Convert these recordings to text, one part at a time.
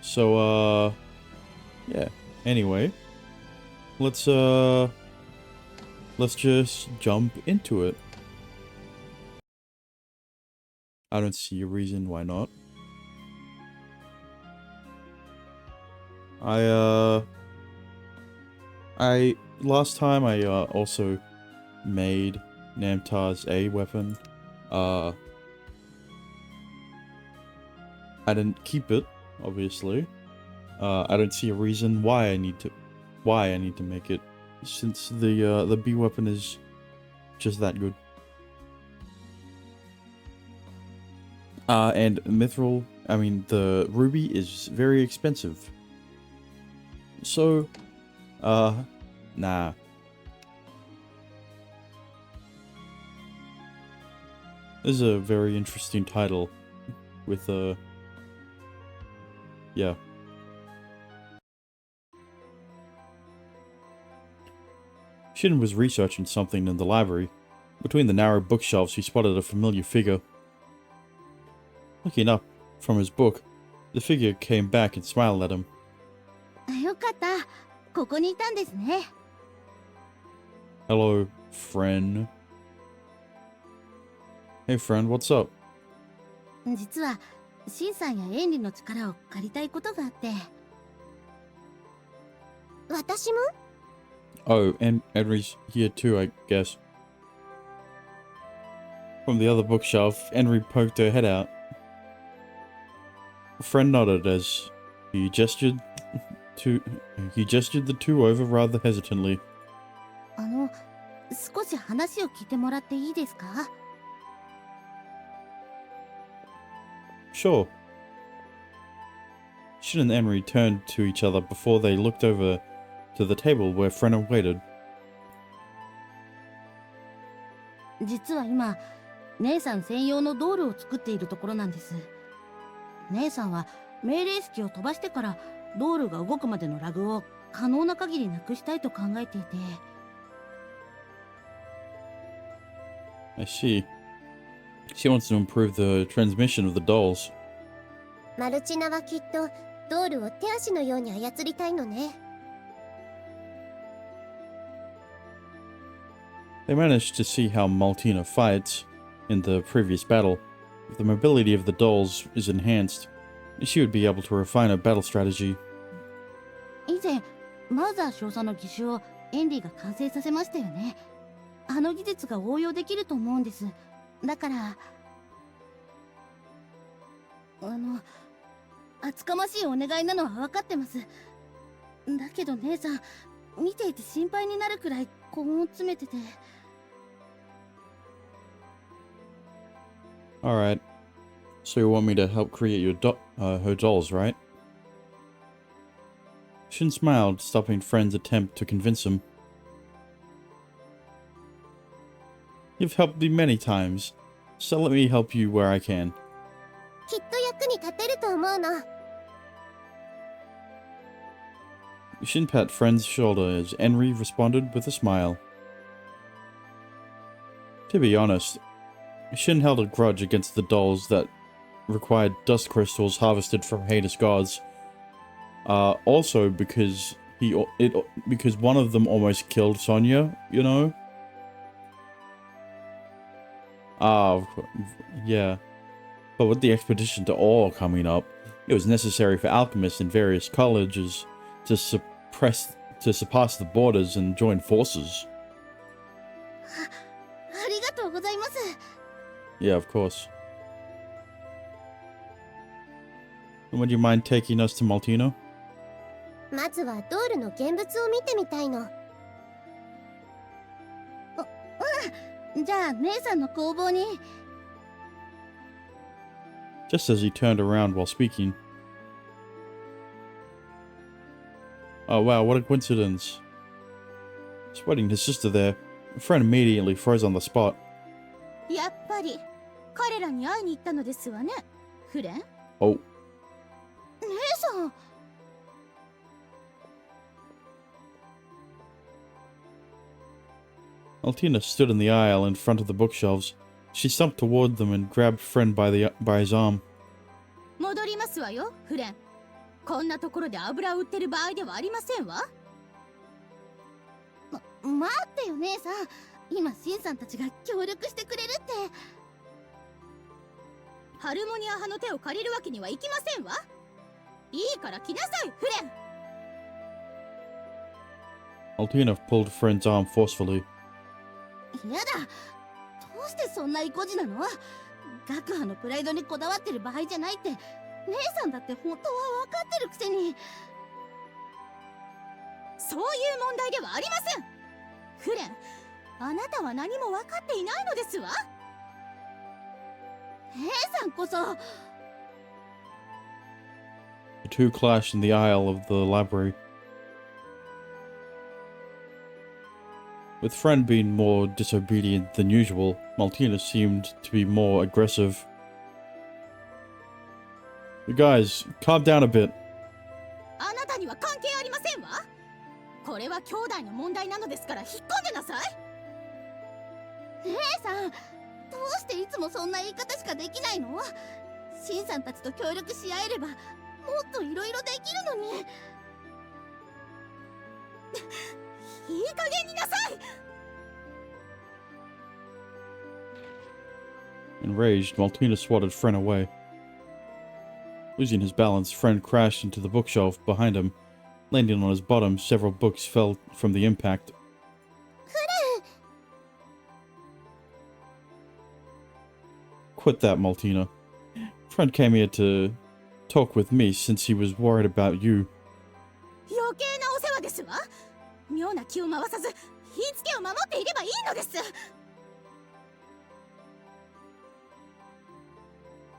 So, yeah. Anyway, let's just jump into it. I don't see a reason why not. Last time I also made Namtar's A weapon. I didn't keep it, obviously. I don't see a reason why I need to make it, since the B weapon is just that good. And the ruby is very expensive. So, nah. This is a very interesting title with, yeah. Shin was researching something in the library. Between the narrow bookshelves, he spotted a familiar figure. Looking up from his book, the figure came back and smiled at him. Hello, friend. Hey, friend, what's up? Oh, and Henry's here too, I guess. From the other bookshelf, Henry poked her head out. A friend nodded as he gestured the two over rather hesitantly. Sure. Shin and Henry turned to each other before they looked over to the table where Frenna waited. I see. She wants to improve the transmission of the dolls. They managed to see how Maltina fights in the previous battle. If the mobility of the dolls is enhanced, she would be able to refine her battle strategy. Alright. So you want me to help create your her dolls, right? Shin smiled, stopping Friend's attempt to convince him. You've helped me many times, so let me help you where I can. Shin pat Friend's shoulder as Henry responded with a smile. To be honest, Shin held a grudge against the dolls that required dust crystals harvested from heinous gods. Also because because one of them almost killed Sonya, you know? Yeah. But with the expedition to Ore coming up, it was necessary for alchemists in various colleges to surpass the borders and join forces. Yeah, of course. And would you mind taking us to Maltina? Just as he turned around while speaking. Oh wow, what a coincidence. Spotting his sister there, a friend immediately froze on the spot. Oh. Maltina stood in the aisle in front of the bookshelves. She stumped toward them and grabbed Friend by his arm. こんなところで油を売ってる場合ではありませんわ。待ってよ姉さん、今シンさんたちが協力してくれるって。ハルモニア派の手を借りるわけにはいきませんわ。いいから来なさい、フレン。Altina pulled friend's arm forcefully. やだ、どうしてそんな意固地なの？学派のプライドにこだわってる場合じゃないって姉さんだって本当は分かってるくせに。そういう問題ではありません。フレン、あなたは何も分かっていないのですわ。姉さんこそ。 The two clashed in the aisle of the library. With friend being more disobedient than usual, Maltina seemed to be more aggressive. You guys, calm down a bit. あなたには関係ありませんわ。これは兄弟の問題なのですから引っ込んでなさい。姉さん、どうしていつもそんな言い方しかできないの？シンさんたちと協力し合えればもっといろいろできるのに。いい加減になさい。 Enraged, Maltina swatted Fren away. Losing his balance, Fren crashed into the bookshelf behind him. Landing on his bottom, several books fell from the impact. Quit that, Maltina. Fren came here to talk with me since he was worried about you. 余計なお世話ですわ。妙な気を回さず、言いつけを守っていればいいのです。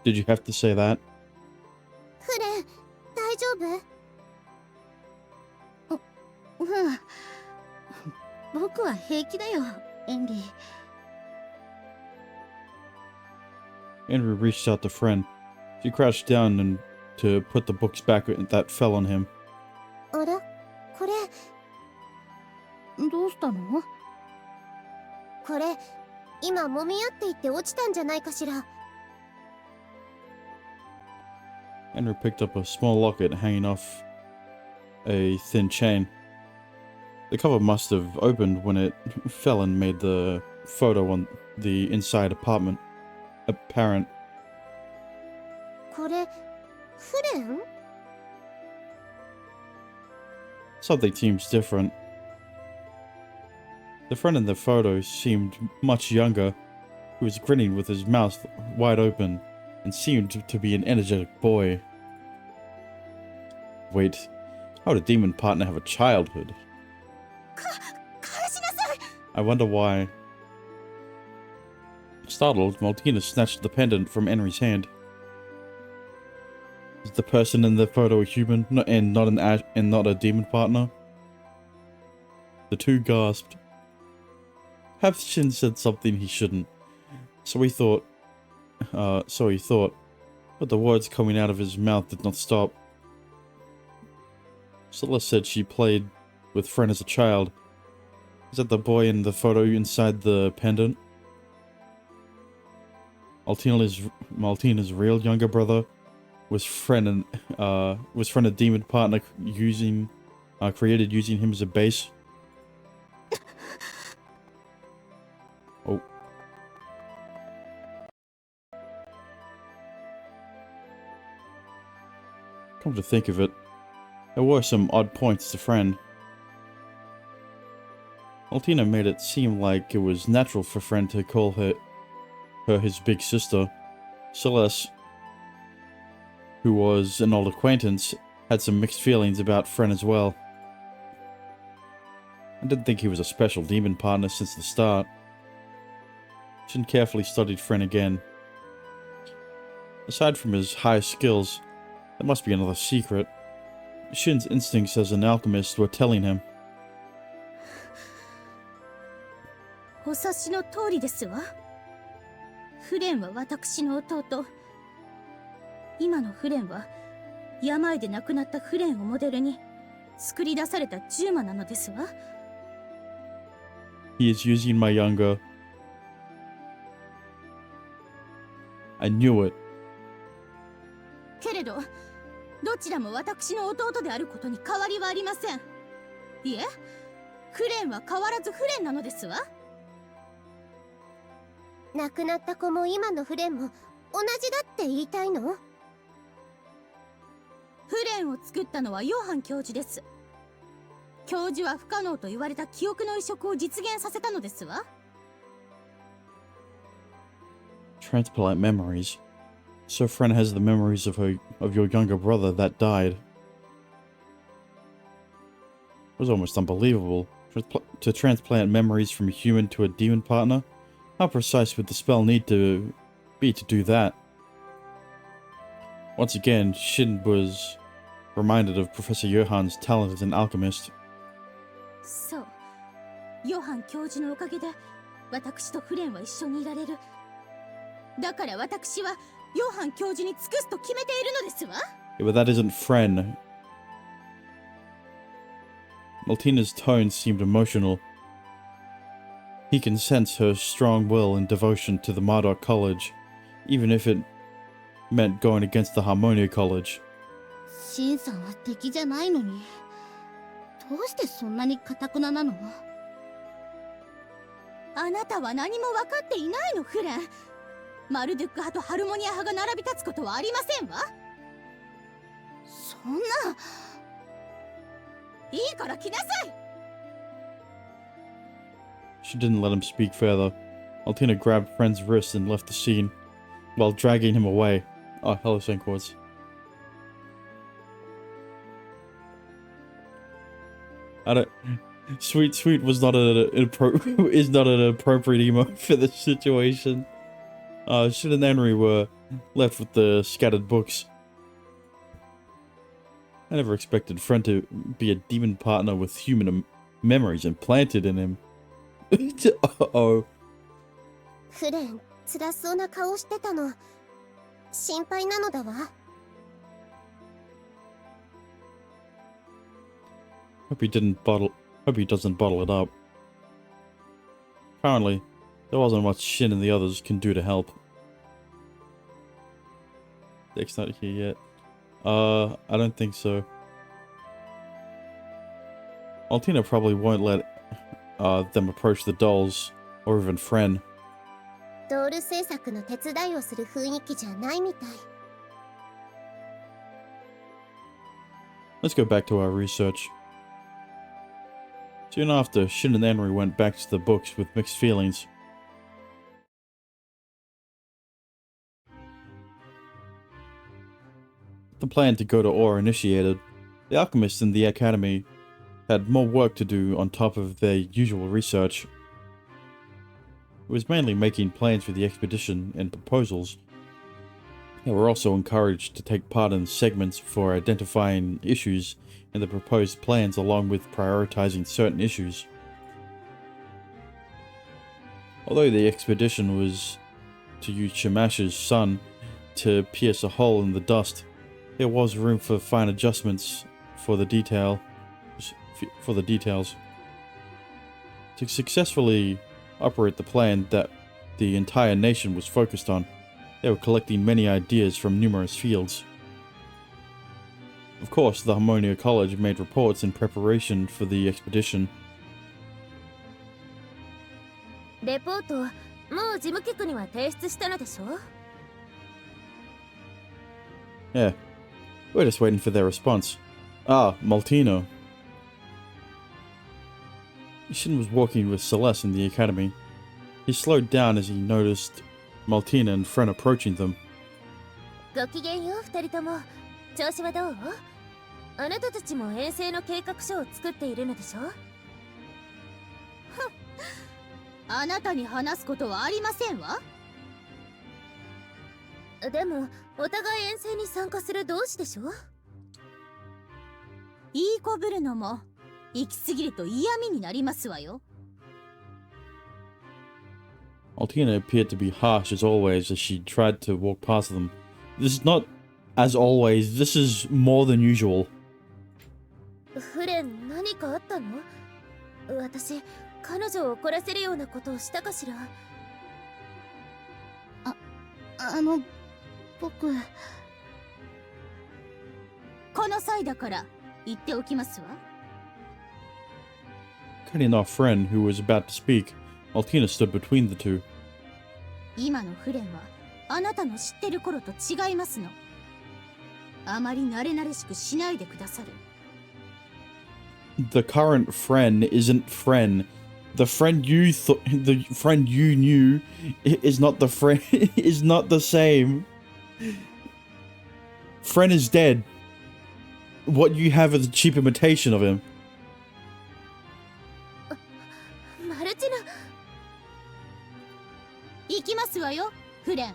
Did you have to say that? フレン、大丈夫？うん。僕は平気だよ、エンリー。Andrew reached out to Fren. She crouched down and to put the books back that fell on him. あら、これどうしたの？これ今揉み合っていって落ちたんじゃないかしら。Andrew picked up a small locket hanging off a thin chain. The cover must have opened when it fell and made the photo on the inside apartment apparent. これフレン？ Something seems different. The friend in the photo seemed much younger. He was grinning with his mouth wide open and seemed to be an energetic boy. Wait, how would a demon partner have a childhood? I wonder why. Startled, Maltina snatched the pendant from Henry's hand. Is the person in the photo a human and not a demon partner? The two gasped. Perhaps Shin said something he shouldn't. So he thought, but the words coming out of his mouth did not stop. Celeste said she played with Fren as a child. Is that the boy in the photo inside the pendant? Maltina's real younger brother? Was Fren a demon partner created using him as a base? Oh. Come to think of it, there were some odd points to Fren. Maltina made it seem like it was natural for Fren to call her his big sister. Celeste, who was an old acquaintance, had some mixed feelings about Fren as well. I didn't think he was a special demon partner since the start. Shin carefully studied Fren again. Aside from his high skills, there must be another secret. Shin's instincts as an alchemist were telling him. お察しの通りですわ。フレンは私の弟。今のフレンは病で亡くなったフレンをモデルに作り出された10魔なのですわ。He is using my younger. I knew it. けれど、どちらも私の弟であることに変わりはありません。いえ、フレンは変わらずフレンなのですわ。亡くなった子も今のフレンも同じだって言いたいの？フレンを作ったのはヨハン教授です。教授は不可能と言われた記憶の移植を実現させたのですわ。Transplant memories. So Fren has the memories of your younger brother that died. It was almost unbelievable. To transplant memories from a human to a demon partner? How precise would the spell need to be to do that? Once again, Shin was reminded of Professor Johann's talent as an alchemist. そう。ヨハン教授のおかげで私とフレンは一緒にいられる。だから私はヨハン教授に尽くすと決めているのですわ。Yeah, but that isn't Fren. Maltina's tone seemed emotional. He can sense her strong will and devotion to the Marduk College, even if it meant going against the Harmonia College. シンさんは敵じゃないのに、どうしてそんなに堅くななの？あなたは何も分かっていないの、フレン。マルドゥック派とハルモニア派が並び立つことはありませんわ。そんな。いいから来なさい。 She didn't let him speak further. Altina grabbed Fren's wrist and left the scene, while dragging him away. Oh, hello, Senquards. I don't... Sweet was not is not an appropriate emote for this situation. Shin and Henry were left with the scattered books. I never expected Fren to be a demon partner with human memories implanted in him. Uh-oh. フレン、辛そうな顔してたの。心配なのだわ。Hope he doesn't bottle it up. Apparently, there wasn't much Shin and the others can do to help. Dick's not here yet. I don't think so. Altina probably won't let them approach the dolls, or even Fren. ドール制作の手伝いをする雰囲気じゃないみたい。Let's go back to our research. Soon after, Shin and Henry went back to the books with mixed feelings. The plan to go to Ore initiated, the alchemists in the academy had more work to do on top of their usual research. It was mainly making plans for the expedition and proposals. They were also encouraged to take part in segments for identifying issues in the proposed plans along with prioritizing certain issues. Although the expedition was to use Shemash's sun to pierce a hole in the dust, there was room for fine adjustments for the details. To successfully operate the plan that the entire nation was focused on, they were collecting many ideas from numerous fields. Of course, the Harmonia College made reports in preparation for the expedition. レポート、もう事務局には提出したのでしょ? Yeah, we're just waiting for their response. Ah, Maltino. Shin was walking with Celeste in the academy. He slowed down as he noticed Maltina and Fren approaching them. ごきげんよう、二人とも。調子はどう？あなたたちも遠征の計画書を作っているのでしょ？あなたに話すことはありませんわ。でも、お互い遠征に参加する同志でしょ？いいこぶるのも行き過ぎると嫌味になりますわよ。Altina appeared to be harsh as always as she tried to walk past them. This is not as always, this is more than usual. フレン、何かあったの？私、彼女を怒らせるようなことをしたかしら？僕、この際だから言っておきますわ。 Cutting off Friend, who was about to speak, Maltina stood between the two. 今のフレンはあなたの知ってる頃と違いますの。あまり慣れ慣れしくしないでくださる。 The current Friend isn't Friend. The friend you the friend you knew is not the friend is not the same. Friend is dead. What you have is a cheap imitation of him. マルチナ。行きますわよ、フレン。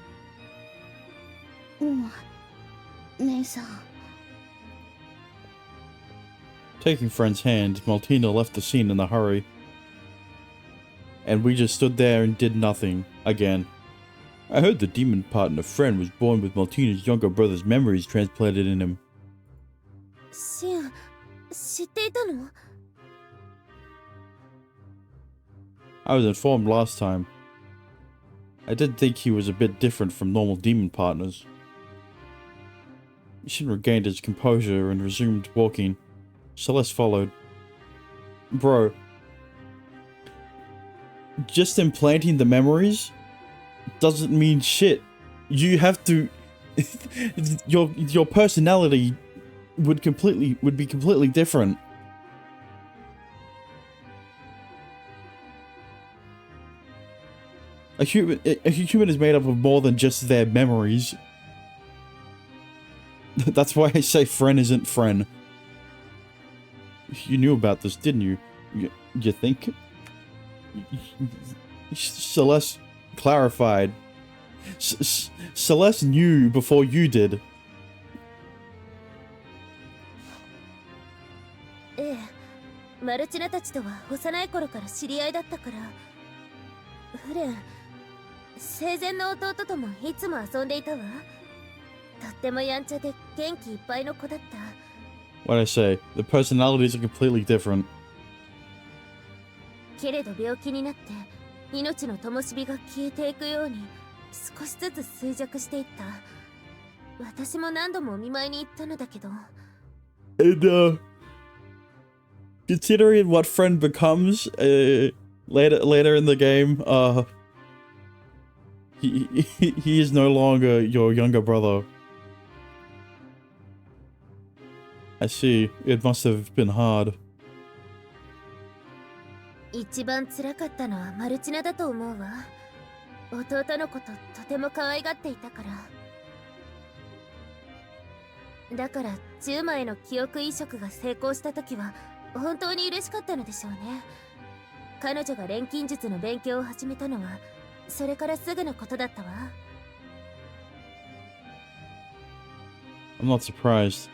姉さん。 Taking Friend's hand, Maltina left the scene in a hurry. And we just stood there and did nothing, again. I heard the demon partner Friend was born with Maltina's younger brother's memories transplanted in him. シン、知っていたの？ I was informed last time. I did think he was a bit different from normal demon partners. Shin regained his composure and resumed walking. Celeste followed. Bro. Just implanting the memories doesn't mean shit. You have to... your personality would be completely different. A human is made up of more than just their memories. That's why I say Friend isn't Friend. You knew about this, didn't you? You think? Celeste clarified. Celeste knew before you did. ええ、マルチナたちとは幼い頃から知り合いだったから。フレン、生前の弟ともいつも遊んでいたわ。とってもやんちゃで元気いっぱいの子だった。What I say, the personalities are completely different. けれど病気になって命の灯火が消えていくように少しずつ衰弱していった。私も何度もお見舞いに行ったのだけど。And considering what Friend becomes later in the game, he is no longer your younger brother. I see. It must have been hard. 一番辛かったのはマルチナだと思うわ。弟のこととても可愛がっていたから。だから10枚の記憶移植が成功した時は本当に嬉しかったのでしょうね。彼女が錬金術の勉強を始めたのはそれからすぐのことだったわ。I'm not surprised.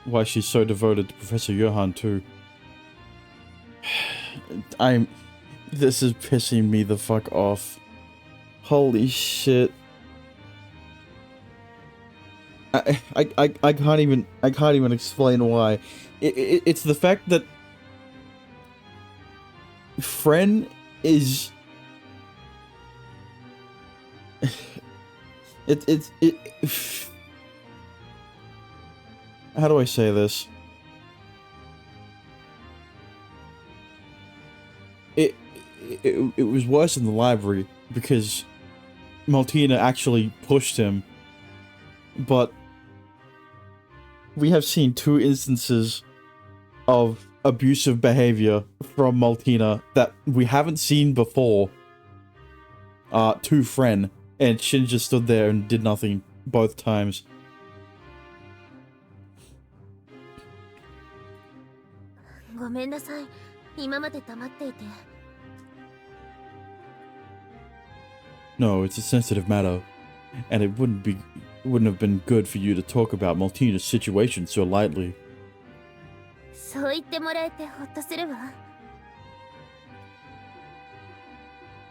Why she's so devoted to Professor Johann too. This is pissing me the fuck off. Holy shit. I can't even explain why. It's the fact that Friend is how do I say this? It was worse in the library because Maltina actually pushed him, but we have seen 2 instances of abusive behavior from Maltina that we haven't seen before to Friend, and Shin just stood there and did nothing both times. ごめんなさい。今まで黙っていて。No, it's a sensitive matter, and it wouldn't have been good for you to talk about Maltina's situation so lightly. そう言ってもらえてほっとするわ。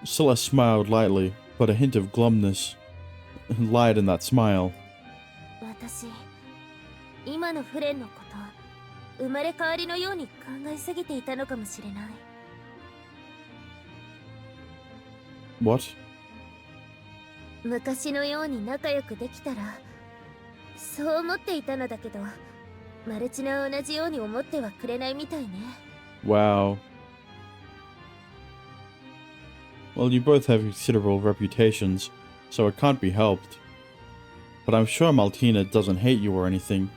Celeste smiled lightly, but a hint of glumness lied in that smile. 私、今のフレンのこと、生まれ変わりのように考えすぎていたのかもしれない。What? 昔のように仲良くできたら、そう思っていたのだけど、マルチナは同じように思ってはくれないみたいね。 Wow. Well, you both have considerable reputations, so it can't be helped. But I'm sure Maltina doesn't hate you or anything.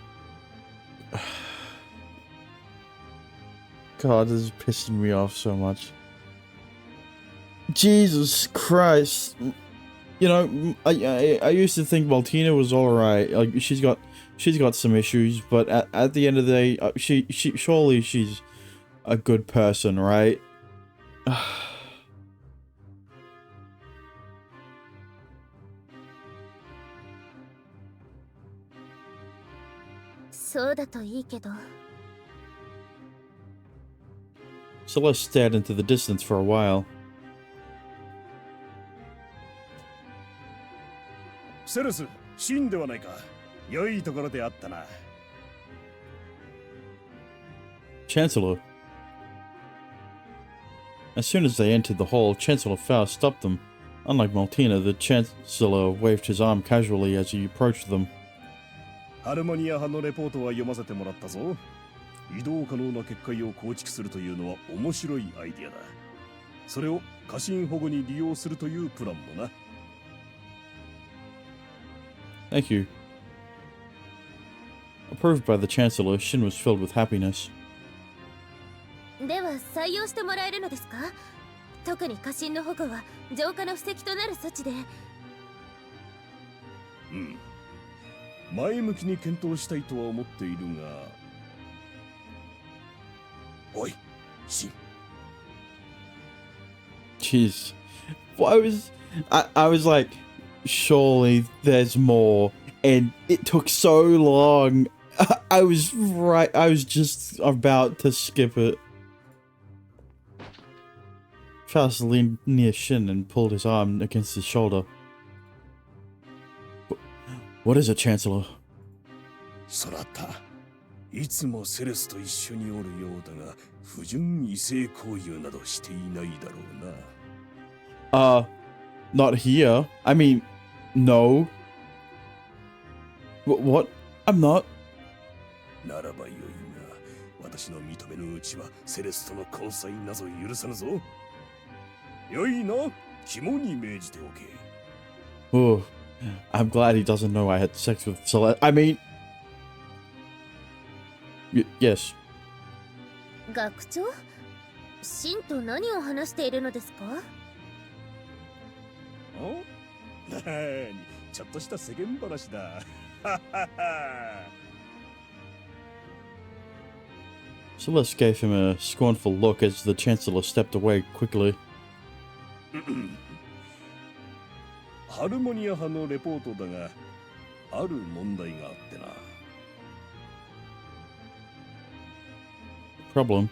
God, this is pissing me off so much. Jesus Christ. You know, I used to think Maltina was alright. Like, she's got some issues, but at the end of the day, surely she's a good person, right? そうだといいけど。 Celeste stared into the distance for a while. セレス、シンではないか。良いところであったな。Chancellor. As soon as they entered the hall, Chancellor Faust stopped them. Unlike Maltina, the Chancellor waved his arm casually as he approached them. ハルモニア派のレポートは読ませてもらったぞ。移動可能な結界を構築するというのは面白いアイディアだ。それを家臣保護に利用するというプランもな。Thank you. Approved by the Chancellor, Shin was filled with happiness. では採用してもらえるのですか？特に家臣の保護は浄化の布石となる措置で。うん。前向きに検討したいとは思っているが。おい、シン。 Jeez. Well, I was like, surely there's more, and it took so long. I was just about to skip it. Faust leaned near Shin and pulled his arm against his shoulder. What is it, Chancellor? そなた、いつもセレスと一緒におるようだが、不純異性交友などしていないだろうな。Not here. I mean, no. What? I'm not. ならばよいが、私の認めぬうちはセレスとの交際なぞ許さぬぞ。よいな、肝に銘じておけ。 Oh, I'm glad he doesn't know I had sex with Celeste. I mean, yes. 学長？シンと何を話しているのですか？なーに、ちょっとした世間話だ。ははは。 Celeste gave him a scornful look as the Chancellor stepped away quickly. ハルモニア派のレポートだが、ある問題があってな。 Problem.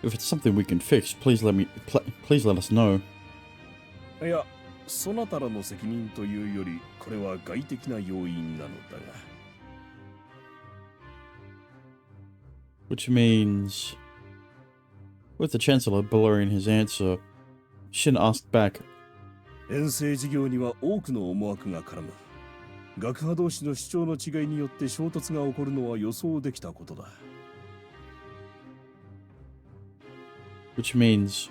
If it's something we can fix, please let us know. いや、そなたらの責任というより、これは外的な要因なのだが。 Which means... With the Chancellor blurring his answer, Shin asked back, 遠征事業には多くの思惑が絡む。学派同士の主張の違いによって衝突が起こるのは予想できたことだ。 which means...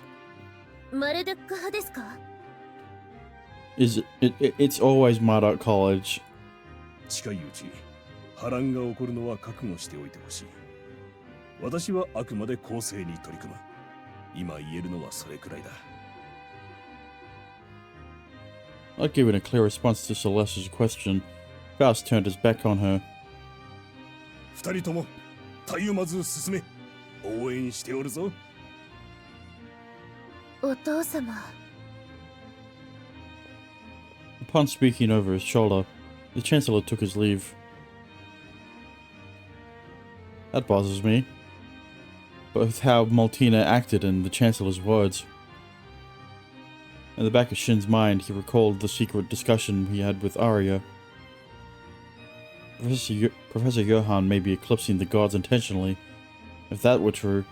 マルドック派ですか？ It's always Marduk College. 近いうち、波乱が起こるのは覚悟しておいてほしい。私はあくまで公正に取り組む。今言えるのはそれくらいだ。 Not giving a clear response to Celeste's question, Faust turned his back on her. 二人とも、たゆまず進め。応援しておるぞ。 お父様。 Upon speaking over his shoulder, the Chancellor took his leave. That bothers me. Both how Maltina acted and the Chancellor's words. In the back of Shin's mind, he recalled the secret discussion he had with Arya. Professor Johann may be eclipsing the gods intentionally. If that were true,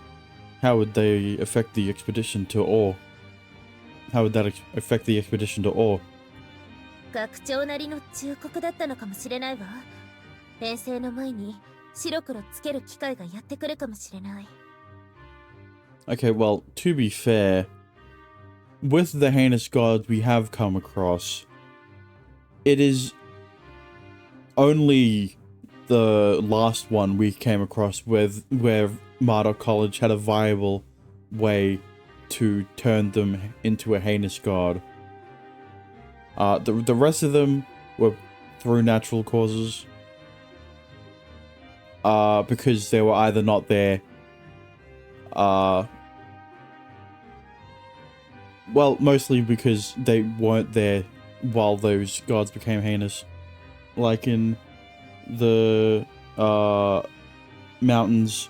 how would they affect the expedition to Ore? How would that affect the expedition to Ore? 学長なりの忠告だったのかもしれないわ。遠征の前に白黒つける機会がやってくるかもしれない。 Okay, well, to be fair, with the heinous gods we have come across, it is only the last one we came across with where Marduk College had a viable way to turn them into a heinous god. The rest of them were through natural causes. Because they were either not there, well, mostly because they weren't there while those gods became heinous. Like in the, mountains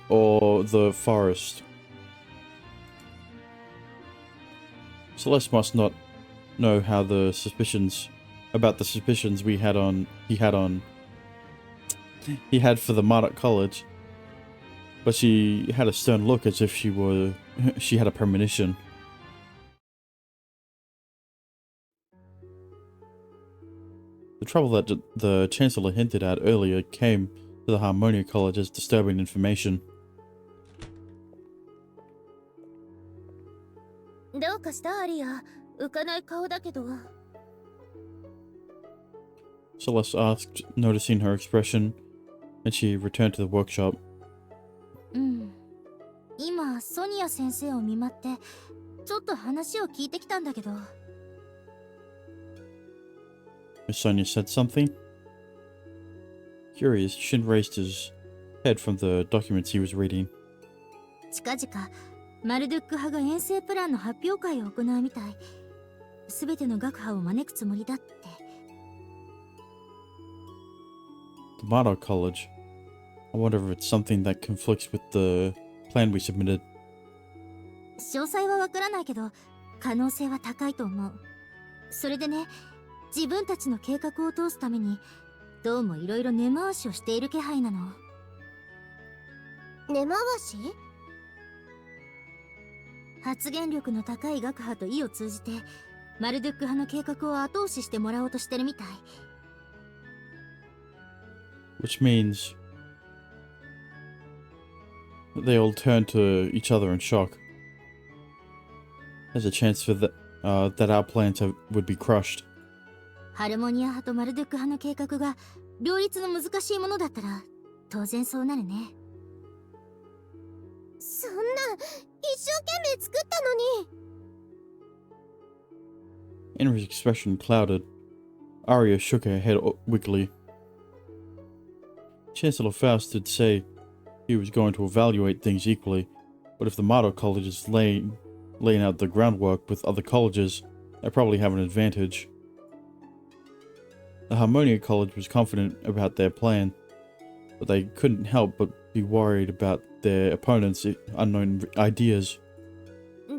or the forest. Celeste must not know how the suspicions he had for the Marduk College, but she had a stern look as if she had a premonition. The trouble that the Chancellor hinted at earlier came to the Harmonia College as disturbing information. どうかしたアリア？浮かない顔だけど。 Celeste asked, noticing her expression, and she returned to the workshop. うん。今、ソニア先生を見舞って、ちょっと話を聞いてきたんだけど。Miss Sonia said something. Curious, Shin raised his head from the documents he was reading. 近々、マルドゥック派が遠征プランの発表会を行うみたい。すべての学派を招くつもりだって。The Marduk College. I wonder if it's something that conflicts with the plan we submitted. 詳細はわからないけど、可能性は高いと思う。それでね、自分たちの計画を通すために、どうもいろいろ根回しをしている気配なの。根回し？発言力の高い学派と意を通じて、マルドゥック派の計画を後押ししてもらおうとしてるみたい。Which means they all turn to each other in shock. There's a chance for that our plans would be crushed. ハルモニア派とマルドゥック派の計画が両立の難しいものだったら当然そうなるね。そんな一生懸命作ったのに。 Henry's expression clouded. Arya shook her head weakly. Chancellor Faust did say he was going to evaluate things equally, but if the Marduk College is laying out the groundwork with other colleges, they probably have an advantage. The Harmonia College was confident about their plan, but they couldn't help but be worried about their opponents' unknown ideas.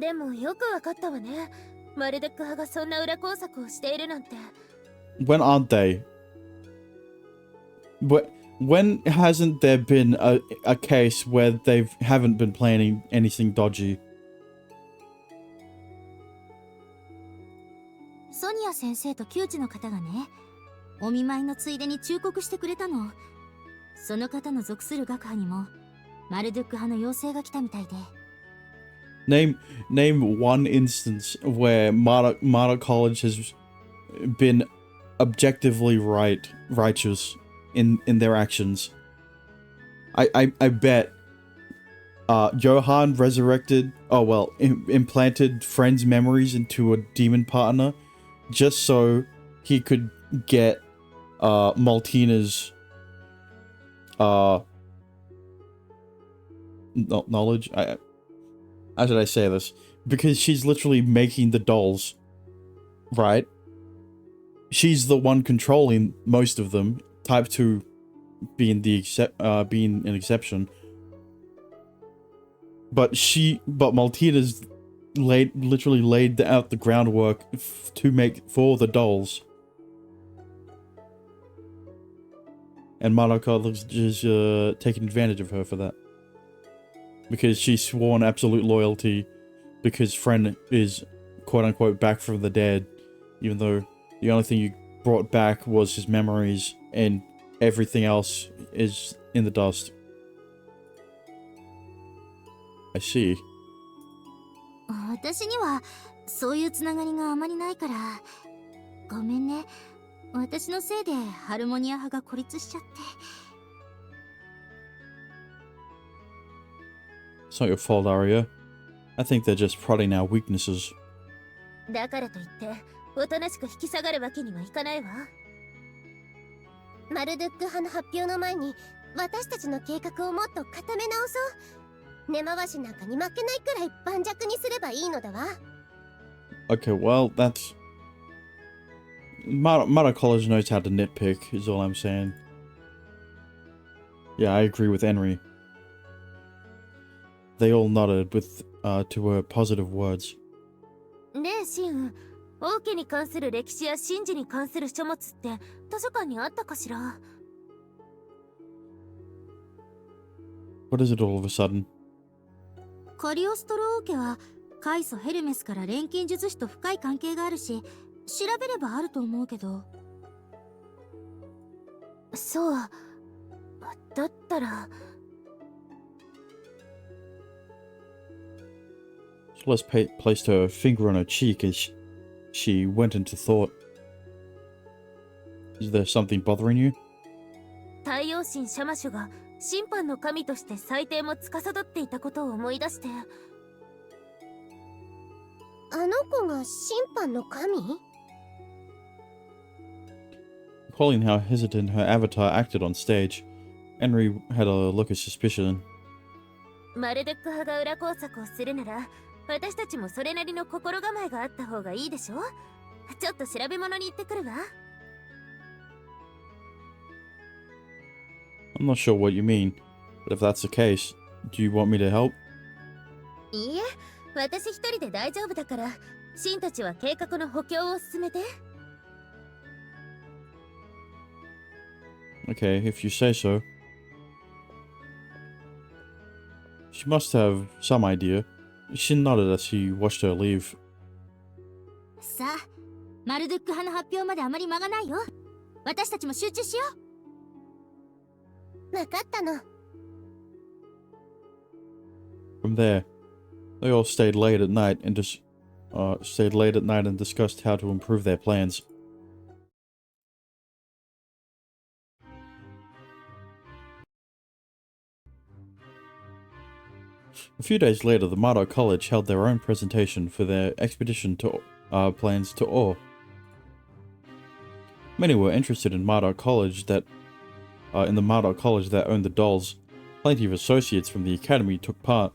でもよくわかったわね。マルドゥック派がそんな裏工作をしているなんて。 When aren't they? When hasn't there been a case where they haven't been planning anything dodgy? ソニア先生と旧知の方がね、お見舞いのついでに忠告してくれたの。その方の属する学派にもマルドゥック派の要請が来たみたいで。Name one instance where Marduk College has been objectively righteous in their actions. I bet Johan resurrected, implanted friends' memories into a demon partner just so he could get Maltina's knowledge. How should I say this? Because she's literally making the dolls, right? She's the one controlling most of them. Type 2 being being an exception. But Maltina's literally laid out the groundwork to make for the dolls. And Monaco is taking advantage of her for that. Because she's sworn absolute loyalty because Fren is quote-unquote back from the dead, even though the only thing you brought back was his memories and everything else is in the dust. I see. 私にはそういうつながりがあまりないからごめんね。私のせいでハルモニア派が孤立しちゃって。It's not your fault, Arya. I think they're just prodding our weaknesses. だからといっておとなしく引き下がるわけにはいかないわ。マルドゥック派の発表の前に私たちの計画をもっと固め直そう。根回しなんかに負けないくらい盤石にすればいいのだわ。Okay, well, that's... Mata College knows how to nitpick, is all I'm saying. Yeah, I agree with Henry. They all nodded with to her positive words. ねえシン、王家に関する歴史や神事に関する書物って図書館にあったかしら。 What is it all of a sudden? カリオストロ王家はカイソ・ヘルメスから錬金術師と深い関係があるし、調べればあると思うけど。そうだったら。 Celeste placed her finger on her cheek as she went into thought. Is there something bothering you? 太陽神シャマシュが審判の神として裁定も司っていたことを思い出して。あの子が審判の神？ Recalling how hesitant her avatar acted on stage, Henry had a look of suspicion. マルドゥック派が裏工作をするなら、私たちもそれなりの心構えがあった方がいいでしょ？ちょっと調べ物に行ってくるわ。 I'm not sure what you mean, but if that's the case, do you want me to help? いいえ、私一人で大丈夫だから、シンたちは計画の補強を進めて。 Okay, if you say so. She must have some idea. Shin nodded as he watched her leave. さあ、マルドゥック派の発表まであまり間がないよ。私たちも集中しよう。わかったの。 From there, they all stayed late at night and discussed how to improve their plans. A few days later, the Mardo College held their own presentation for their expedition to plans to Ore. Many were interested in Mardo College in the Mardo College that owned the dolls. Plenty of associates from the academy took part.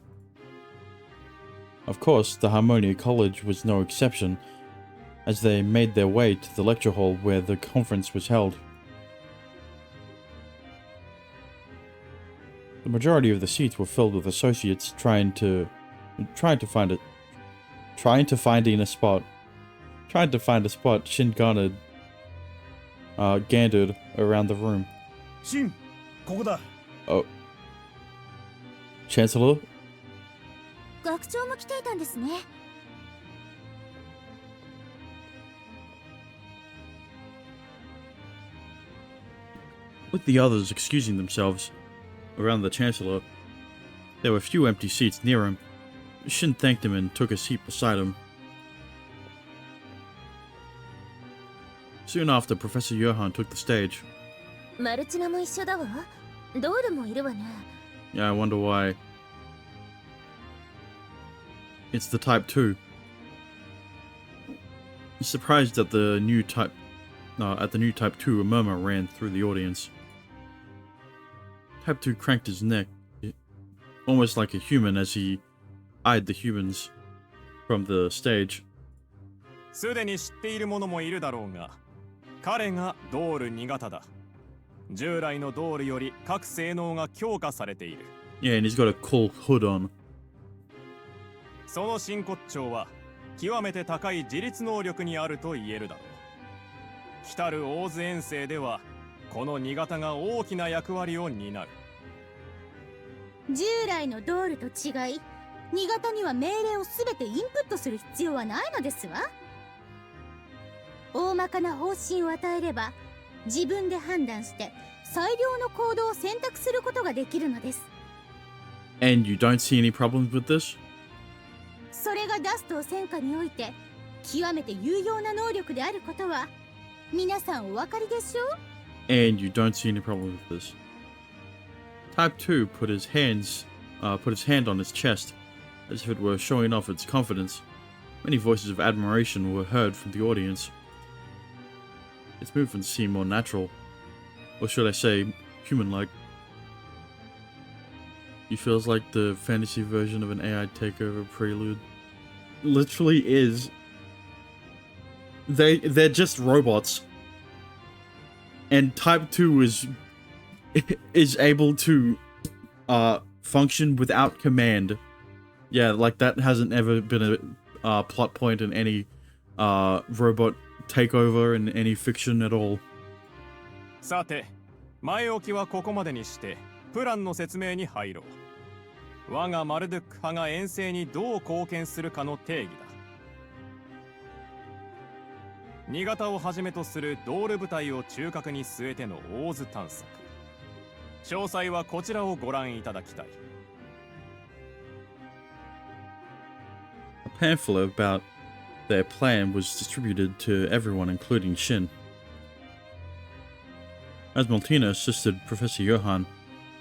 Of course, the Harmonia College was no exception, as they made their way to the lecture hall where the conference was held. The majority of the seats were filled with associates trying to find a spot. Shin gandered around the room. Shin, ここだ。 Oh. Chancellor? 学長も来ていたんですね。 With the others excusing themselves around the Chancellor, there were few empty seats near him. Shin thanked him and took a seat beside him. Soon after, Professor Johann took the stage. マルチナも一緒だわ。ドールもいるわね。 Yeah, I wonder why. It's the Type 2. He's surprised at the new Type 2, a murmur ran through the audience. Type 2 cranked his neck, almost like a human, as he eyed the humans from the stage. すでに知っている者もいるだろうが、彼がドール2型だ。従来のドールより各性能が強化されている。 Yeah, and he's got a cool hood on. その真骨頂は極めて高い自立能力にあると言えるだろう。来たる大津遠征ではこの2型が大きな役割を担う。従来のドールと違い、2型には命令をすべてインプットする必要はないのですわ。大まかな方針を与えれば自分で判断して最良の行動を選択することができるのです。 And you don't see any problems with this? それがダストを戦火において極めて有用な能力であることは皆さんお分かりでしょう？ And you don't see any problem with this. Type 2 put his hand on his chest, as if it were showing off its confidence. Many voices of admiration were heard from the audience. Its movements seemed more natural, or should I say, human-like. He feels like the fantasy version of an AI takeover prelude. Literally is. They're just robots. And Type 2 is able to function without command. Yeah, like that hasn't ever been a plot point in any robot takeover in any fiction at all. さて、前置きはここまでにしてプランの説明に入ろう。我がマルドゥック派が遠征にどう貢献するかの定義だ。2型をはじめとするドール部隊を中核に据えての大津探索。詳細はこちらをご覧いただきたい。A pamphlet about their plan was distributed to everyone, including Shin. As Maltina assisted Professor Johann,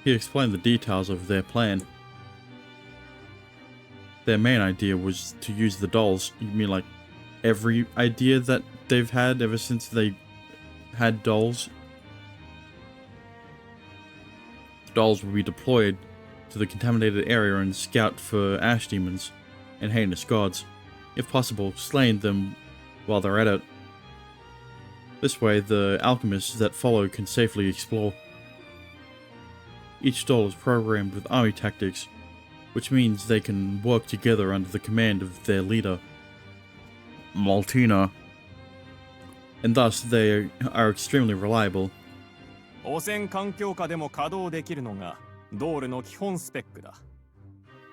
he explained the details of their plan. Their main idea was to use the dolls. You mean like every idea that they've had ever since they had dolls? The dolls will be deployed to the contaminated area and scout for ash demons and heinous gods. If possible, slaying them while they're at it. This way, the alchemists that follow can safely explore. Each doll is programmed with army tactics, which means they can work together under the command of their leader, Maltina, and thus they are extremely reliable. 汚染環境下でも稼働できるのがドールの基本スペックだ。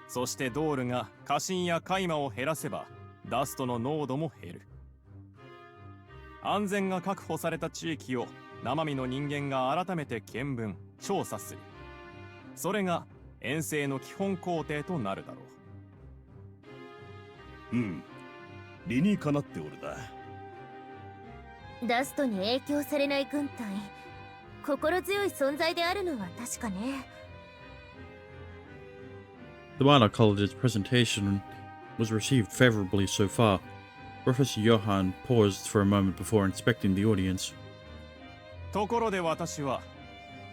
そしてドールが過信やカイマを減らせばダストの濃度も減る。安全が確保された地域を生身の人間が改めて見聞調査する。それが遠征の基本工程となるだろう。理にかなっておるだ。ダストに影響されない軍隊、心強い存在であるのは確かね。The Minor College's presentation was received favorably so far. Professor Johann paused for a moment before inspecting the audience. ところで私は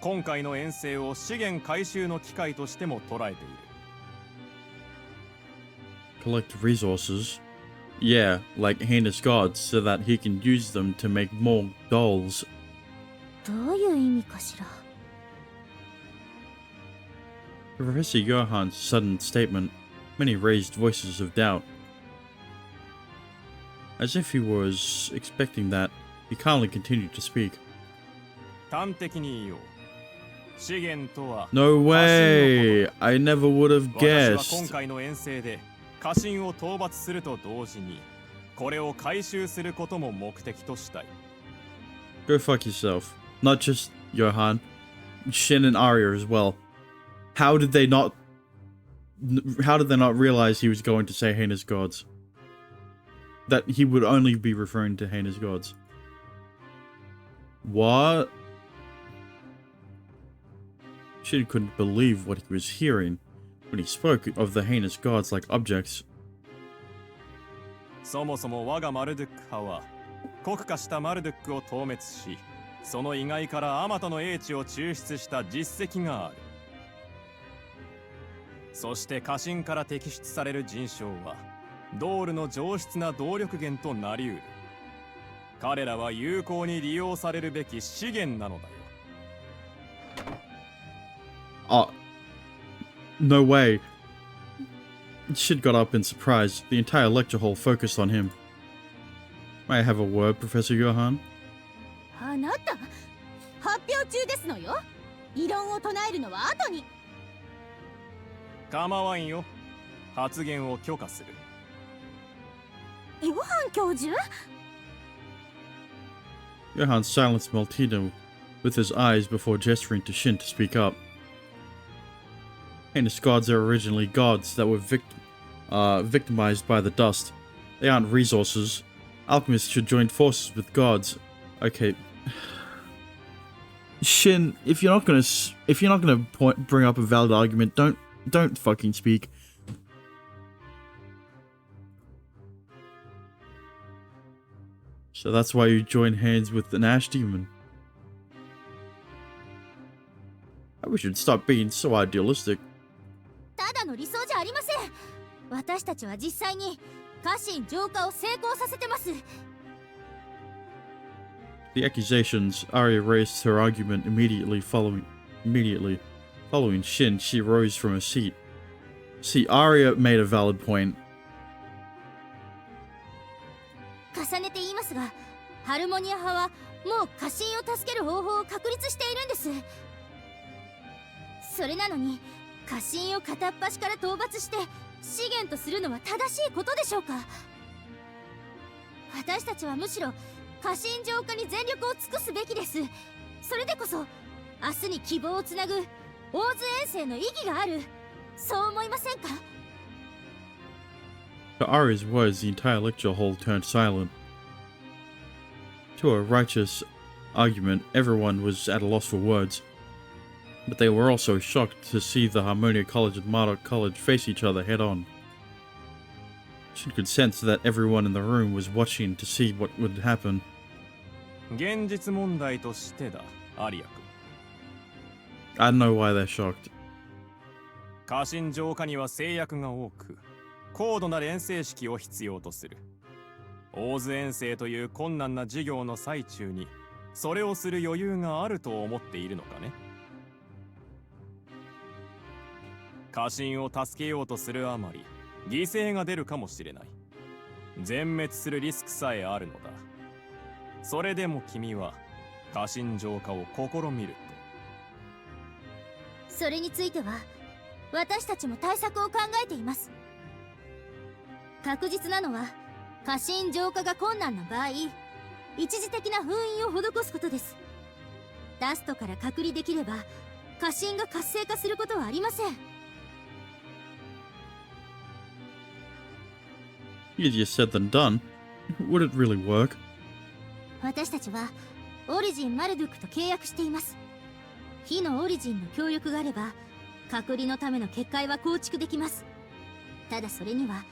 今回の遠征を資源回収の機会としても捉えている。Collect resources? Yeah, like heinous gods, so that he can use them to make more dolls. どういう意味かしら。Professor Johann's sudden statement, many raised voices of doubt. As if he was expecting that, he calmly continued to speak. 端的に言おう。資源とは No way! I never would have 私は今 guessed. 回の遠征で家臣を討伐すると同時にこれを回収することも目的としたい。Go fuck yourself. Not just Johann, Shin and Arya as well. How did they not realize he was going to say heinous gods? That he would only be referring to heinous gods. What? Shin couldn't believe what he was hearing when he spoke of the heinous gods like objects. そもそも我がマルドゥック派は国化したマルドゥックを討滅し、その遺骸からあまたの英知を抽出した実績がある。そして家臣から摘出される人将はドールの上質な動力源となりうる。彼らは有効に利用されるべき資源なのだよ。No way. Shin got up in surprise. The entire lecture hall focused on him. May I have a word, Professor Johann? あなた、発表中ですのよ。異論を唱えるのは後に。構わんよ。発言を許可する。ヨハン教授？ Johann silenced Maltina with his eyes before gesturing to Shin to speak up. Heinous gods are originally gods that were victimized by the dust. They aren't resources. Alchemists should join forces with gods. Okay. Shin, if you're not gonna bring up a valid argument, don't fucking speak. So that's why you join hands with an ash demon. We should stop being so idealistic. ただの理想じゃありません。私たちは実際に家臣浄化を成功させてます。 The accusations, Arya raised her argument immediately following Shin. She rose from her seat. See, Arya made a valid point. 重ねて言いますが、ハルモニア派はもう家臣を助ける方法を確立しているんです。それなのに家臣を片っ端から討伐して資源とするのは正しいことでしょうか。私たちはむしろ家臣浄化に全力を尽くすべきです。それでこそ明日に希望をつなぐオーズ遠征の意義がある、そう思いませんか。 To Arya's words, the entire lecture hall turned silent. To a righteous argument, everyone was at a loss for words. But they were also shocked to see the Harmonia College and Marduk College face each other head-on. She could sense that everyone in the room was watching to see what would happen. 現実問題としてだ、アリア君。 I don't know why they're shocked. 家臣浄化には制約が多く、高度な錬成式を必要とする。オーズ遠征という困難な授業の最中に、それをする余裕があると思っているのかね。家臣を助けようとするあまり、犠牲が出るかもしれない。全滅するリスクさえあるのだ。それでも君は家臣浄化を試みると。それについては私たちも対策を考えています。確実なのは家臣浄化が困難な場合、一時的な封印を施すことです。ダストから隔離できれば家臣が活性化することはありません。Easier said than done. Would it really work? 私たちはオリジン・マルドゥックと契約しています。火のオリジンの協力があれば隔離のための結界は構築できます。ただそれには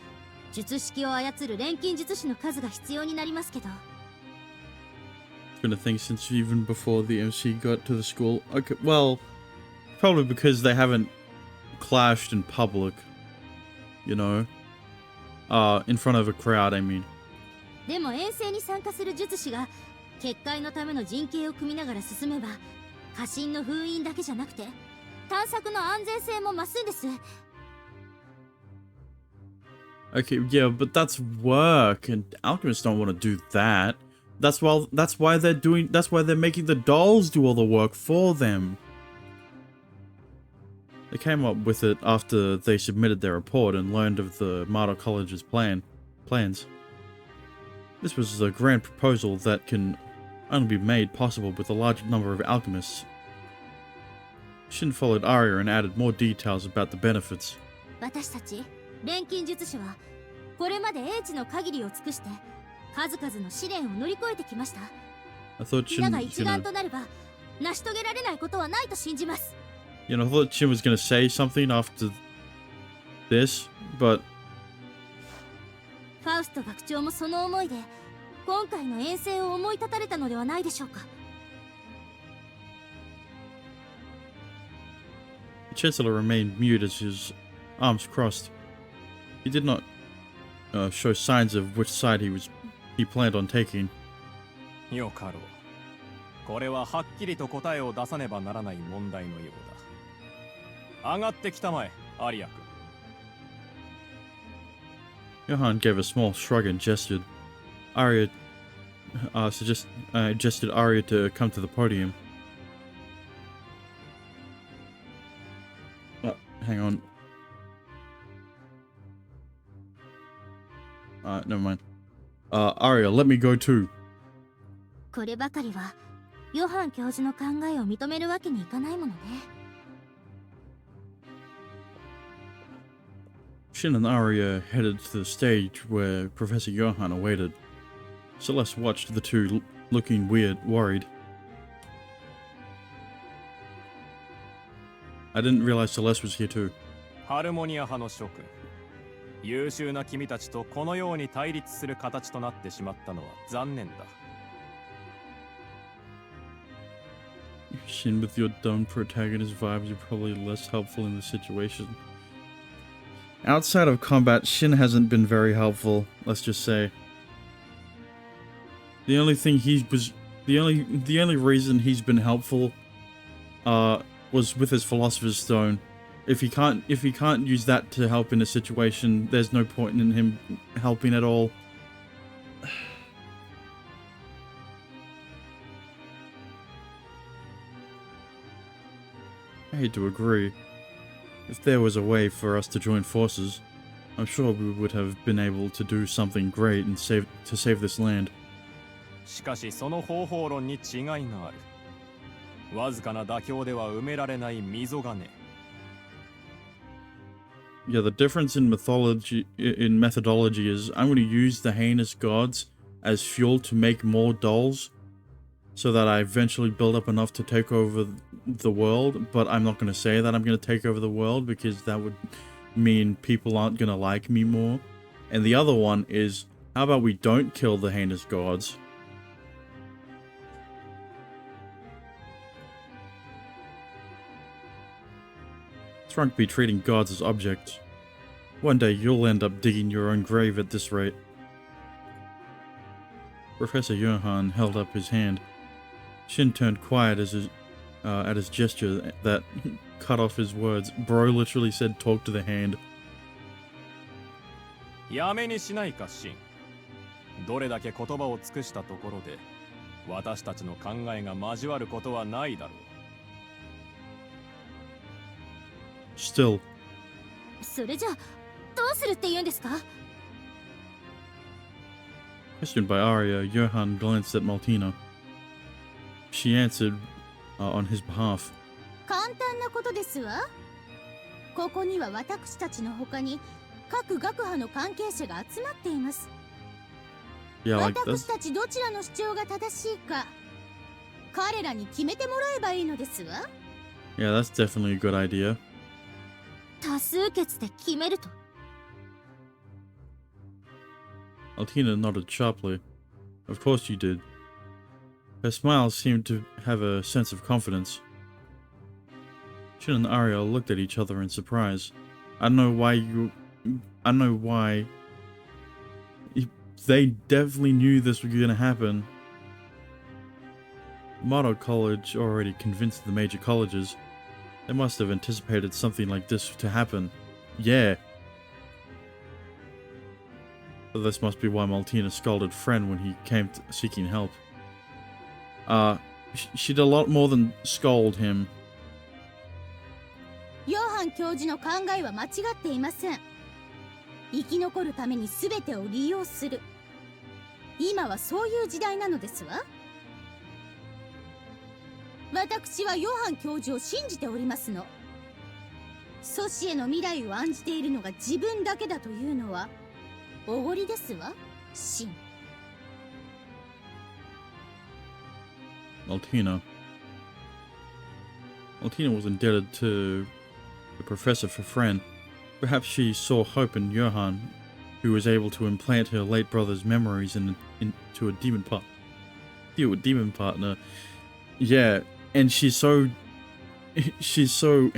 術式を操る錬金術師の数が必要になりますけど。 It's been a thing since even before the MC got to the school. Okay, well, probably because they haven't clashed in public, you know, in front of a crowd, I mean. でも遠征に参加する術師が結界のための陣形を組みながら進めば、家臣の封印だけじゃなくて探索の安全性も増すんです。 Okay, yeah, but that's work, and alchemists don't want to do that. That's why they're making the dolls do all the work for them. They came up with it after they submitted their report and learned of the Marduk College's plans. This was a grand proposal that can only be made possible with a large number of alchemists. Shin followed Arya and added more details about the benefits. 私たち錬金術師はこれまで英知の限りを尽くして数々の試練を乗り越えてきました。 I thought Shin だが was 一 gonna, 丸となれば成し遂げられないことはないと信じます。 I thought Shin was gonna say something after this, but ファウスト学長もその思いで今回の遠征を思い立たれたのではないでしょうか。 the Chancellor remained mute as his arms crossed. He did not show signs of which side he planned on taking. よかろう。これははっきりと答えを出さねばならない問題のようだ。上がってきたまえ、アリア君。Johann gave a small shrug and gestured. Arya gestured Arya to come to the podium. Hang on. Never mind. Arya, let me go too. こればかりはヨハン教授の考えを認めるわけにいかないものね。Shin and Arya headed to the stage where Professor Johann awaited. Celeste watched the two looking worried. I didn't realize Celeste was here too. ハルモニア派の諸君、優秀な君たちとこのように対立する形となってしまったのは残念だ。Shin, with your dumb protagonist vibes, you're probably less helpful in the situation. Outside of combat, Shin hasn't been very helpful, let's just say. The only thing the only reason he's been helpful was with his Philosopher's Stone. If he can't use that to help in a situation, there's no point in him helping at all. I hate to agree. If there was a way for us to join forces, I'm sure we would have been able to do something great and save this land. しかしその方法論に違いがある。わずかな妥協では埋められない溝がね。Yeah, the difference in methodology is I'm going to use the heinous gods as fuel to make more dolls so that I eventually build up enough to take over the world, but I'm not going to say that I'm going to take over the world because that would mean people aren't going to like me more. And the other one is, how about we don't kill the heinous gods? It's wrong to be treating gods as objects. One day you'll end up digging your own grave at this rate. Professor Johann held up his hand. Shin turned quiet at his gesture that cut off his words. Bro literally said, talk to the hand. やめにしないか、シン。どれだけ言葉を尽くしたところで、私たちの考えが交わることはないだろう。Still. それじゃあどうするって言うんですか？ Questioned by Arya, Johann glanced at Maltina. She answered on his behalf. 簡単なことですわ。ここには私たちの他に各学派の関係者が集まっています。Yeah, like 私 this. たちどちらの主張が正しいか、彼らに決めてもらえばいいのですわ。Yeah, that's definitely a good idea. 多数決で決めると。Altina nodded sharply. Of course you did. Her smile seemed to have a sense of confidence. Shin and Arya looked at each other in surprise. I don't know why. They definitely knew this was going to happen. Motto College already convinced the major colleges. They must have anticipated something like this to happen. Yeah. But this must be why Maltina scolded Friend when he came seeking help. She did a lot more than scold him. ヨハン教授の考えは間違っていません。生き残るために全てを利用する。今はそういう時代なのですわ。私はヨハン教授を信じておりますの。ソシエの未来を案じているのが自分だけだというのはおごりですわ、シン。Maltina was indebted to the professor for Friend. Perhaps she saw hope in Johann, who was able to implant her late brother's memories into a demon partner. Yeah, and she's so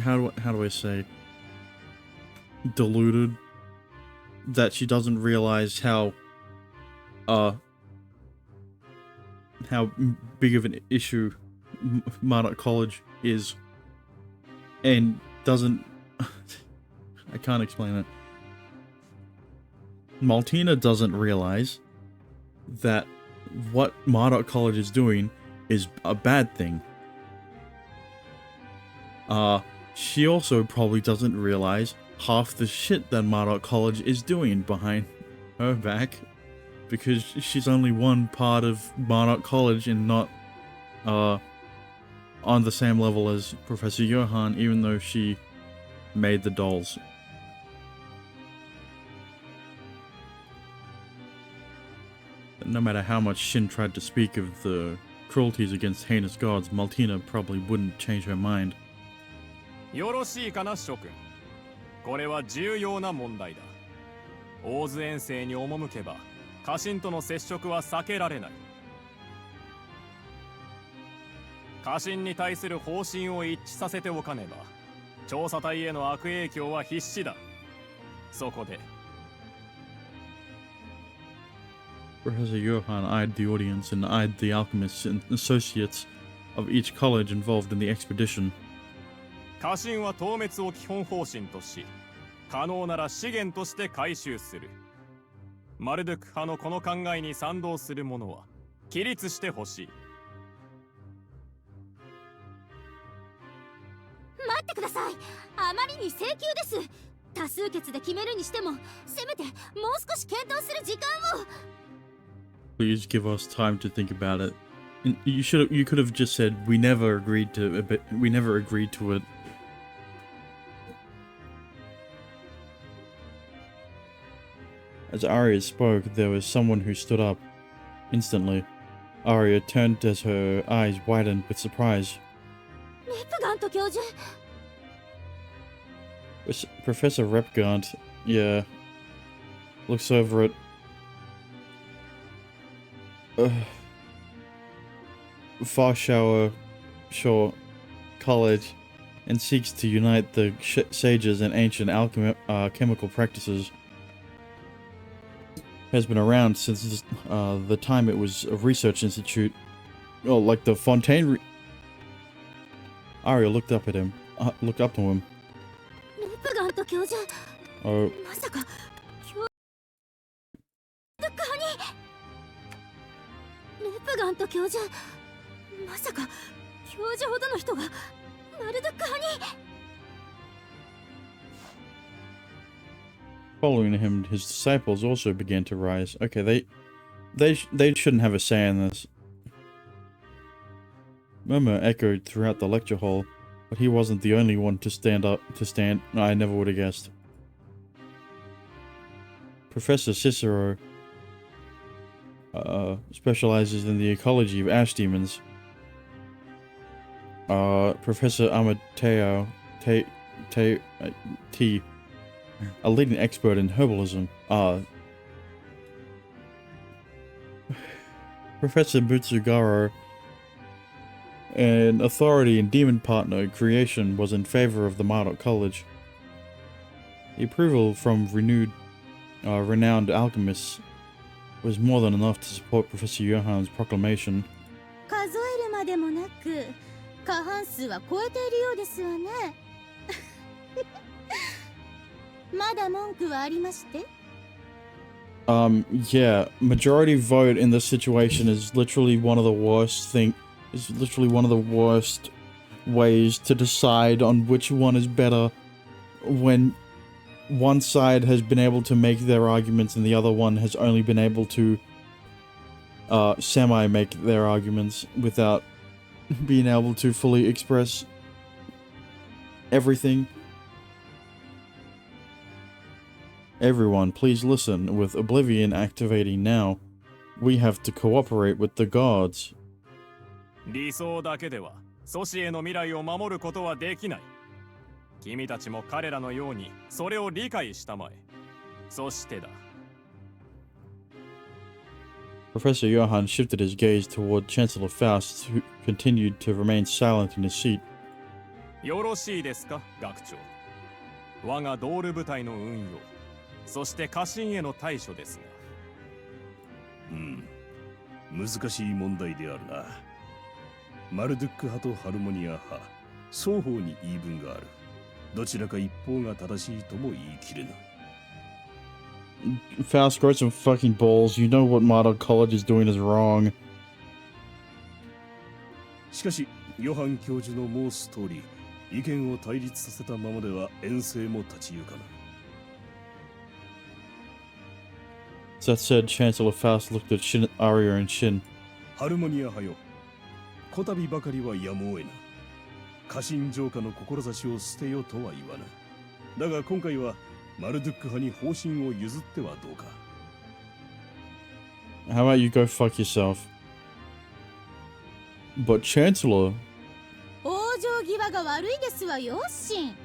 how do I say, deluded that she doesn't realize how big of an issue Marduk College is, and doesn't I can't explain it. Maltina doesn't realize that what Marduk College is doing is a bad thing. She also probably doesn't realize half the shit that Marduk College is doing behind her back, because she's only one part of Marduk College and not on the same level as Professor Johann, even though she made the dolls. No matter how much Shin tried to speak of the cruelties against heinous gods, Maltina probably wouldn't change her mind. よろしいかな諸君。これは重要な問題だ。大津遠征に赴けば家臣との接触は避けられない。家臣に対する方針を一致させておかねば調査隊への悪影響は必至だ。そこで Professor Johann eyed the audience and eyed the alchemists and associates of each college involved in the expedition. 家臣は討滅を基本方針とし、可能なら資源として回収する。マルドゥク派のこの考えに賛同する者は起立してほしい。待ってください。あまりに請求です。多数決で決めるにしても、せめてもう少し検討する時間を。Please give us time to think about it. And you could have just said we never agreed to it. As Arya spoke, there was someone who stood up. Instantly, Arya turned as her eyes widened with surprise. レプガント教授。Professor Repgant, yeah, looks over at Farshower Shore College and seeks to unite the sages and ancient chemical practices. Has been around since the time it was a research institute. Oh, like the Fontaine. Arya looked up to him. レプガント教授。 Oh, まさか教授側に。レプガント教授。まさか教授ほどの人がマルド側に。 following him, his disciples also began to rise. Okay, they shouldn't have a say in this. Murmur echoed throughout the lecture hall, but he wasn't the only one to stand. I never would have guessed. Professor Cicero specializes in the ecology of ash demons. Professor Amateo T, a leading expert in herbalism. Professor Butsugaro, an authority in demon partner creation, was in favor of the Marduk College. The approval from renowned alchemists was more than enough to support Professor Johann's proclamation. 数えるまでもなく過半数は超えているようですわね。まだ文句はありまして？ Yeah, majority vote in this situation is literally one of the worst ways to decide on which one is better when one side has been able to make their arguments and the other one has only been able to semi-make their arguments without being able to fully express everything. Everyone, please listen. With Oblivion activating now, we have to cooperate with the gods. 理想だけでは阻止への未来を守ることはできない。君たちも彼らのようにそれを理解したまえ。そしてだ。Professor Johann shifted his gaze toward Chancellor Faust, who continued to remain silent in his seat. よろしいですか、学長。我がドール部隊の運用、そして家臣への対処ですが。難しい問題であるな。マルドゥック派とハルモニア派、双方に言い分がある。どちらか一方が正しいとも言い切れぬ。Faust, grow some fucking balls. You know what Marduk College is doing is wrong. しかし、ヨハン教授の申す通り、意見を対立させたままでは遠征も立ち行かぬ。That said, Chancellor Faust looked at Arya and Shin. ハルモニア派よ。こたびばかりはやむを得ぬ。家臣浄化の志を捨てよとは言わぬ。だが今回はマルドゥック派に方針を譲ってはどうか。How about you go fuck yourself? But Chancellor. 往生際が悪いですわよ、シン。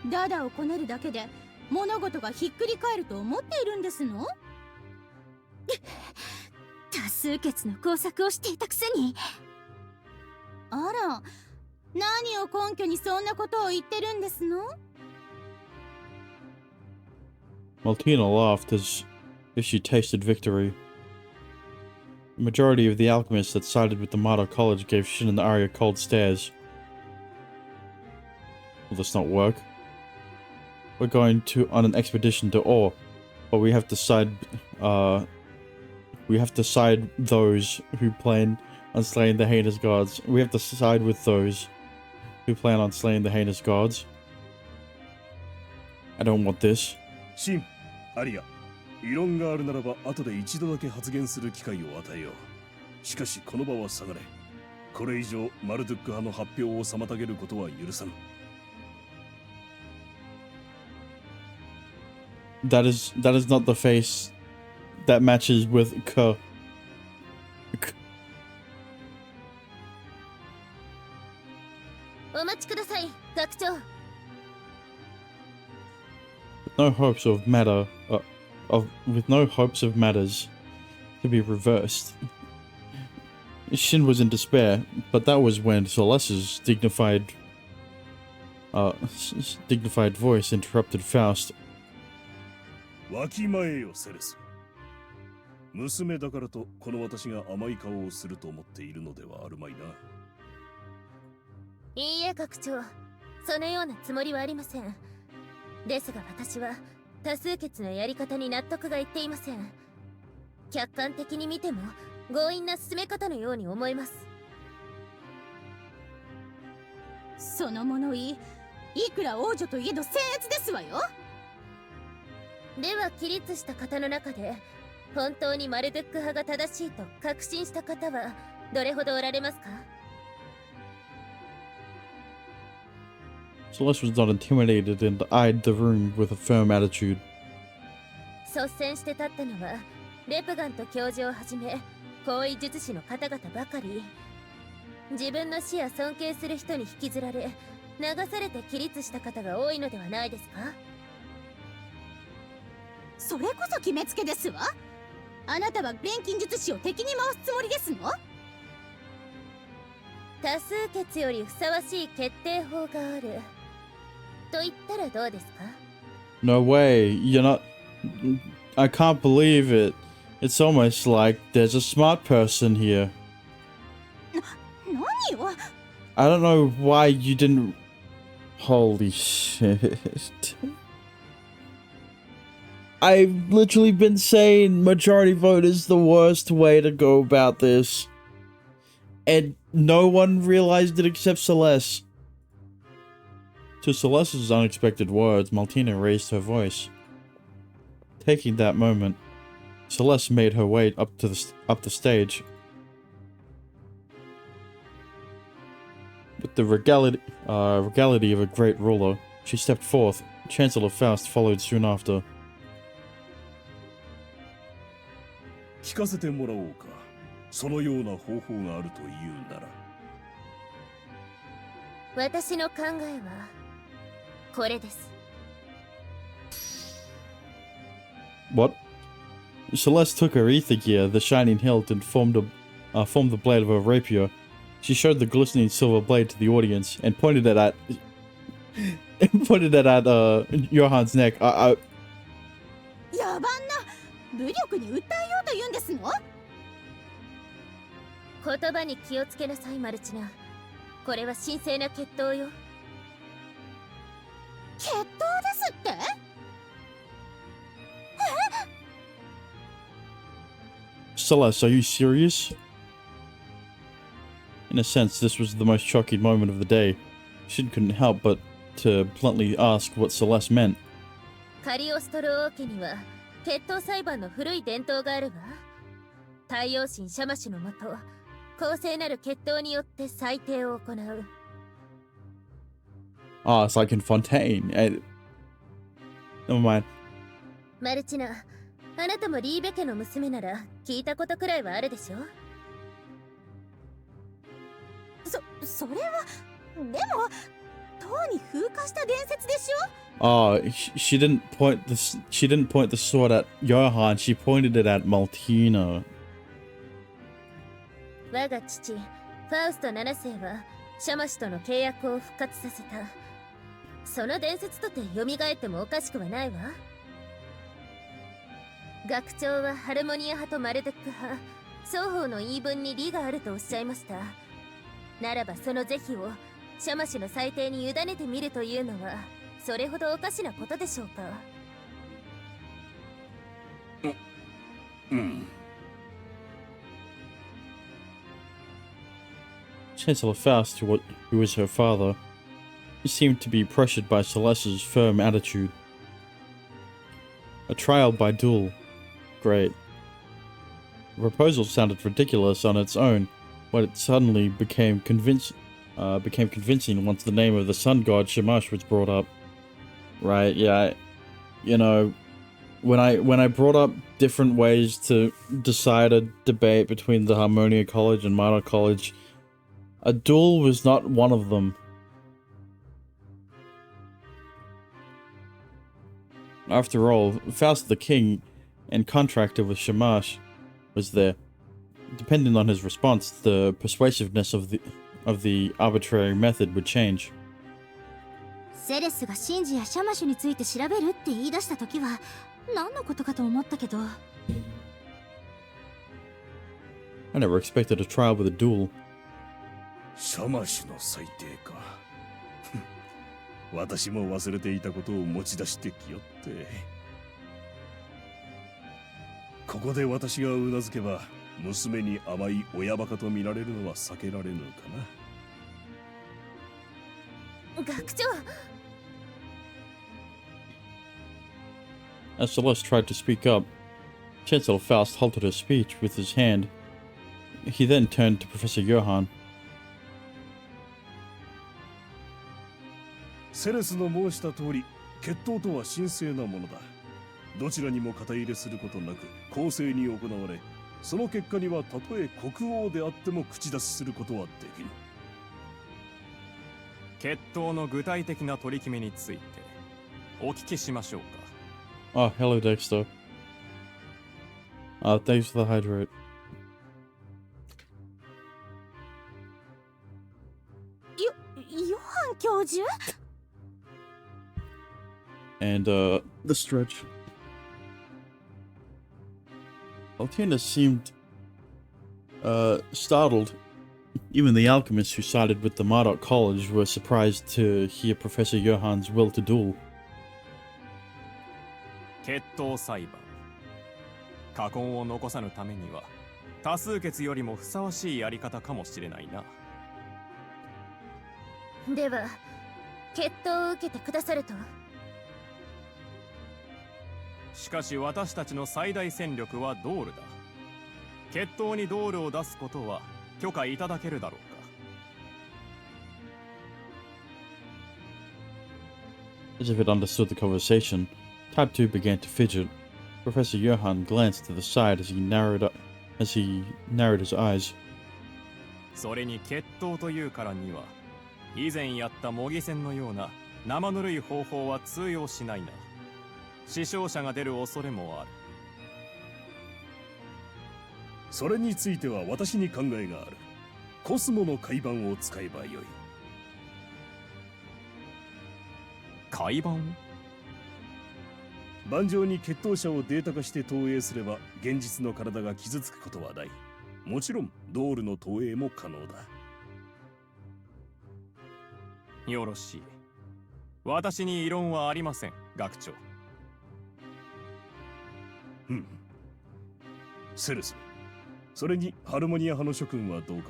ダダをこねるだけで物事がひっくり返ると思っているんですの？多数決の工作をしていたくせに。あら、何を根拠にそんなことを言ってるんですの？ Maltina laughed as if she tasted victory. The majority of the alchemists that sided with the Mado College gave Shin and Arya cold stares. Will this not work? We're going on an expedition to Ore, but we have to side those who plan on slaying the heinous gods. We have to side with those who plan on slaying the heinous gods. I don't want this. シン、アリア、異論があるならば後で一度だけ発言する機会を与えよう。しかしこの場は下がれ。これ以上マルドゥック派の発表を妨げることは許さぬ。That is not the face that matches with K. お待ちください、学長。With no hopes of matters to be reversed. Shin was in despair, but that was when Celeste's dignified voice interrupted Faust. わきまえよ、セレス。娘だからとこの私が甘い顔をすると思っているのではあるまいな。いいえ、学長。そのようなつもりはありません。ですが私は多数決のやり方に納得がいっていません。客観的に見ても強引な進め方のように思えます。その物言い、いくら王女といえど僭越ですわよ。では起立した方の中で本当にマルドゥック派が正しいと確信した方はどれほどおられますか？ Celeste was not intimidated and eyed the room with a firm attitude. 率先して立ったのはレプガント教授をはじめ高位術師の方々ばかり。自分の死や尊敬する人に引きずられ流されて起立した方が多いのではないですか？それこそ決めつけですわ。あなたは錬金術師を敵に回すつもりですの？多数決よりふさわしい決定法があると言ったらどうですか？ No way, you're not. I can't believe it. It's almost like there's a smart person here. 何を？ I don't know why you didn't. Holy shit. I've literally been saying majority vote is the worst way to go about this. And no one realized it except Celeste. To Celeste's unexpected words, Maltina raised her voice. Taking that moment, Celeste made her way up the stage. With the regality of a great ruler, she stepped forth. Chancellor Faust followed soon after. 聞かせてもらおうか。そのような方法があるというなら。私の考えはこれです。What? Celeste took her ether gear, the shining hilt, and formed the blade of her rapier. She showed the glistening silver blade to the audience and pointed it at Johan's neck. 野蛮な武力に訴えようというんですの？言葉に気をつけなさい、マルチナ。これは神聖な決闘よ。決闘ですって？ Celeste, are you serious? In a sense, this was the most shocking moment of the day. Shin couldn't help but to bluntly ask what Celeste meant. カリオストロ王家には決闘裁判の古い伝統があるわ。太陽神シャマシュのもと、公正なる決闘によって裁定を行う。Ah, it's like in Fontaine. Never mind. マルチナ、あなたもリーベ家の娘なら聞いたことくらいはあるでしょ。それはでもとうに風化した伝説でしょ。 Oh, she didn't point the sword at Johann. She pointed it at Maltina. 我が父ファウスト7世はシャマシとの契約を復活させた。その伝説とて蘇ってもおかしくはないわ。学長はハルモニア派とマルドック派双方の言い分に利があるとおっしゃいました。ならばその是非をシャマシの裁定に委ねてみるというのはそれほどおかしなことでしょうか。Chancellor Faust, who was her father, seemed to be pressured by Celeste's firm attitude. A trial by duel. Great. The proposal sounded ridiculous on its own, but it suddenly became convincing once the name of the sun god Shamash was brought up. Right, yeah. You know, when I brought up different ways to decide a debate between the Harmonia College and Minor College, a duel was not one of them. After all, Faust the king and contractor with Shamash was there. Depending on his response, the persuasiveness of the arbitrary method would change. セレスがシンジやシャマシュについて調べるって言い出した時は何のことかと思ったけど。I never expected a trial with a duel. シャマシュの裁定か。私も忘れていたことを持ち出してきよって。ここで私がうなずけば娘に甘い親バカと見られるのは避けられぬかな。学長。As Celeste tried to speak up, Chancellor Faust halted her speech with his hand. He then turned to Professor Johann. セレスの申した通り、決闘とは神聖なものだ。どちらにも肩入れすることなく公正に行われ、その結果にはたとえ国王であっても口出しすることはできぬ。決闘の具体的な取り決めについてお聞きしましょうか。Oh, hello, Dexter. Thanks for the hydrate. Johann 教授? And, the stretch. Altina seemed, startled. Even the alchemists who sided with the Marduk College were surprised to hear Professor Johann's will to duel. 決闘裁判。禍根を残さぬためには多数決よりもふさわしいやり方かもしれないな。では決闘を受けてくださると。しかし私たちの最大戦力はドールだ。決闘にドールを出すことは許可いただけるだろうか。 As if it understood the conversation, Type 2 began to fidget. Professor Johann glanced to the side as he narrowed his eyes. それに決闘というからには以前やった模擬戦のような生ぬるい方法は通用しないな。死傷者が出る恐れもある。それについては私に考えがある。コスモの海板を使えばよい。海板？盤上に決闘者をデータ化して投影すれば現実の体が傷つくことはない。もちろんドールの投影も可能だ。よろしい。私に異論はありません、学長。セレス、それにハルモニア派の諸君はどうか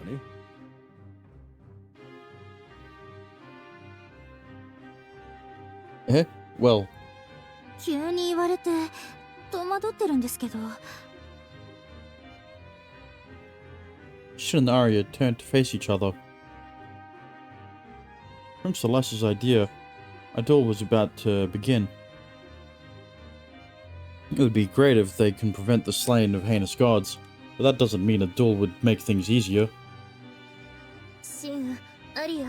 ね。Well, 急に言われて戸惑ってるんですけど。Shin and Arya turned to face each other. From Celeste's idea, a duel was about to begin. It would be great if they can prevent the slaying of heinous gods, but that doesn't mean a duel would make things easier. シン、アリア、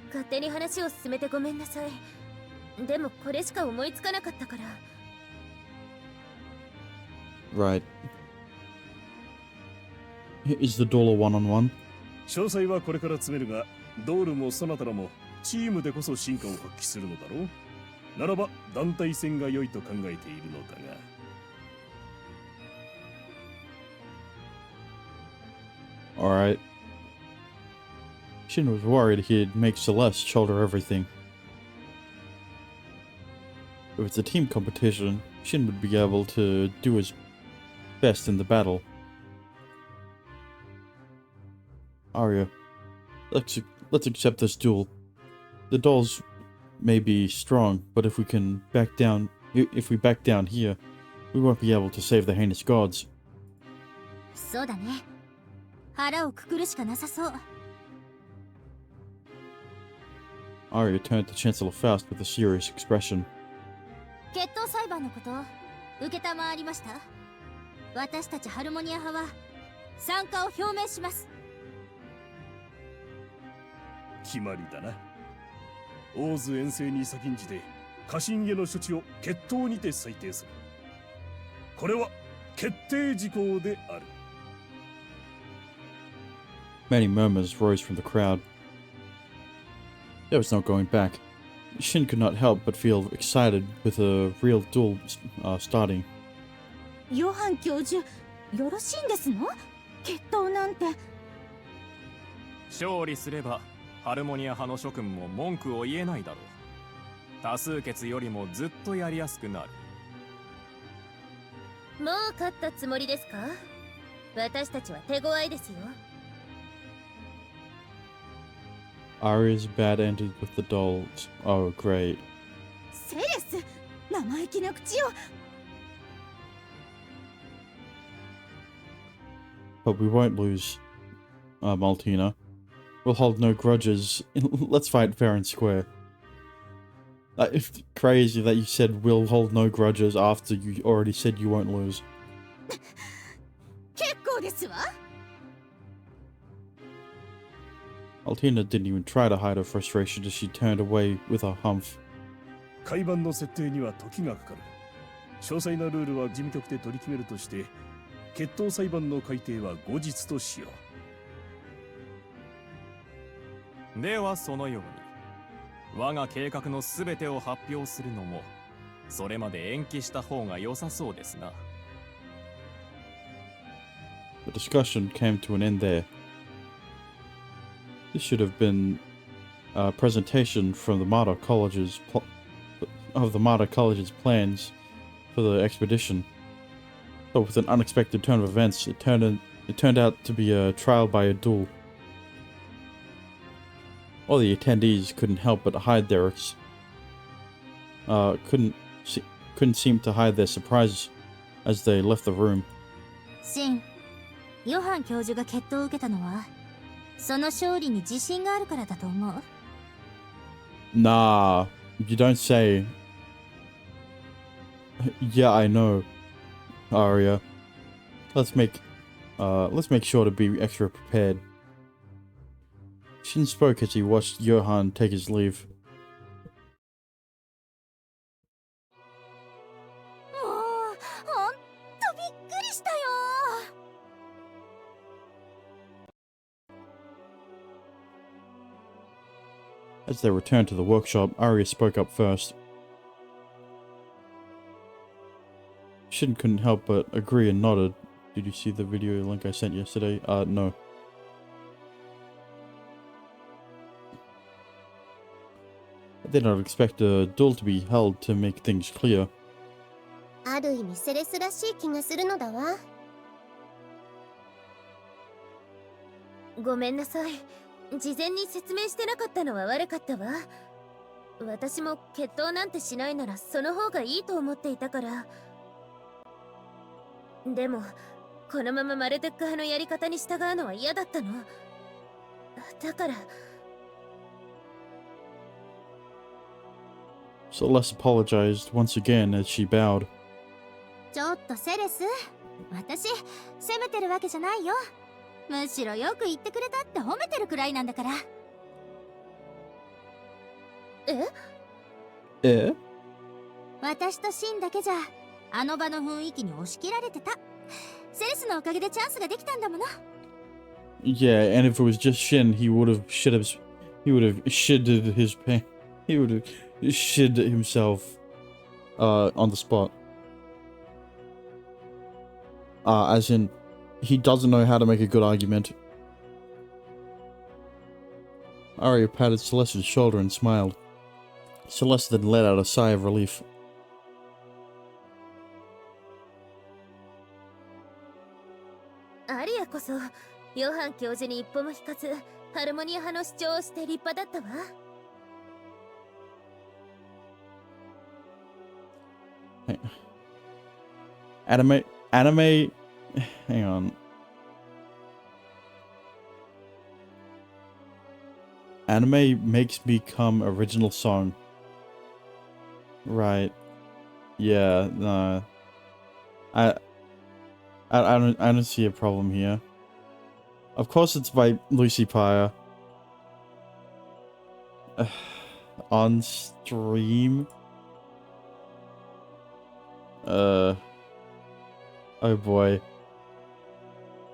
勝手に話を進めてごめんなさい。でもこれしか思いつかなかったから。Right. Is the duel a one-on-one? 詳細はこれから詰めるが、ドールもソナタラもチームでこそ進化を発揮するのだろう。ならば団体戦が良いと考えているのだが。Alright. Shin was worried he'd make Celeste shoulder everything. If it's a team competition, Shin would be able to do his best in the battle. Arya, let's accept this duel. The dolls may be strong, but if we back down here, we won't be able to save the heinous gods. そうだね。腹をくくるしかなさそう。Arya turned to Chancellor Faust with a serious expression. 決闘裁判のこと受けたまわりました。私たちハルモニア派は参加を表明します。決まりだな。オーズ遠征に先んじて家臣への処置を決闘にて裁定する。これは決定事項である。Many murmurs rose from the crowd. There was no going back. Shin could not help but feel excited with a real duel starting. ヨハン教授、よろしいんですの？決闘なんて。勝利すればハルモニア派の諸君も文句を言えないだろう。多数決よりもずっとやりやすくなる。もう勝ったつもりですか？私たちは手強いですよ。Arya's bad ended with the dolls. Oh, great. セレス、生意気な口を。But we won't lose, Maltina. We'll hold no grudges. Let's fight fair and square. It's crazy that you said we'll hold no grudges after you already said you won't lose. 結構ですわ。Altina didn't even try to hide her frustration as she turned away with a humph. 海板の設定には時がかかる。詳細なルールは事務局で取り決めるとして、決闘裁判の改定は後日としよう。ではそのように我が計画のすべてを発表するのもそれまで延期した方が良さそうですな。The discussion came to an end there. This should have been a presentation from the Martyr College's plans for the expedition. But with an unexpected turn of events, it turned out to be a trial by a duel. All the attendees couldn't help but hide their couldn't seem to hide their surprise as they left the room. シン、ヨハン教授が決闘を受けたのはその勝利に自信があるからだと思う。Nah, you don't say. Yeah, I know, Arya. Let's make sure to be extra prepared. Shin spoke as he watched Johann take his leave. もう、ほんとびっくりしたよ。As they returned to the workshop, Arya spoke up first. Shin couldn't help but agree and nodded. Did you see the video link I sent yesterday? No. I did not expect a duel to be held to make things clear. ある意味セレスらしい気がするのだわ。ごめんなさい。事前に説明してなかったのは悪かったわ。私も決闘なんてしないならその方がいいと思っていたから。でもこのままマルテック派のやり方に従うのは嫌だったの。だから。 Celeste apologized once again as she bowed. ちょっとセレス、私責めてるわけじゃないよ。むしろよく言ってくれたって褒めてるくらいなんだから。Eh? 私とシンだけじゃあの場の雰囲気に押し切られてた。セレスのおかげでチャンスができたんだもの。 Yeah, and if it was just Shin, he would have shidded his pants. He would have shid himself on the spot. As in, he doesn't know how to make a good argument. Arya patted Celeste's shoulder and smiled. Celeste then let out a sigh of relief. アリアこそヨハン教授に一歩も引かずハルモニア派の主張をして立派だったわ。 Anime, hang on. Anime makes me come original song. Right. Yeah, no. I don't see a problem here. Of course it's by Lucy Pyre. On stream? Oh boy.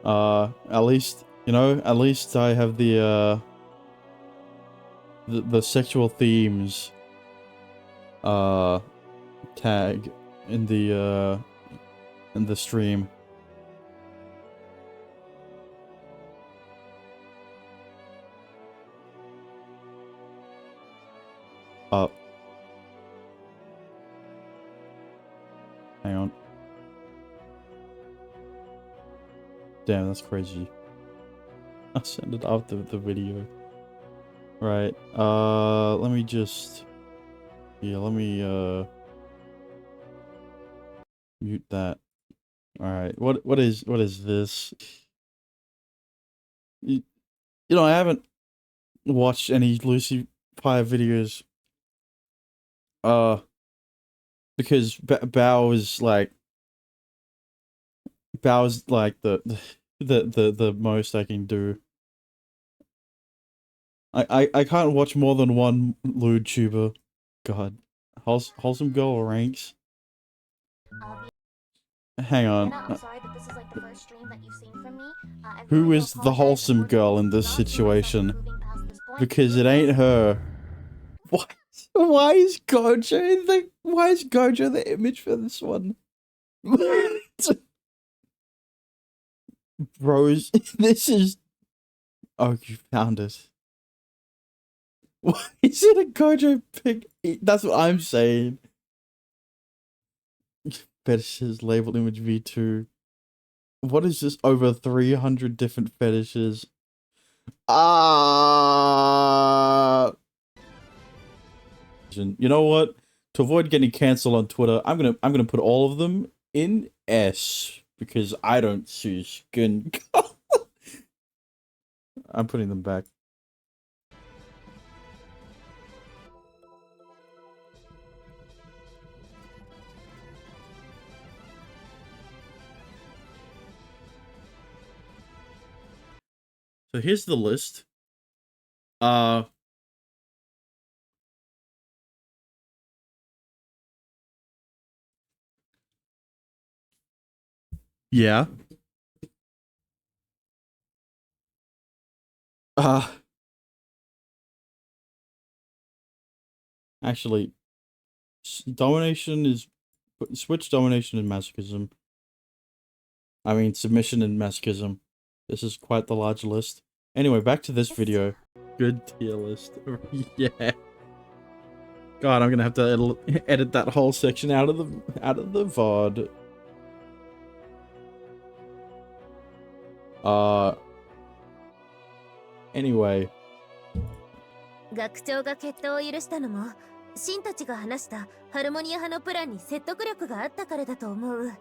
At least, you know, at least I have the sexual themes tag in the stream. Hang on. Damn, that's crazy. I'll send it after the video. Right. Let me just... Yeah, let me, mute that. Alright, what is this? You know, I haven't watched any Lucy Pyre videos. Because Bao is like... Bao's like the most I can do. I can't watch more than one lewd tuber. God. Wholesome Girl ranks? Hang on. Who is the wholesome girl in this situation? Because it ain't her. Why is Gojo the image for this one? Bros, this is... Oh, you found it. Why is it a Gojo pic? That's what I'm saying. Fetishes, label image V2. What is this? Over 300 different fetishes. You know what? To avoid getting cancelled on Twitter, I'm gonna put all of them in S because I don't see skin. I'm putting them back. So here's the list. Yeah. Actually, domination is... Switch domination and masochism. I mean, submission and masochism. This is quite the large list. Anyway, back to this video. Good tier list. Yeah. God, I'm gonna have to edit that whole section out of the VOD. Anyway. 学長が決闘を許したのも、シンたちが話したハルモニア派のプランに説得力があったからだと思う。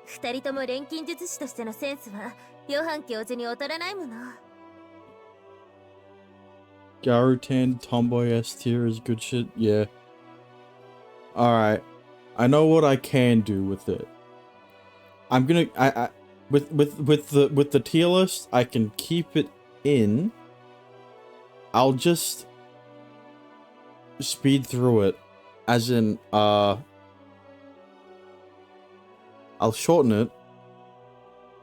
二人とも錬金術師としてのセンスはヨハン教授に劣らないもの。Garutan Tomboy S tier is good shit. Yeah. Alright. I know what I can do with it. I'm gonna with the tier list, I can keep it in. I'll just speed through it. As in, I'll shorten it.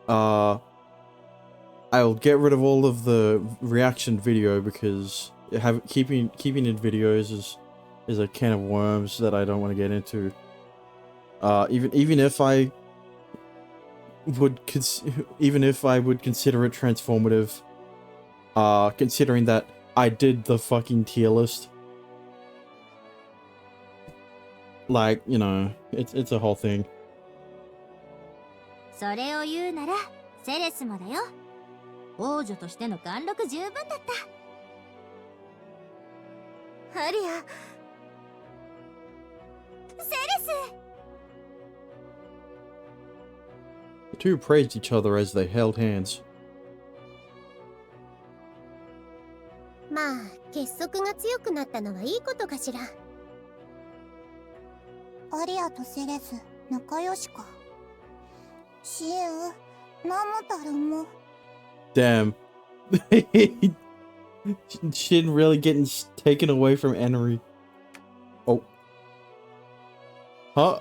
I'll get rid of all of the reaction video because keeping in videos is a can of worms that I don't want to get into. Even if I would consider it transformative, considering that I did the fucking tier list, like, you know, it's a whole thing. それを言うならセレスもだよ。王女としての貫禄十分だった。アリア、セレス。The two praised each other as they held hands. まあ結束が強くなったのはいいことかしら。アリアとセレス仲良しか。シエウ、ナムタルも。Damn. Shin really getting taken away from Henry. Oh. Huh?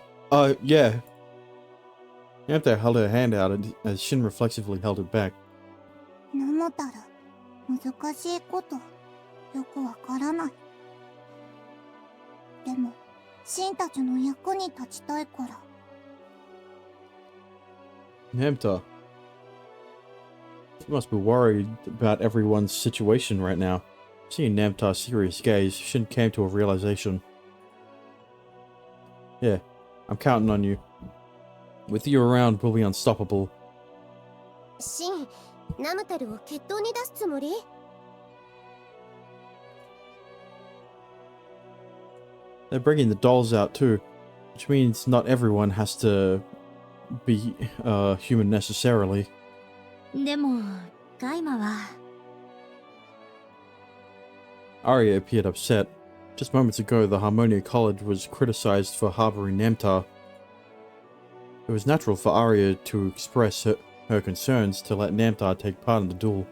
Yeah. After held her hand out as Shin reflexively held it back. ナムタル、難しいことよくわからない。でも、シンたちの役に立ちたいから。Namta. You must be worried about everyone's situation right now. Seeing Namta's serious gaze, Shin came to a realization. Yeah, I'm counting on you. With you around, we'll be unstoppable. シン、ナムタルを決闘に出すつもり？ They're bringing the dolls out too, which means not everyone has to be human necessarily. でも、ガイマは。Arya appeared upset. Just moments ago, the Harmonia College was criticized for harboring Namtar. It was natural for Arya to express her concerns to let Namtar take part in the duel.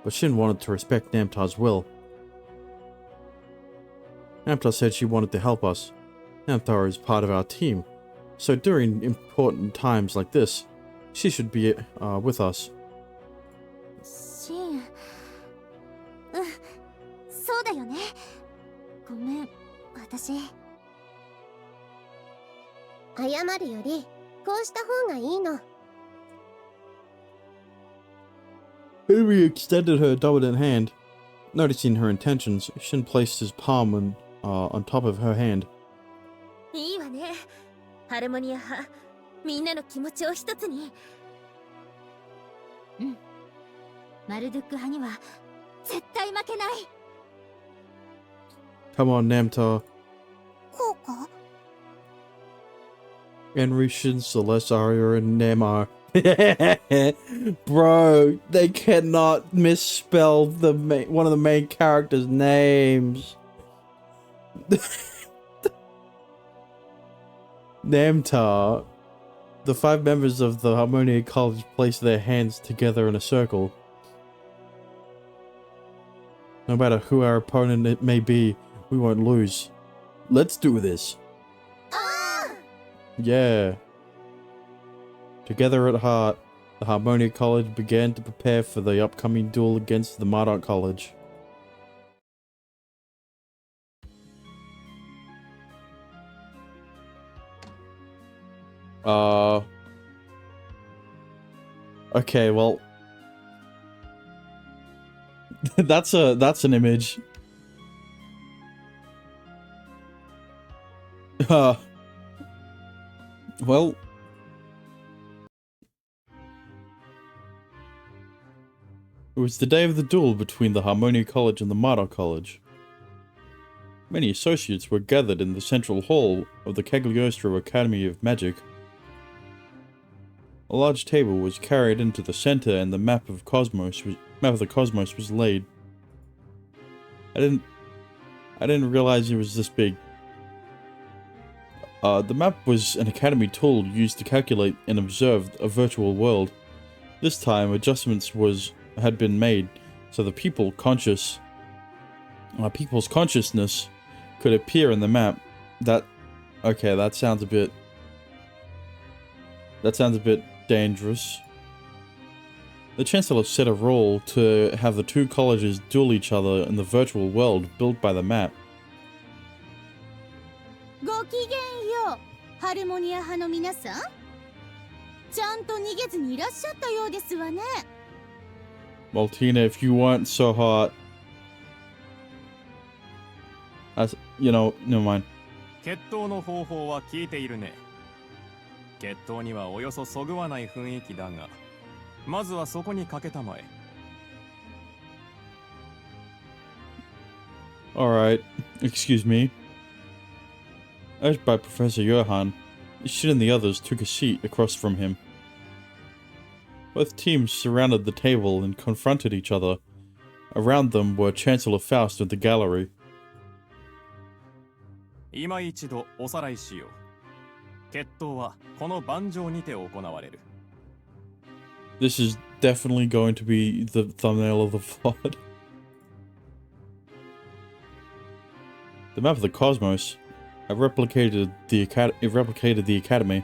But Shin wanted to respect Namtar's will. Namtar said she wanted to help us. Namtar is part of our team, so during important times like this, she should be with us. シン、そうだよね。ごめん、私。謝るより、こうした方がいいの。Henry extended her dominant hand. Noticing her intentions, Shin placed his palm on top of her hand. いいわね。ハルモニア派、みんなの気持ちを一つに。うん。マルドゥック派には絶対負けない。Come on, Namtar. こうか？ Henry, Shin, Celeste, Arya, and Namar. Bro, they cannot misspell one of the main characters' names. Namtar. The 5 members of the Harmonia College place their hands together in a circle. No matter who our opponent it may be, we won't lose. Let's do this. Yeah. Together at heart, the Harmonia College began to prepare for the upcoming duel against the Marduk College. Okay, well, that's an image. Well, it was the day of the duel between the Harmonia College and the Marduk College. Many associates were gathered in the central hall of the Cagliostro Academy of Magic. A large table was carried into the center, and the map of the cosmos was laid. I didn't realize it was this big. The map was an academy tool used to calculate and observe a virtual world. This time, adjustments had been made so the people's consciousness could appear in the map. That sounds a bit dangerous. The Chancellor set a rule to have the two colleges duel each other in the virtual world built by the map. ごきげんよう、ハルモニア派の皆さん。ちゃんと逃げずにいらっしゃったようですわね。Maltina, if you weren't so hot. Never mind. 決闘の方法は聞いているね。決闘にはおよそそぐわない雰囲気だが、まずはそこにかけたまえ。Alright, excuse me. Urged by Professor Johann, Shin and the others took a seat across from him. Both teams surrounded the table and confronted each other. Around them were Chancellor Faust and the gallery. 今一度おさらいしよう。決闘はこの盤上にて行われる。This is definitely going to be the thumbnail of the VOD. The map of the cosmos. It replicated the academy.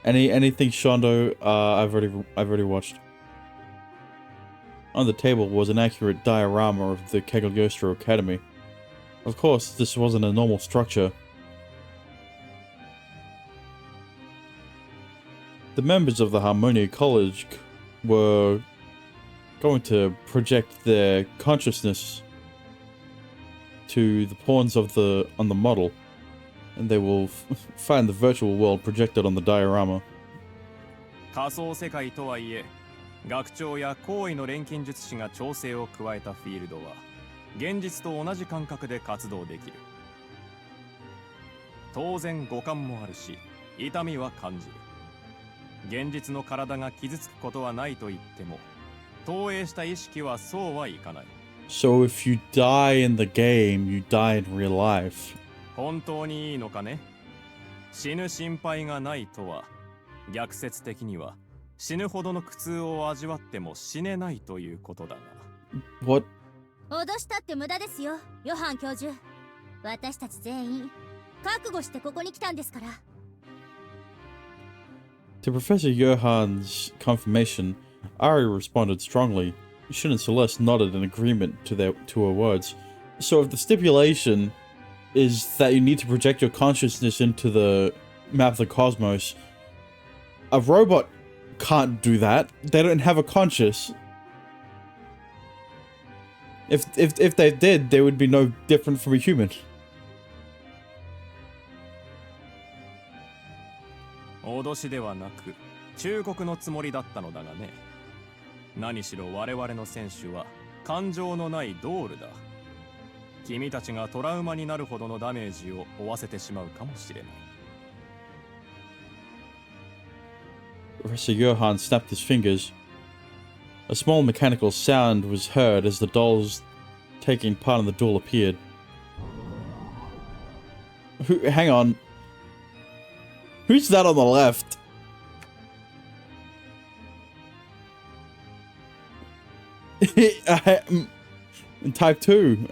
Anything Shondo? I've already watched. On the table was an accurate diorama of the Cagliostro Academy. Of course, this wasn't a normal structure. The members of the Harmonia College were going to project their consciousness to the pawns on the model, and they will find the virtual world projected on the diorama. 仮想世界とはいえ、学長や高位の錬金術師が調整を加えたフィールドは現実と同じ感覚で活動できる。当然五感もあるし、痛みは感じる。現実の体が傷つくことはないと言っても、投影した意識はそうはいかない。So if you die in the game, you die in real life. 本当にいいのかね？死ぬ心配がないとは、逆説的には死ぬほどの苦痛を味わっても死ねないということだが。What? 脅したって無駄ですよ、ヨハン教授。私たち全員覚悟してここに来たんですから。To Professor Johann's confirmation, Ari responded strongly. Shin and Celeste nodded in agreement to her words. So if the stipulation is that you need to project your consciousness into the map of the cosmos, a robot can't do that. They don't have a conscious. If they did, they would be no different from a human. 脅しではなく忠告のつもりだったのだがね。何しろ我々の選手は感情のないドールだ。君たちがトラウマになるほどのダメージを負わせてしまうかもしれない。Professor Johann snapped his fingers. A small mechanical sound was heard as the dolls taking part in the duel appeared. Hang on. Who's that on the left? Type 2.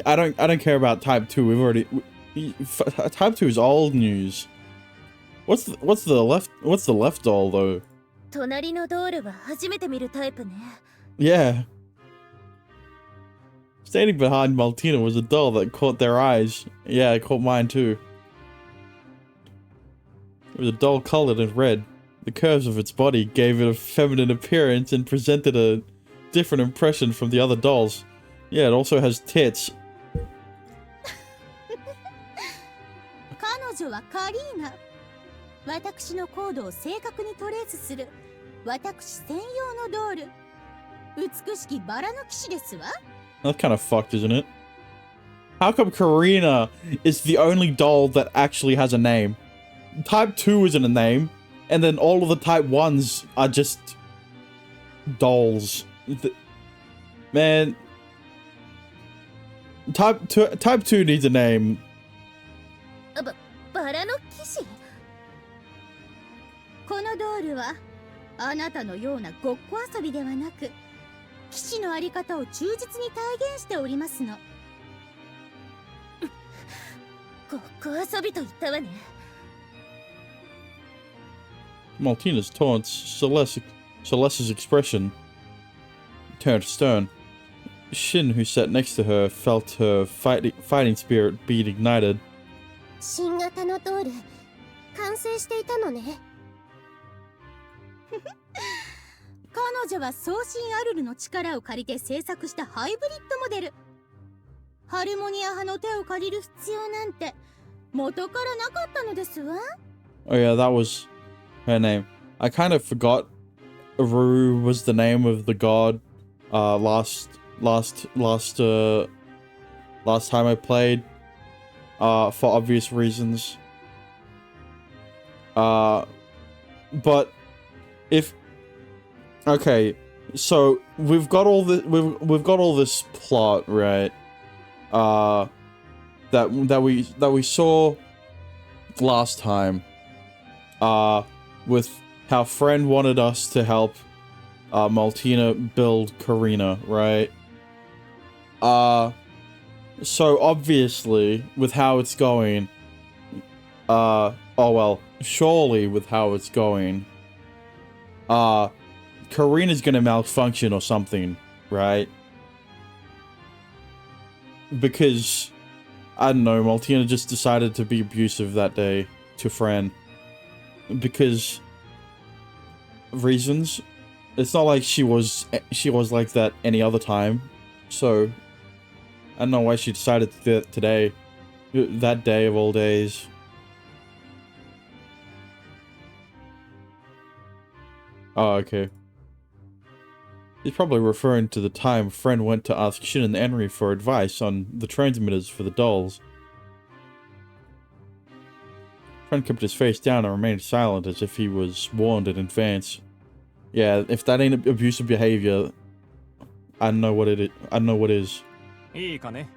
I don't care about Type 2. We've already Type 2 is old news. What's the left doll though? 隣のドールは初めて見るタイプね。Yeah. Standing behind Maltina was a doll that caught their eyes. Yeah, it caught mine too. It was a doll colored in red. The curves of its body gave it a feminine appearance and presented a different impression from the other dolls. Yeah, it also has tits. 彼女はカリーナ。私のコードを正確にトレースする私専用のドール。美しきバラの騎士ですわ。That's kind of fucked, isn't it? How come Karina is the only doll that actually has a name? Type 2 isn't a name, and then all of the Type 1s are just dolls. Man, Type 2 needs a name. バラの騎士。このドールはあなたのようなごっこ遊びではなく、騎士のあり方を忠実に体現しておりますの。ごっこ遊びと言ったわね。Maltina's taunts, Celeste's expression turned stern. Shin, who sat next to her, felt her fighting spirit being ignited. 新型のドール、完成していたのね。彼女は送信アルルの力を借りて制作したハイブリッドモデル。ハルモニア派の手を借りる必要なんて元からなかったのですわ。Oh yeah, that was her name. I kind of forgot Aru was the name of the god last time I played for obvious reasons. But if okay, so we've got all this plot, right? That we saw last time. With how Friend wanted us to help Maltina build Karina, right? So obviously, with how it's going, oh well, surely with how it's going, Karina's gonna malfunction or something, right? Because, I don't know, Maltina just decided to be abusive that day to Friend. Because of reasons. It's not like she was like that any other time. So, I don't know why she decided to do that today. That day of all days. Oh, okay. He's probably referring to the time Friend went to ask Shin and Henry for advice on the transmitters for the dolls. Friend kept his face down and remained silent as if he was warned in advance. Yeah, if that ain't abusive behavior, I don't know what it is. I don't know what is. いいかね。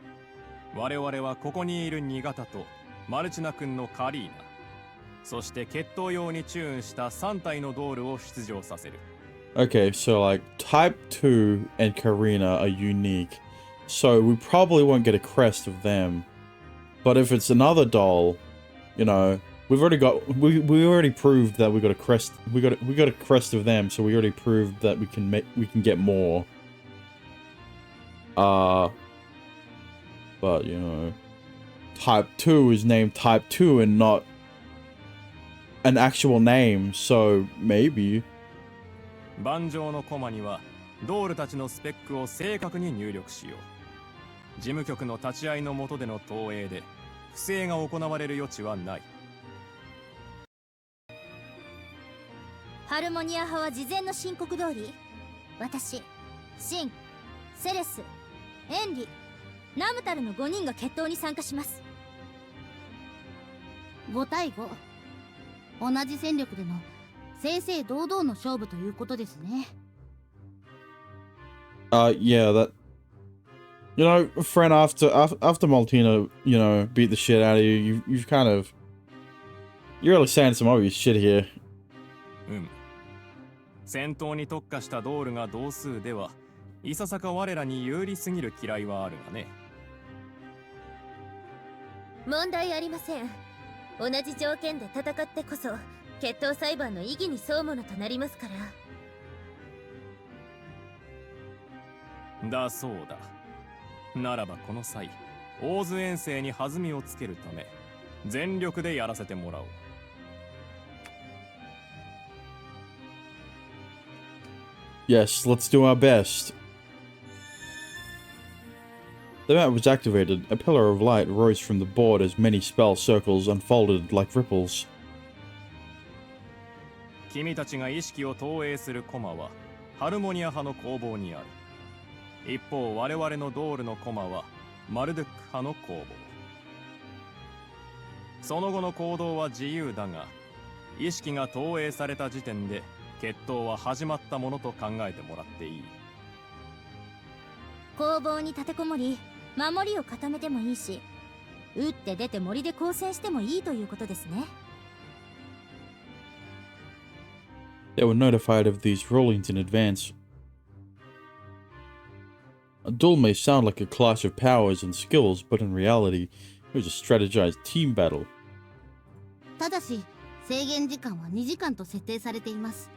我々はここにいる2型とマルチナ君のカリーナ、そして決闘用にチューンした3体のドールを出場させる。Okay, so like Type 2 and Karina are unique, so we probably won't get a crest of them. But if it's another doll, you know, we already proved that we got a crest. We got a crest of them, so we already proved that we can get more. But you know, Type 2 is named Type 2 and not an actual name, so maybe. 盤上のコマにはドールたちのスペックを正確に入力しよう。事務局の立ち会いの下での投影で不正が行われる余地はない。ハルモニア派は事前の申告通り、私、シン、セレス、エンリ、ナムタルの5人が決闘に参加します。5対5、同じ戦力での正々堂々の勝負ということですね。Yeah, that. You know, friend, after Maltina, you know, beat the shit out of you, you've kind of. You're really saying some obvious shit here. 戦闘に特化したドールが同数ではいささか我らに有利すぎる嫌いはあるがね。問題ありません。同じ条件で戦ってこそ決闘裁判の意義に沿うものとなりますから。だそうだ。ならばこの際、オーズ遠征に弾みをつけるため全力でやらせてもらおう。Yes, let's do our best. The map was activated. A pillar of light rose from the board as many spell circles unfolded like ripples. 君たちが意識を投影するコマはハルモニア派の攻防にある。一方我々のドールのコマはマルドゥック派の攻防。その後の行動は自由だが、意識が投影された時点で決闘は始まったものと考えてもらっていい。攻防に立てこもり守りを固めてもいいし、打って出て森で交戦してもいいということですね。They were notified of these rulings in advance. A duel may sound like a clash of powers and skills, but in reality, it was a strategized team battle. ただし制限時間は2時間と設定されています。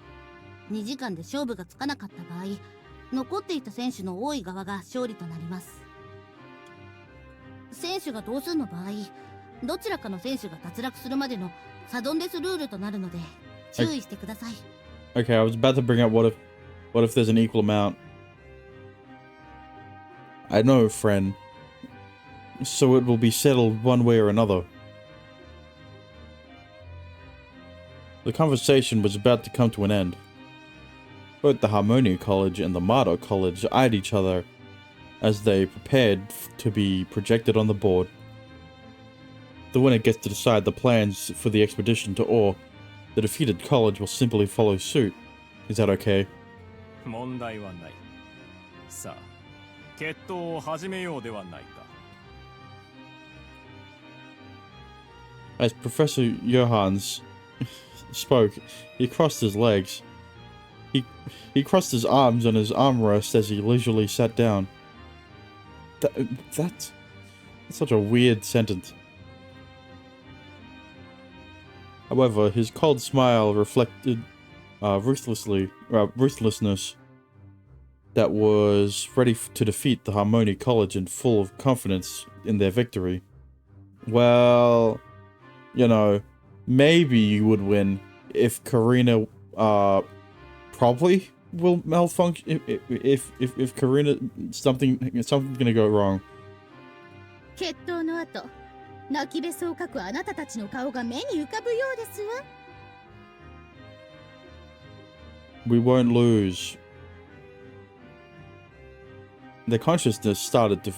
2時間で勝負がつかなかった場合、残っていた選手の多い側が勝利となります。選手が同数の場合、どちらかの選手が脱落するまでのサドンデスルールとなるので注意してください。Okay, I was about to bring up what if there's an equal amount. I know, friend. So it will be settled one way or another. The conversation was about to come to an end. Both the Harmonia College and the Martyr College eyed each other as they prepared to be projected on the board. The winner gets to decide the plans for the expedition to Ore. The defeated college will simply follow suit. Is that okay? 問題はない。さあ、決闘を始めようではないか。As Professor Johannes spoke, he crossed his legs. He crossed his arms on his armrest as he leisurely sat down. That's such a weird sentence. However, his cold smile reflected ruthlessness that was ready to defeat the Harmonia College and full of confidence in their victory. Well, you know, maybe you would win if Karina, probably will malfunction. If Karina, something's gonna go wrong. 決闘の後、泣きべそをかくあなたたちの顔が目に浮かぶようですわ。We won't lose. The consciousness started to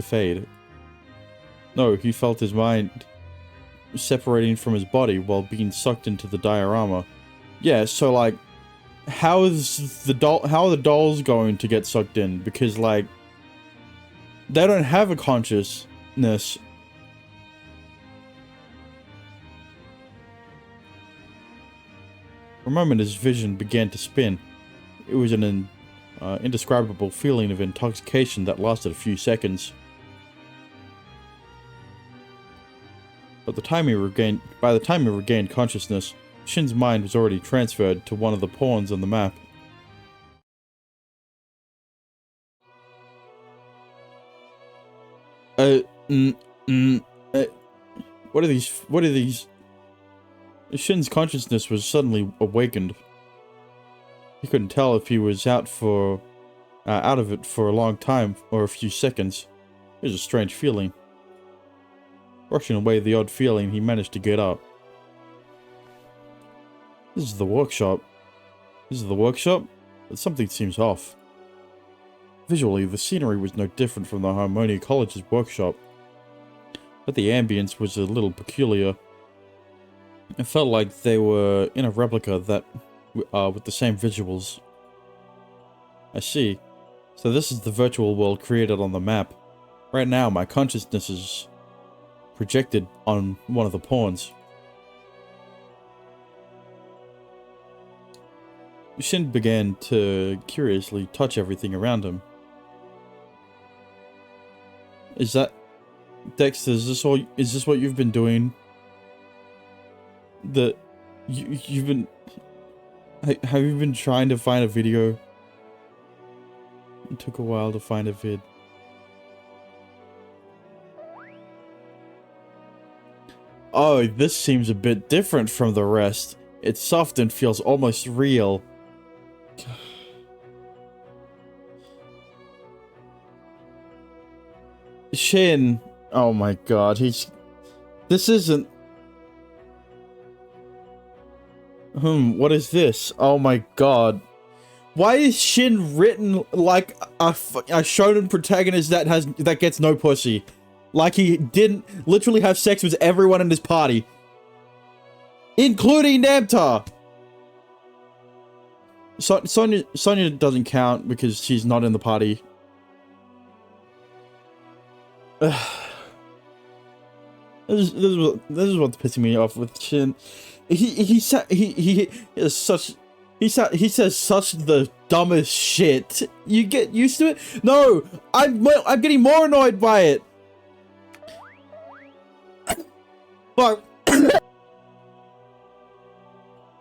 fade. No, he felt his mind separating from his body while being sucked into the diorama. Yeah, so like, how are the dolls going to get sucked in? Because like, they don't have a consciousness. For a moment, his vision began to spin. It was an indescribable feeling of intoxication that lasted a few seconds. By the time he regained consciousness, Shin's mind was already transferred to one of the pawns on the map. What are these? Shin's consciousness was suddenly awakened. He couldn't tell if he was out of it for a long time or a few seconds. It was a strange feeling. Brushing away the odd feeling, he managed to get up. This is the workshop. But something seems off. Visually, the scenery was no different from the Harmonia College's workshop, but the ambience was a little peculiar. It felt like they were in a replica that, with the same visuals. I see. So this is the virtual world created on the map. Right now, my consciousness is projected on one of the pawns. Shin began to curiously touch everything around him. Is that... Dexter, is this what you've been doing? You've been... Have you been trying to find a video? It took a while to find a vid. Oh, this seems a bit different from the rest. It's soft and feels almost real. Shin. Oh my god, this isn't... what is this? Oh my god. Why is Shin written like a shonen protagonist that gets no pussy? Like he didn't literally have sex with everyone in his party, including Namtar. Sonya doesn't count because she's not in the party. This is what's pissing me off with Shin. He says such the dumbest shit. You get used to it. No, I'm getting more annoyed by it. Fuck.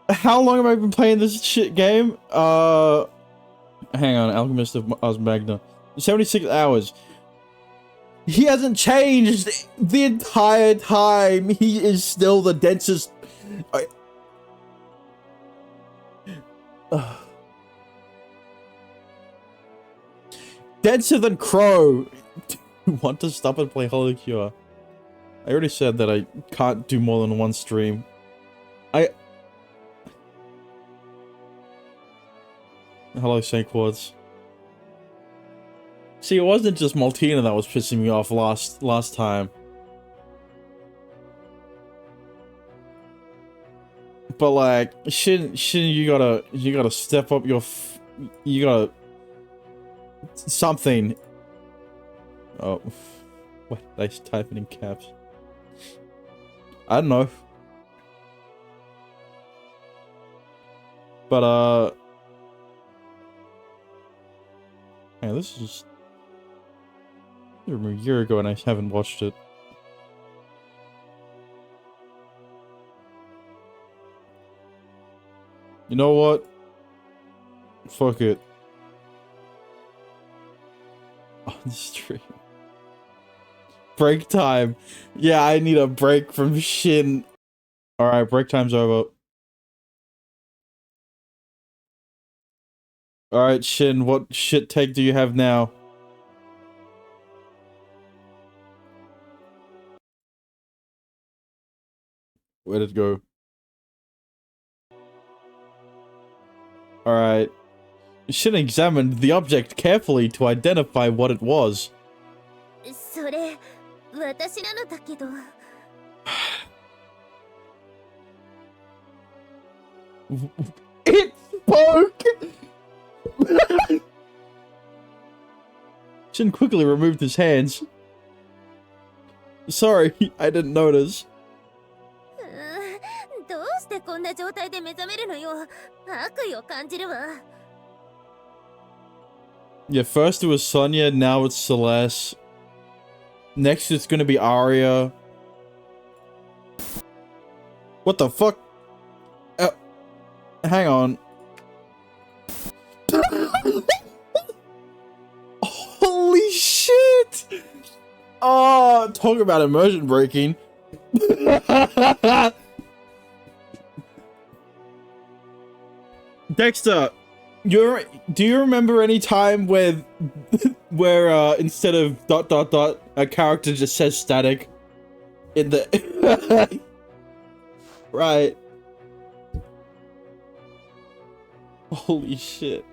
How long have I been playing this shit game? Hang on, Alchemist of Ars Magna. 76 hours. He hasn't changed the entire time. He is still the densest. Denser than Crow. Want to stop and play Holy Cure? I already said that I can't do more than one stream. Hello, St. Quartz. See, it wasn't just Maltina that was pissing me off last time. But like, Shin, you gotta step up your, you gotta something. Oh, what did I type it in caps? I don't know. But man, this is a year ago and I haven't watched it. You know what? Fuck it. On the stream. Break time. Yeah, I need a break from Shin. Alright, break time's over. Alright, Shin, what shit take do you have now? Where did it go? Alright. Shin examined the object carefully to identify what it was. それ、私なのだけど。It spoke! Shin quickly removed his hands. Sorry, I didn't notice. どうしてこんな状態で目覚めるのよ。悪意を感じるわ。Yeah, first it was Sonya, now it's Celeste. Next it's gonna be Arya. What the fuck? Hang on. Holy shit! Oh, talk about immersion breaking. Dexter, do you remember any time where instead of ... a character just says static in the right? Holy shit.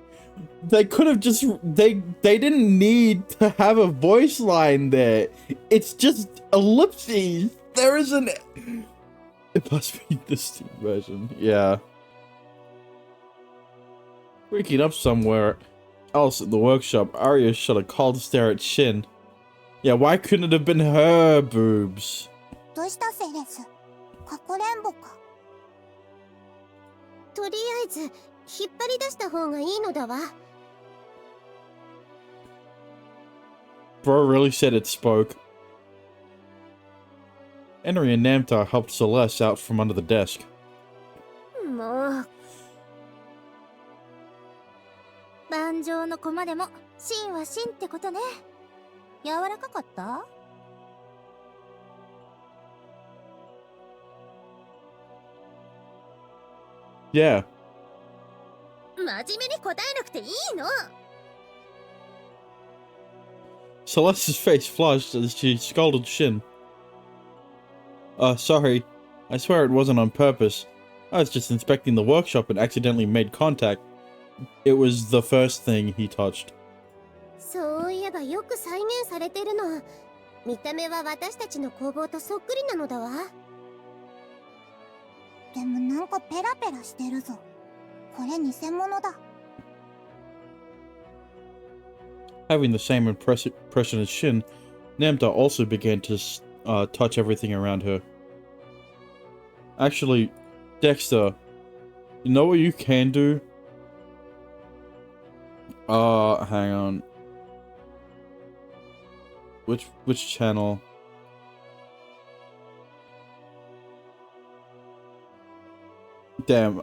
They could have just they didn't need to have a voice line there. It's just ellipses. There isn't. It must be the Steam version. Yeah. Waking up somewhere else in the workshop, Arya shot a cold stare at Shin. Yeah, why couldn't it have been her boobs? どうしたセレス？かくれんぼか。とりあえず引っ張り出した方がいいのだわ。Bro really said it spoke. Henry and Namtar helped Celeste out from under the desk. もう。盤上の駒でも芯は芯ってことね。柔らかかった？ Yeah. 真面目に答えなくていいの。Celeste's face flushed as she scolded Shin. Sorry. I swear it wasn't on purpose. I was just inspecting the workshop and accidentally made contact. it was the first thing he touched. そういえばよく再現されてるの。見た目は私たちの工房とそっくりなのだわ。でもなんかペラペラしてるぞ。これ偽物だ。Having the same impression as Shin, Namda also began to touch everything around her. Actually, Dexter, you know what you can do? Hang on. Which channel? Damn.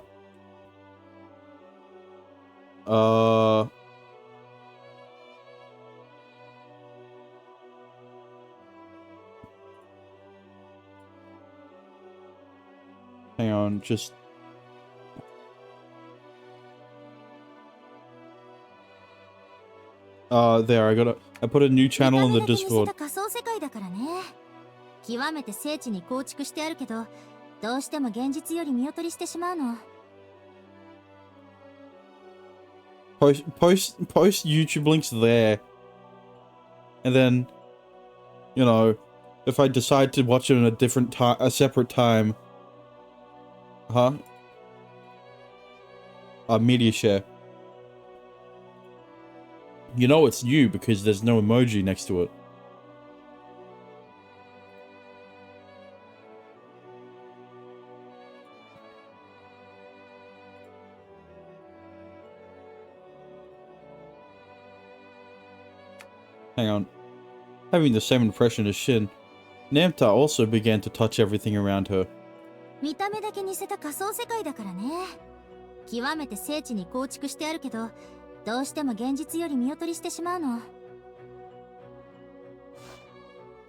Hang on, just... there, I put a new channel in the Discord. 仮想世界だからね。極めて精緻に構築してあるけど、どうしても現実より見劣りしてしまうの。Post YouTube links there. And then, you know, if I decide to watch it in a different time, a separate time. Huh? Media share. You know it's you because there's no emoji next to it. Hang on. Having the same impression as Shin, Namta also began to touch everything around her. 見た目だけ似せた仮想世界だからね。極めて精緻に構築してあるけど、どうしても現実より見劣りしてしまうの。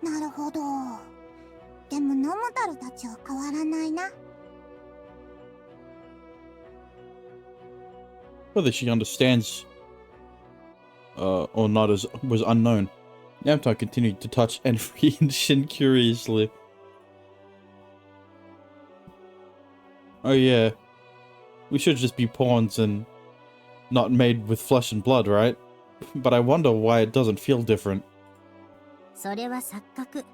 なるほど。でもナムタルたちは変わらないな。Whether she understands or not was unknown. Namta continued to touch Enri and Shin curiously. Oh yeah, we should just be pawns and not made with flesh and blood, right? But I wonder why it doesn't feel different. それは錯覚。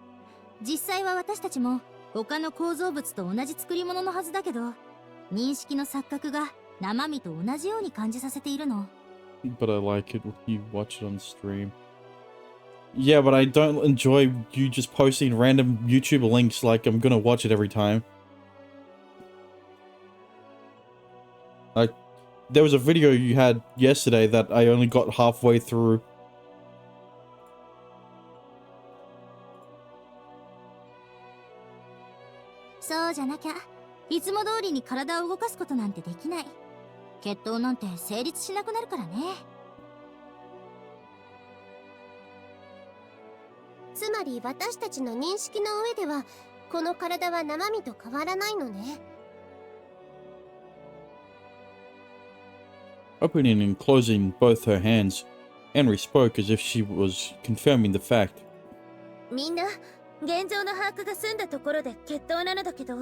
実際は私たちも他の構造物と同じ作り物のはずだけど、認識の錯覚が生身と同じように感じさせているの。But I like it when you watch it on stream. Yeah, but I don't enjoy you just posting random YouTube links like I'm gonna watch it every time. Like, there was a video you had yesterday that I only got halfway through.そうじゃなきゃ、いつも通りに体を動かすことなんてできない。決闘なんて成立しなくなるからね。つまり私たちの認識の上では、この体は生身と変わらないのね。Opening and closing both her hands, Henry spoke as if she was confirming the fact. みんな、現状の把握が済んだところで決闘なのだけど。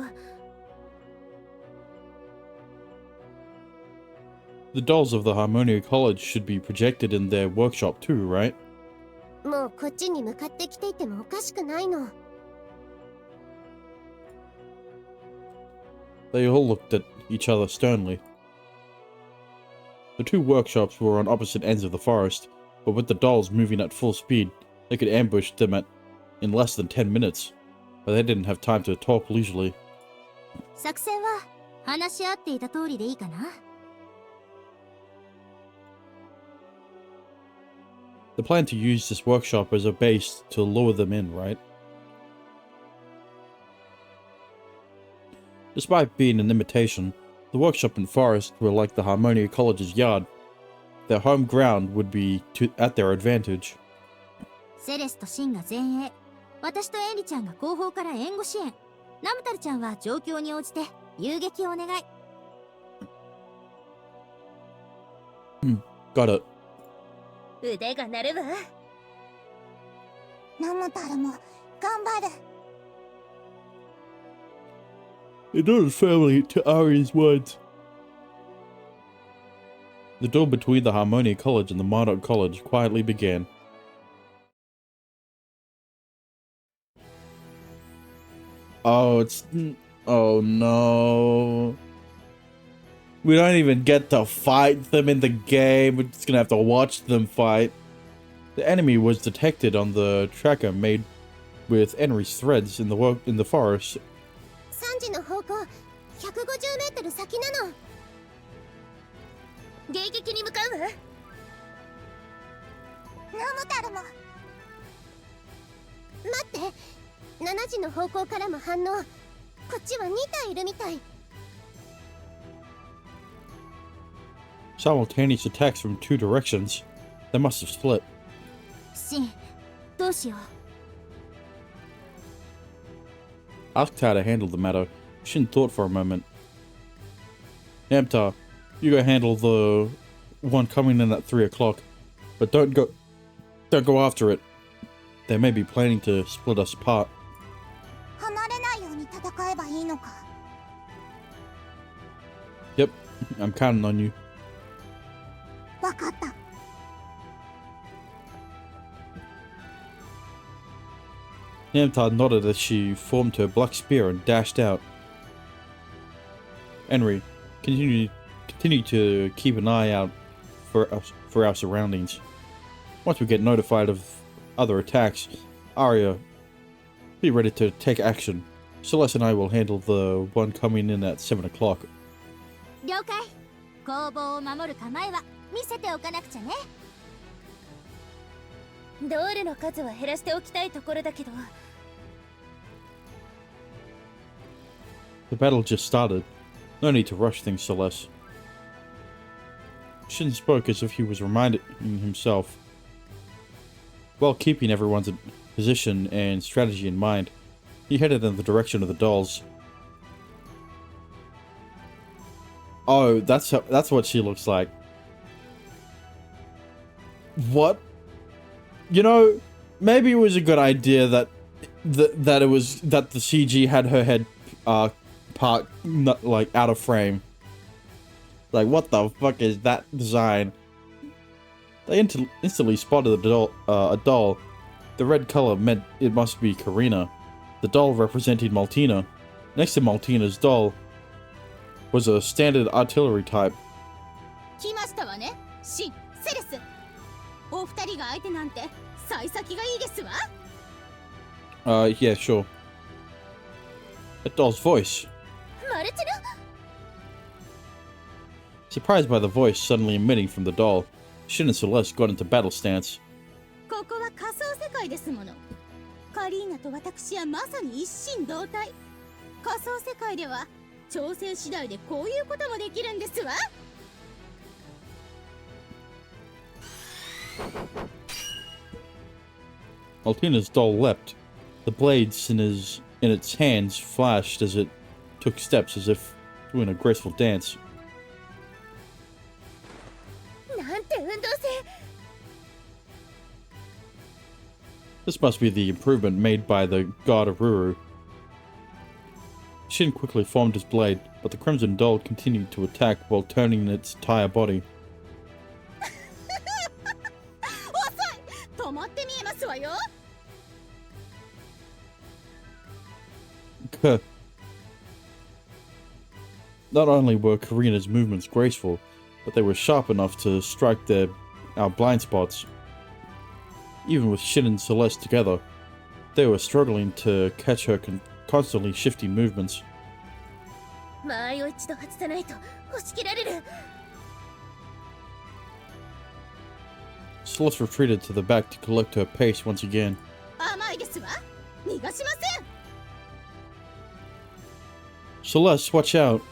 The dolls of the Harmonia College should be projected in their workshop too, right? もうこっちに向かってきていてもおかしくないの。They all looked at each other sternly. The two workshops were on opposite ends of the forest, but with the dolls moving at full speed, they could ambush them in less than 10 minutes. But they didn't have time to talk leisurely. 作戦は話し合っていた通りでいいかな。The plan to use this workshop as a base to lure them in, right? Despite being an imitation, the workshop and forest were like the Harmonia College's yard. Their home ground would be at their advantage. セレスとシンが前衛、私とエンリちゃんが後方から援護支援、ナムタルちゃんは状況に応じて遊撃をお願い。Got it. 腕が鳴るわ。ナムタルも頑張る。Another family to Ari's words. The duel between the Harmonia College and the Marduk College quietly began. Oh, oh no. We don't even get to fight them in the game. We're just gonna have to watch them fight. The enemy was detected on the tracker made with Henry's threads in the forest. 3時の方向150メートル先なの。迎撃に向かうわ。ナムタルも。待って、7時の方向からも反応。こっちは2体いるみたい。Simultaneous attacks from 2 directions. They must have split. シン、どうしよう。Asked how to handle the matter. Shin thought for a moment. Namtar, you go handle the one coming in at 3 o'clock, but don't go after it. They may be planning to split us apart. 離れないように戦えばいいのか。Yep, I'm counting on you. わかった。Namtar nodded as she formed her black spear and dashed out. Henry, continue to keep an eye out for our surroundings. Once we get notified of other attacks, Arya, be ready to take action. Celeste and I will handle the one coming in at 7 o'clock. 了解。工房を守る構えは見せておかなくちゃね。ドールの数は減らしておきたいところだけど。The battle just started. No need to rush things, Celeste. Shin spoke as if he was reminding himself, while keeping everyone's position and strategy in mind. He headed in the direction of the dolls. Oh, that's what she looks like. What? You know, maybe it was a good idea that the CG had her head part like out of frame. Like, what the fuck is that design? They instantly spotted a doll. The red color meant it must be Karina. The doll representing Maltina. Next to Maltina's doll was a standard artillery type. 来ましたわね、シン、セレス。お二人が相手なんて幸先がいいですわ。Yeah, sure. That doll's voice. マルチナ。 Surprised by the voice suddenly emitting from the doll, Shin and Celeste got into battle stance. ここは仮想世界ですもの。カリーナと私はまさに一心同体。仮想世界では挑戦次第でこういうこともできるんですわ。Maltina's doll leapt. The blades in its hands flashed as it took steps as if doing a graceful dance. なんて運動性。 This must be the improvement made by the god Aruru. Shin quickly formed his blade, but the Crimson Doll continued to attack while turning its entire body. 遅い。止まって見えますわよ。 Not only were Karina's movements graceful, but they were sharp enough to strike our blind spots. Even with Shin and Celeste together, they were struggling to catch her constantly shifting movements. 間合いを一度外さないと押し切られる。 Celeste retreated to the back to collect her pace once again. 甘いですわ。逃がしません。 Celeste, watch out!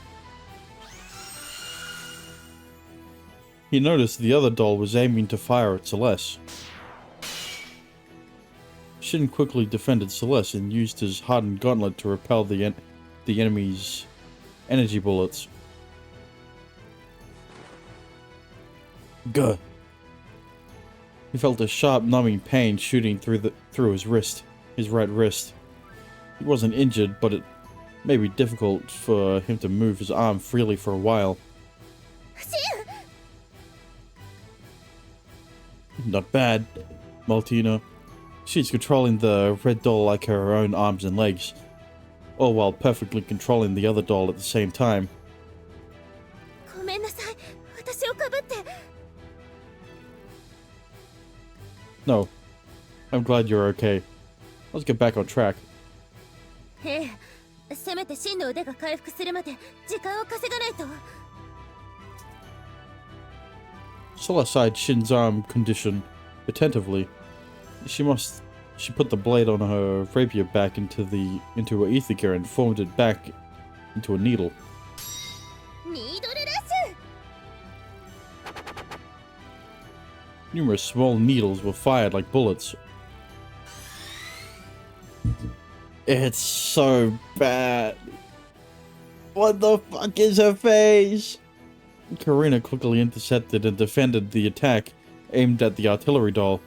He noticed the other doll was aiming to fire at Celeste. Shin quickly defended Celeste and used his hardened gauntlet to repel the enemy's energy bullets. Gah! He felt a sharp, numbing pain shooting through his right wrist. He wasn't injured, but it may be difficult for him to move his arm freely for a while. not bad, Maltina. She's controlling the red doll like her own arms and legs, all while perfectly controlling the other doll at the same time. ごめんなさい、私をかぶって。 No, I'm glad you're okay. Let's get back on track. ええ、せめて真の腕が回復するまで時間を稼がないと。 Celeste eyed Shin's arm condition attentively. She put the blade on her rapier back into her ether gear and formed it back into a needle. ニードルラッシ Numerous small needles were fired like bullets. It's so bad. What the fuck is her face? Karina quickly intercepted and defended the attack aimed at the artillery doll.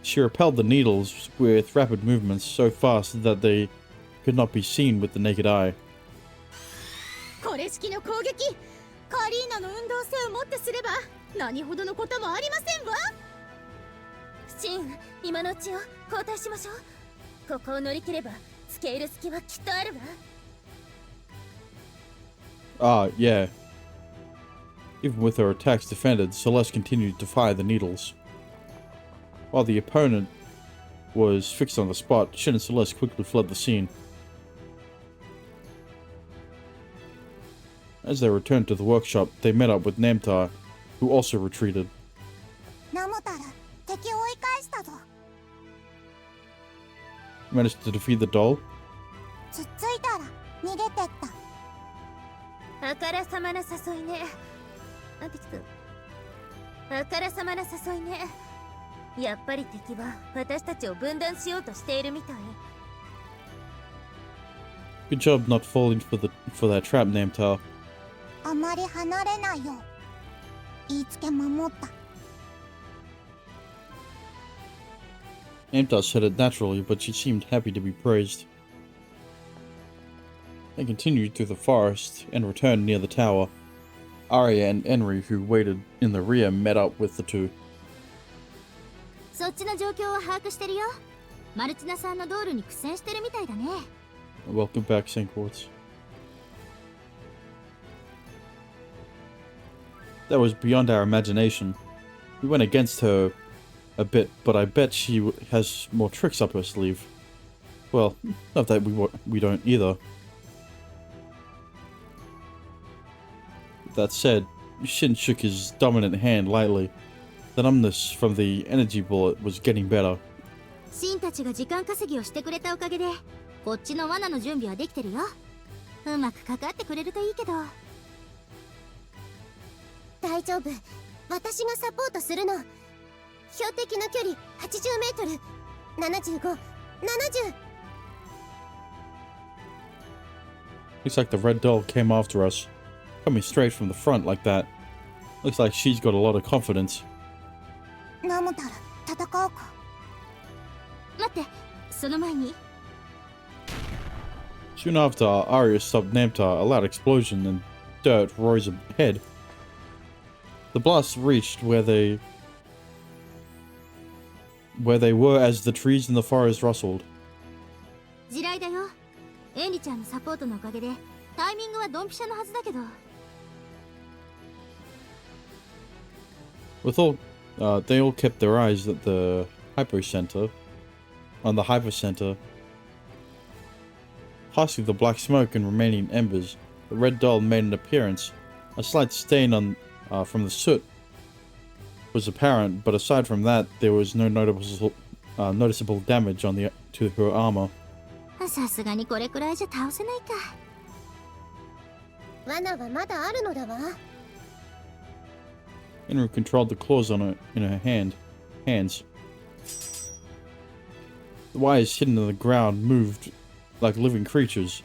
She repelled the needles with rapid movements so fast that they could not be seen with the naked eye. これ式の攻撃、カリーナの運動性をもってすれば何ほどのこともありませんわ。ュ。シン、今のうちよ、交代しましょう。ここを乗り切れば付け入る隙はきっとあるわ。 Ah, yeah. Even with her attacks defended, Celeste continued to fire the needles. While the opponent was fixed on the spot, Shin and Celeste quickly fled the scene. As they returned to the workshop, they met up with Namtar, who also retreated. ナムタル、敵を追い返したぞ。 Managed to defeat the doll. つっついたら逃げてった。あからさまな誘いね。あてきくん。あからさまな誘いね。やっぱり敵は私たちを分断しようとしているみたい。 Good job not falling for that trap, Namtar. あまり離れないよ。言いつけ守った。 Namtar said it naturally, but she seemed happy to be praised. They continued through the forest and returned near the tower. Arya and Henry, who waited in the rear, met up with the two. そっちの状況は把握してるよ。マルチナさんのドールに苦戦してるみたいだね。 Welcome back, St. Quartz. That was beyond our imagination. We went against her a bit, but I bet she has more tricks up her sleeve. Well, not that we don't either. That said, Shin shook his dominant hand lightly. The numbness from the energy bullet was getting better. シンたちが時間稼ぎをしてくれたおかげで、こっちの罠の準備はできてるよ。うまくかかってくれるといいけど。大丈夫。私がサポートするの。標的の距離80メートル。75、70。 Looks like the red doll came after us. Coming straight from the front like that. Looks like she's got a lot of confidence. ナムタル、戦おうか。待って、その前に。 Soon after, Arya stopped Namtar, a loud explosion and dirt rose ahead. The blast reached where they were as the trees in the forest rustled. 地雷だよ。エンリちゃんのサポートのおかげで、タイミングはドンピシャのはずだけど。They all kept their eyes at the hypocenter. On the hypocenter. Passing the black smoke and remaining embers, the red doll made an appearance. A slight stain from the soot was apparent, but aside from that, there was no noticeable damage to her armor. さすがにこれくらいじゃ倒せないか。罠はまだあるのだわ。 Henry controlled the claws in her hands. The wires hidden in the ground moved like living creatures.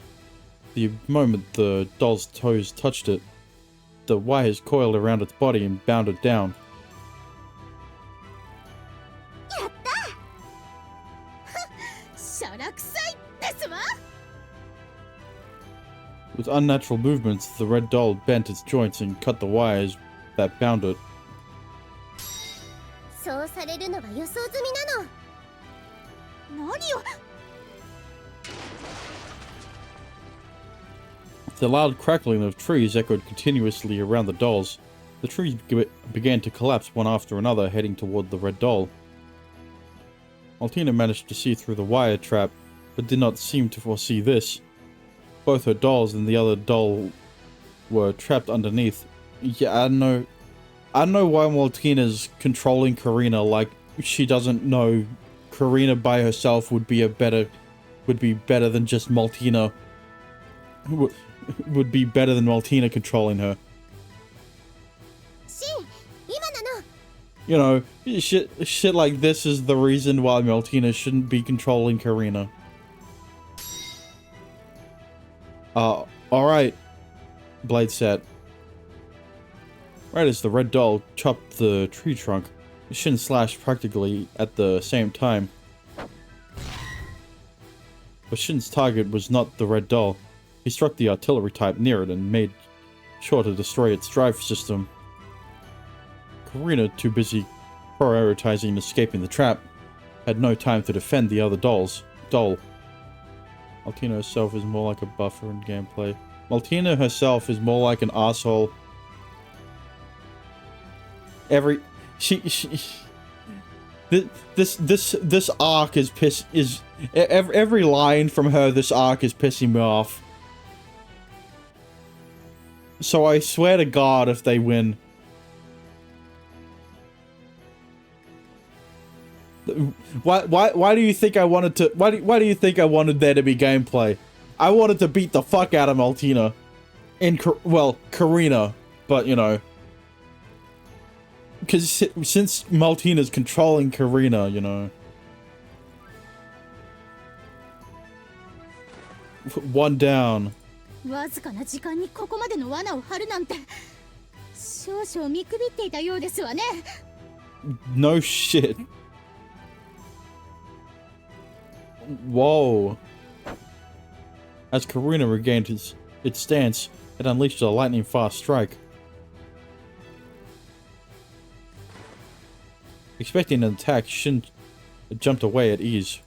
The moment the doll's toes touched it, the wires coiled around its body and bound it down. やったしゃらくさいですわ。 With unnatural movements, the red doll bent its joints and cut the wires that bound it, 装済みなの。何を。 The loud crackling of trees echoed continuously around the dolls. The trees began to collapse one after another, heading toward the red doll. Maltina managed to see through the wire trap, but did not seem to foresee this. Both her dolls and the other doll were trapped underneath. Yeah, I don't know why Maltina's controlling Karina like she doesn't know Karina by herself would be better than just Maltina. Would be better than Maltina controlling her. シン、今なの。 You know, shit like this is the reason why Maltina shouldn't be controlling Karina. Alright, Blade said. Right as the red doll chopped the tree trunk, Shin slashed practically at the same time. But Shin's target was not the red doll. He struck the artillery type near it and made sure to destroy its drive system. Karina, too busy prioritizing escaping the trap, had no time to defend the other doll. Maltina herself is more like a buffer in gameplay. Maltina herself is more like an asshole. This arc is every line from her this arc is pissing me off. So I swear to God if they win. Why do you think I wanted to why do you think I wanted there to be gameplay? I wanted to beat the fuck out of Maltina. Well, Karina, but you know, because since Maltina's controlling Karina, you know. One down. わずかな時間にここまでの罠を張るなんて少々見くびっていたようですわね。 No shit. Whoa. As Karina regained its stance, it unleashed a lightning-fast strike. Expecting an attack, Shin jumped away at ease.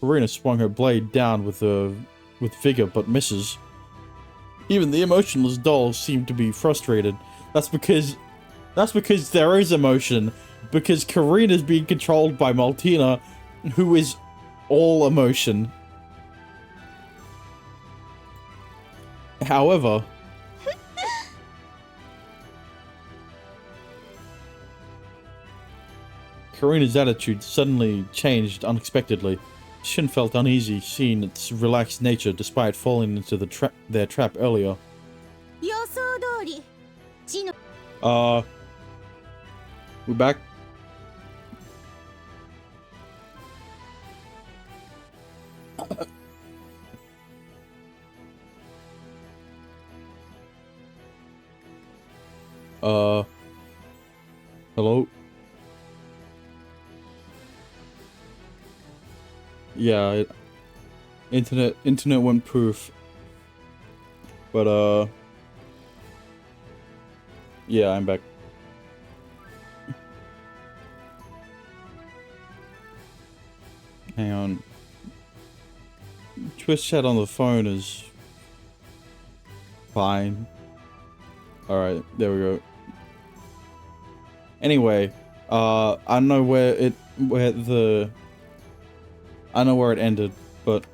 Karina swung her blade down with vigor, but misses. Even the emotionless doll seemed to be frustrated. That's because there is emotion. Because Karina's being controlled by Maltina, who is all emotion. However, Karina's attitude suddenly changed unexpectedly. Shin felt uneasy seeing its relaxed nature despite falling into their trap earlier. 予想通り地の We're back? Hello? Yeah, internet went poof. But, yeah, I'm back. Hang on. Twitch chat on the phone is fine. Alright, there we go. Anyway, I know where it ended, but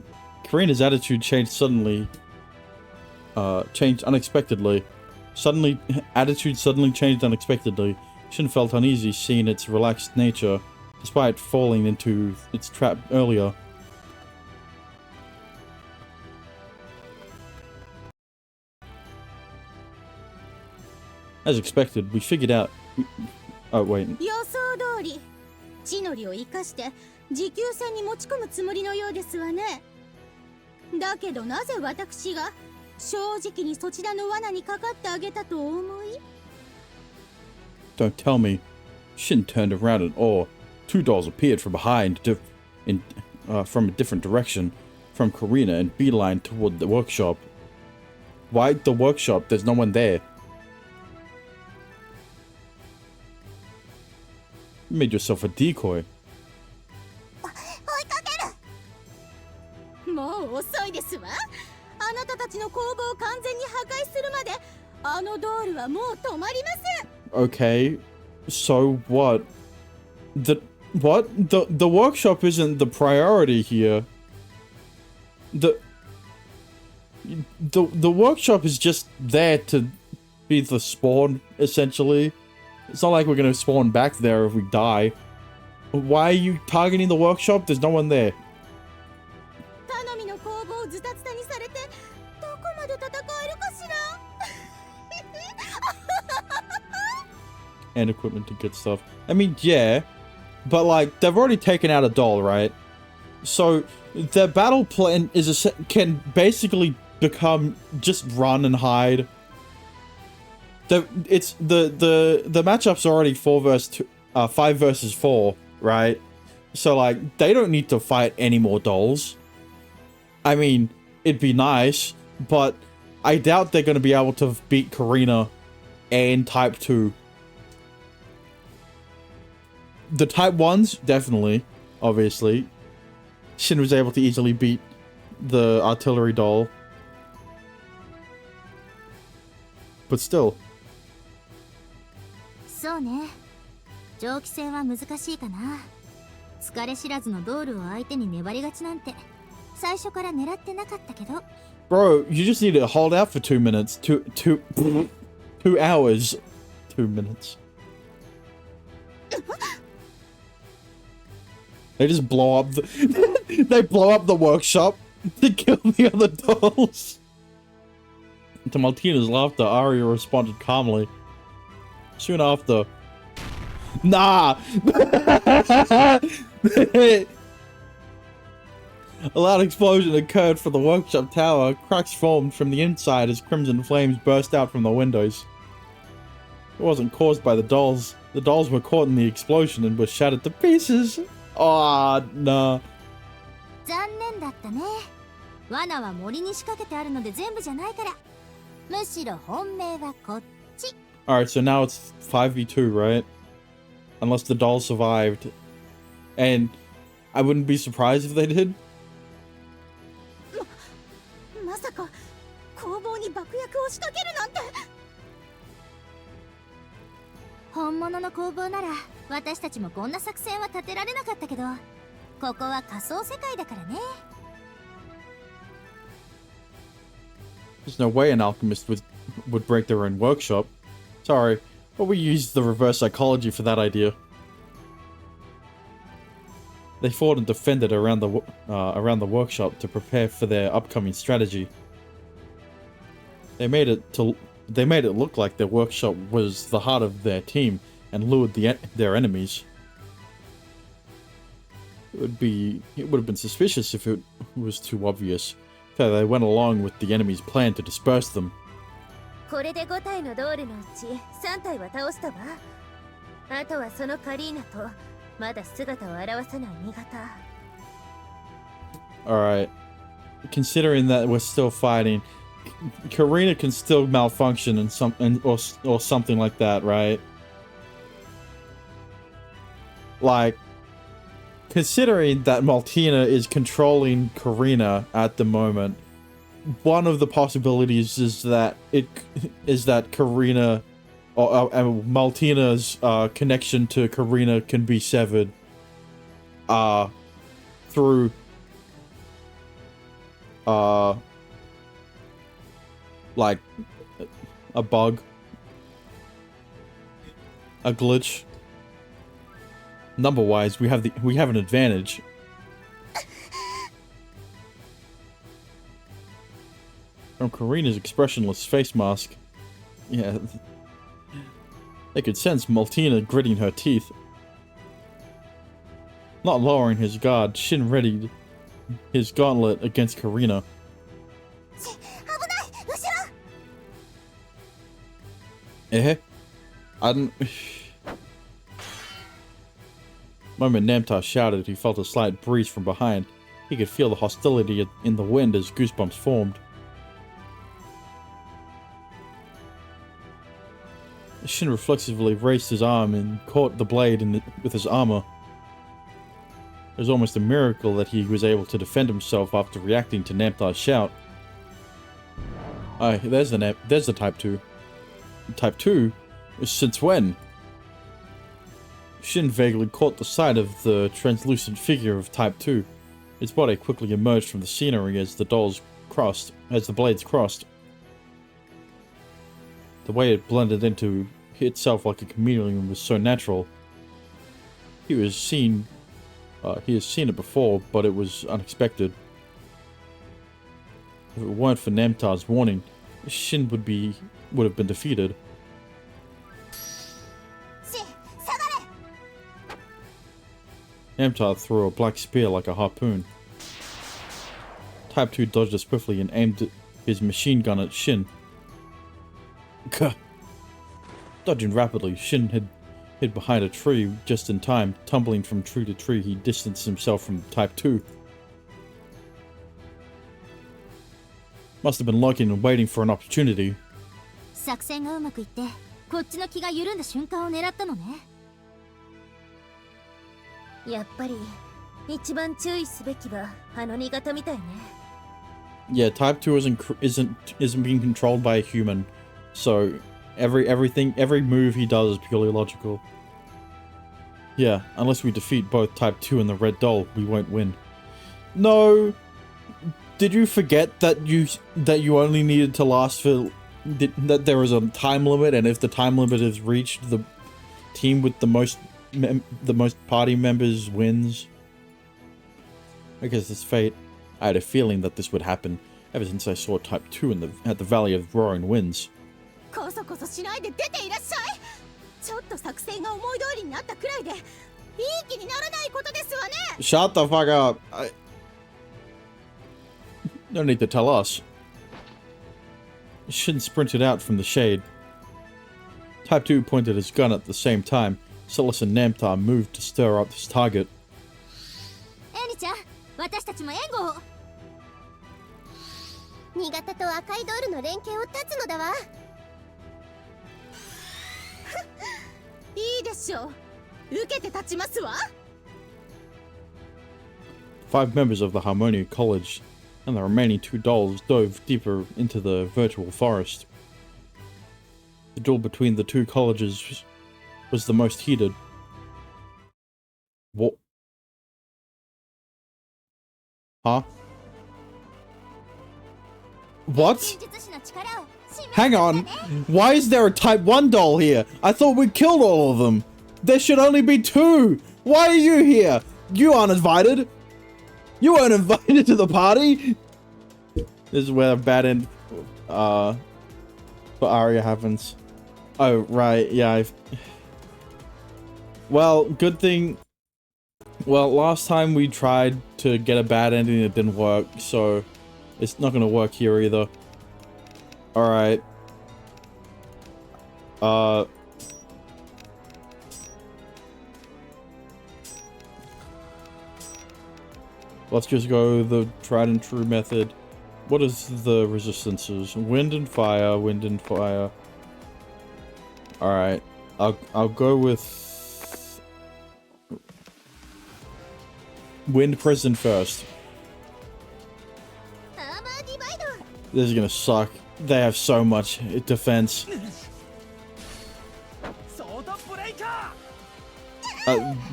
Karina's attitude changed suddenly. Changed unexpectedly. Attitude suddenly changed unexpectedly. Shin felt uneasy seeing its relaxed nature, despite falling into its trap earlier. As expected, we figured out... Oh, wait. 予想通り地の利を生かして持久戦に持ち込むつもりのようですわね。だけどなぜ私が正直にそちらの罠にかかってあげたとお思い？ Don't tell me. Shin turned around in awe. Two dolls appeared from behind, from a different direction, from Karina and beeline toward the workshop. Why the workshop? There's no one there. You made yourself a decoy. 追いかける。もう遅いですわ。あなたたちの工房を完全に破壊するまであのドールはもう止まりません。 Okay, so what? The workshop isn't the priority here. The workshop is just there to be the spawn, essentially. It's not like we're gonna spawn back there if we die. Why are you targeting the workshop? There's no one there. 頼みの工房をズタズタにされてどこまで戦えるかしら。 And equipment to get stuff. I mean, yeah, but like they've already taken out a doll, right? So their battle plan can basically become just run and hide. The matchup's already 5 versus 4, right? So like they don't need to fight any more dolls. I mean, it'd be nice, but I doubt they're gonna be able to beat Karina and Type 2. The Type 1s, definitely, obviously. Shin was able to easily beat the artillery doll. But still. そうね。蒸気戦は難しいかな。疲れ知らずのドールを相手に粘りがちなんて最初から狙ってなかったけど。Bro, you just need to hold out for 2 minutes. 2 hours. 2 minutes. They just blow up they blow up the workshop to kill the other dolls. To Maltina's laughter, Arya responded calmly. Soon after... Nah! A loud explosion occurred from the workshop tower. Cracks formed from the inside as crimson flames burst out from the windows. It wasn't caused by the dolls. The dolls were caught in the explosion and were shattered to pieces. Ah, nah. 残念だったね。罠は森に仕掛けてあるので全部じゃないから。むしろ本命はこっち。Alright, so now it's 5v2, right? Unless the dolls survived. And I wouldn't be surprised if they did. まさか工房に爆薬を仕掛けるなんて。本物の工房なら私たちもこんな作戦は立てられなかったけど、ここは仮想世界だからね。There's no way an alchemist would break their own workshop. Sorry, but we used the reverse psychology for that idea. They fought and defended around the workshop to prepare for their upcoming strategy. They made it look like their workshop was the heart of their team and lured their enemies. It would have been suspicious if it was too obvious. So they went along with the enemy's plan to disperse them. これで5体のドールのうち3体は倒したわ。あとはそのカリーナとまだ姿を現さない味方。 Alright. Considering that we're still fighting, Karina can still malfunction or something like that, right? Like, considering that Maltina is controlling Karina at the moment, one of the possibilities is that Karina or Maltina's connection to Karina can be severed through like a bug, a glitch. Number wise, we have an advantage. From Karina's expressionless face mask, yeah, they could sense Maltina gritting her teeth. Not lowering his guard, Shin readied his gauntlet against Karina. Eh? I didn't... Moment Namtar shouted, he felt a slight breeze from behind. He could feel the hostility in the wind as goosebumps formed. Shin reflexively raised his arm and caught the blade with his armor. It was almost a miracle that he was able to defend himself after reacting to Namtar's shout. Oh, there's the Type 2. Type 2? Since when? Shin vaguely caught the sight of the translucent figure of Type 2. Its body quickly emerged from the scenery as the blades crossed. The way it blended into itself like a chameleon was so natural. He has seen it before, but it was unexpected. If it weren't for Namtar's warning, Shin would have been defeated. Namtar threw a black spear like a harpoon. Type 2 dodged it swiftly and aimed his machine gun at Shin. Gah! Dodging rapidly, Shin hid behind a tree just in time. Tumbling from tree to tree, he distanced himself from Type 2. Must have been lurking and waiting for an opportunity. 作戦がうまくいって、こっちの気が緩んだ瞬間を狙ったのね。やっぱり一番注意すべきはあの新潟みたいね。Yeah, Type 2 isn't being controlled by a human, so every move he does is purely logical. Yeah, unless we defeat both Type 2 and the Red Doll, we won't win. No! Did you forget that you only needed to last for... that there was a time limit, and if the time limit is reached, the team with the most party members wins? I guess it's fate. I had a feeling that this would happen ever since I saw Type 2 at the Valley of Roaring Winds. こそこそしないで出ていらっしゃい。ちょっと作戦が思い通りになったくらいでいい気にならないことですわね。 Shut the fuck up. No need to tell us. Shin sprinted out from the shade. Type 2 pointed his gun at the same time. Celis and Namtar moved to stir up his target. エリちゃん、私たちも援護を。新潟と赤いドールの連携を断つのだわ。いいでしょう。受けて立ちますわ。Five members of the Harmonia College and the remaining two dolls dove deeper into the virtual forest. The duel between the two colleges was the most heated. What? Huh? What? Hang on. Why is there a Type 1 doll here? I thought we killed all of them. There should only be two. Why are you here? You aren't invited. You weren't invited to the party. This is where a bad end for Arya happens. Oh, right. Yeah. Well, good thing. Well, last time we tried to get a bad ending, it didn't work, so it's not gonna work here either. Alright. Let's just go the tried and true method. What is the resistances? Wind and fire, wind and fire. Alright. I'll go with Wind Prison first. This is gonna suck. They have so much defense.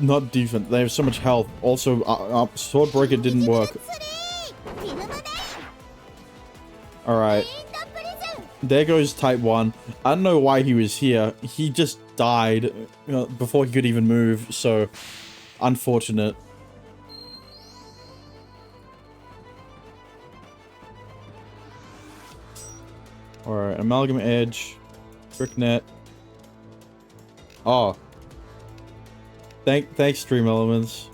Not defense. They have so much health. Also, Swordbreaker didn't work. Alright. There goes Type 1. I don't know why he was here. He just died before he could even move, so unfortunate. Alright, Amalgam Edge, Bricknet. Oh. Thanks, Stream Elements.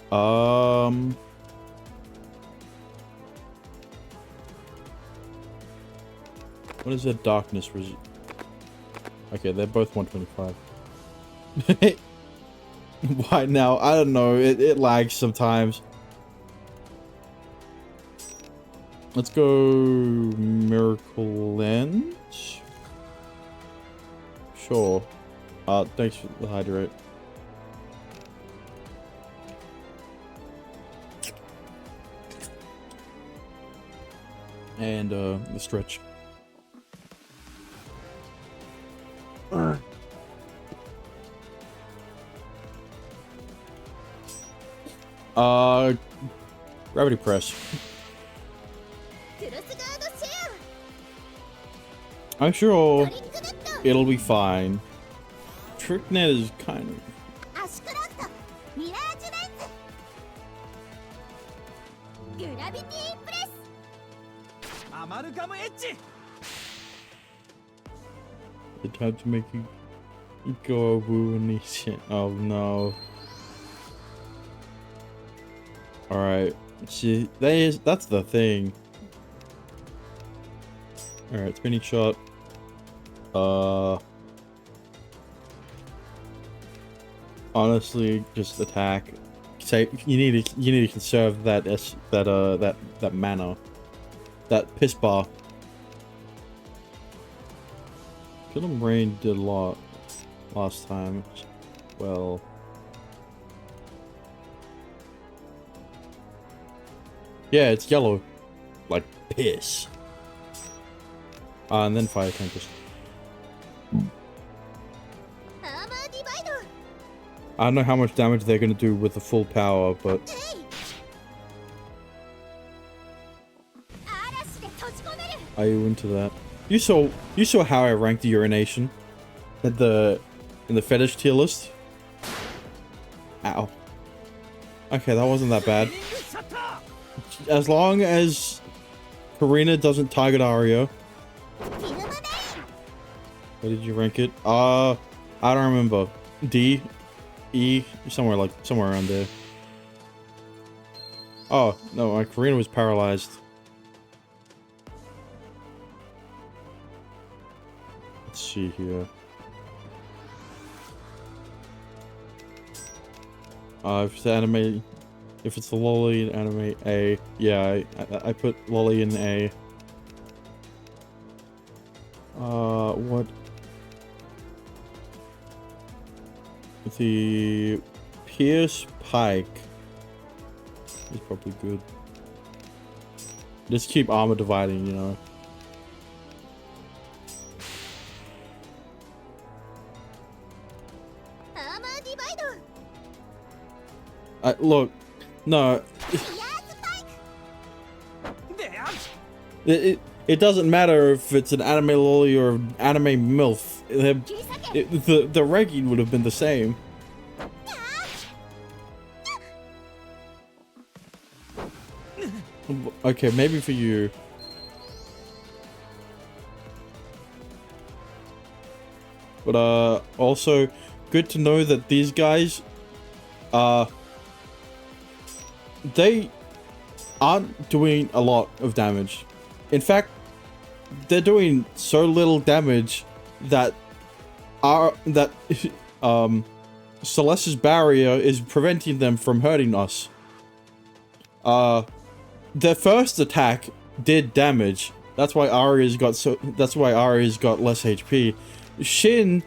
What is that darkness? Okay, they're both 125. Why now? I don't know. It lags sometimes. Let's go Miracle Lens. Sure. Thanks for the hydrate. And the stretch. Gravity press. I'm sure it'll be fine. Tricknet is kind of... アシクラフトミラージュレンズグラビティプレスアマルガムエッジ The time to make you go woo and shit. Oh no. Alright. See, that's the thing. Alright, spinning shot. Honestly, just attack. Say you need to conserve that that mana. That piss bar. Kill 'em Rain did a lot last time. Well, yeah, it's yellow, like piss. And then Fire Tempest. I don't know how much damage they're gonna do with the full power, but are you into that? You saw how I ranked the urination in the fetish tier list. Ow. Okay, that wasn't that bad. As long as Karina doesn't target Aria. Where did you rank it? I don't remember. D, E, somewhere around there. Oh no, my Karina was paralyzed. Let's see here. If it's anime, if it's the lolly in anime A, yeah, I put lolly in A. What? The Pierce Pike is probably good. Just keep armor dividing, you know. Look, no. It doesn't matter if it's an anime lolly or an anime MILF. The ranking would have been the same. Okay, maybe for you. But also good to know that these guys they aren't doing a lot of damage. In fact, they're doing so little damage that Celeste's barrier is preventing them from hurting us. Their first attack did damage. That's why Aria's got less HP. Shin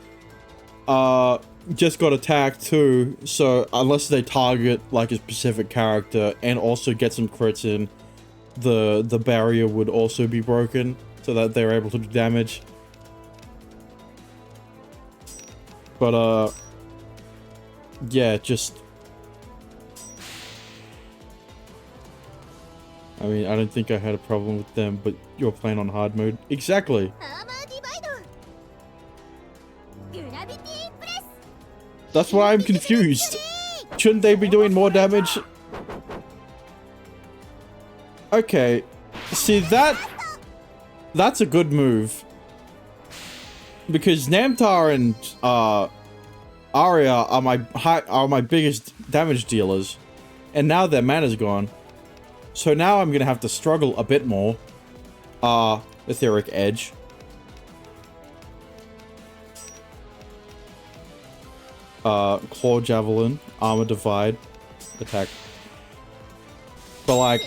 just got attacked too, so unless they target like a specific character and also get some crits in, the barrier would also be broken so that they're able to do damage. But yeah, just I mean, I don't think I had a problem with them, but you're playing on hard mode. Exactly. That's why I'm confused. Shouldn't they be doing more damage? Okay. See, that's a good move. Because Namtar and Aria are my biggest damage dealers. And now their mana's gone. So now I'm gonna have to struggle a bit more. Etheric Edge. Claw Javelin, Armor Divide, Attack. But like,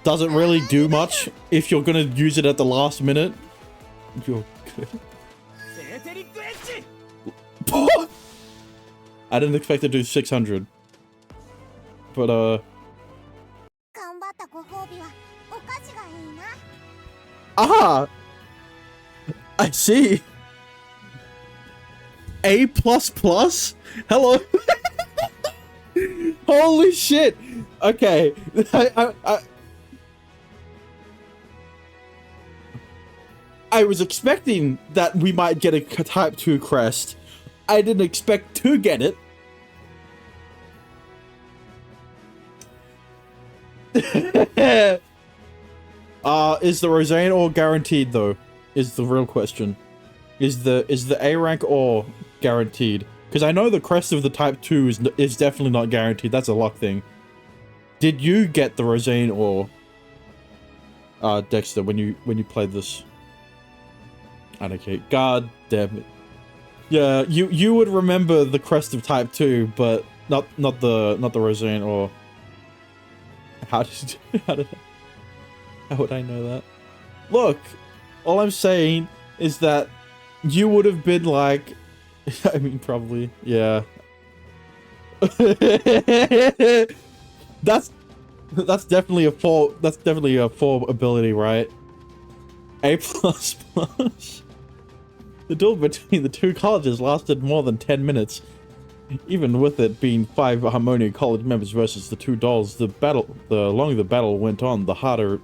doesn't really do much if you're gonna use it at the last minute. You're good. I didn't expect to do 600. But, 頑張ったご褒美はお菓子がいいな。 ah! I see! A++? Hello? Holy shit! Okay, I was expecting that we might get a Type 2 crest. I didn't expect to get it. Is the Rosane ore guaranteed though? Is the real question. Is the A rank ore guaranteed? Because I know the crest of the Type 2 is definitely not guaranteed. That's a luck thing. Did you get the Rosane ore, Dexter, when you played this? Okay, god damn it. Yeah, you would remember the crest of Type 2, but not the Rosane ore. How would I know that? Look, all I'm saying is that you would have been like, I mean, probably, yeah. That's definitely a 4. That's definitely a 4 ability, right? A++. The duel between the two colleges lasted more than 10 minutes. Even with it being 5 Harmonia College members versus the 2 dolls, the longer the battle went on, the harder it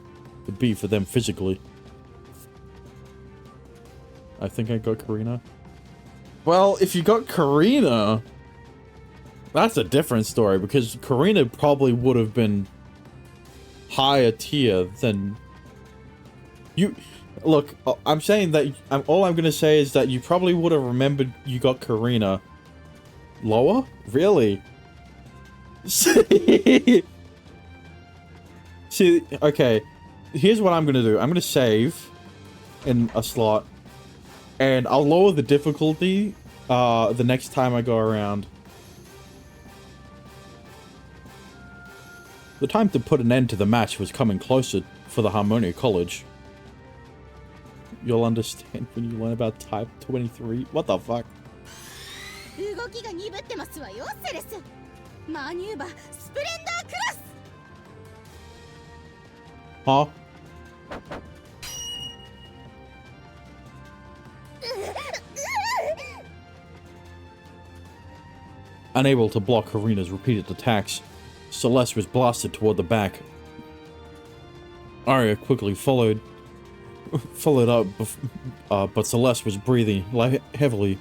would be for them physically. I think I got Karina. Well, if you got Karina, that's a different story, because Karina probably would have been higher tier than you. Look, I'm saying that all I'm gonna say is that you probably would have remembered you got Karina lower? Really? See, okay, here's what I'm gonna do. I'm gonna save in a slot, and I'll lower the difficulty the next time I go around. The time to put an end to the match was coming closer for the Harmonia College. You'll understand when you learn about Type 23. What the fuck? 動きが鈍ってますわよ、セレス。マニューバースプレンダークラス。 Huh? Unable to block Karina's repeated attacks, Celeste was blasted toward the back. Arya quickly followed up, but Celeste was breathing heavily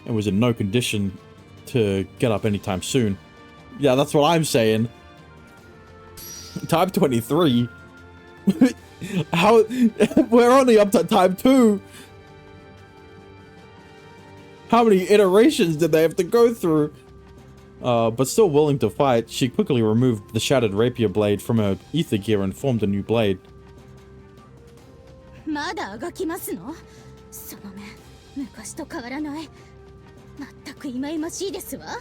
and was in no condition to get up anytime soon. Yeah, that's what I'm saying. Type 23? How? We're only up to Type 2! How many iterations did they have to go through? But still willing to fight, she quickly removed the shattered rapier blade from her ether gear and formed a new blade. まだあがきますの？その目、昔と変わらない。全く忌々しいですわ。I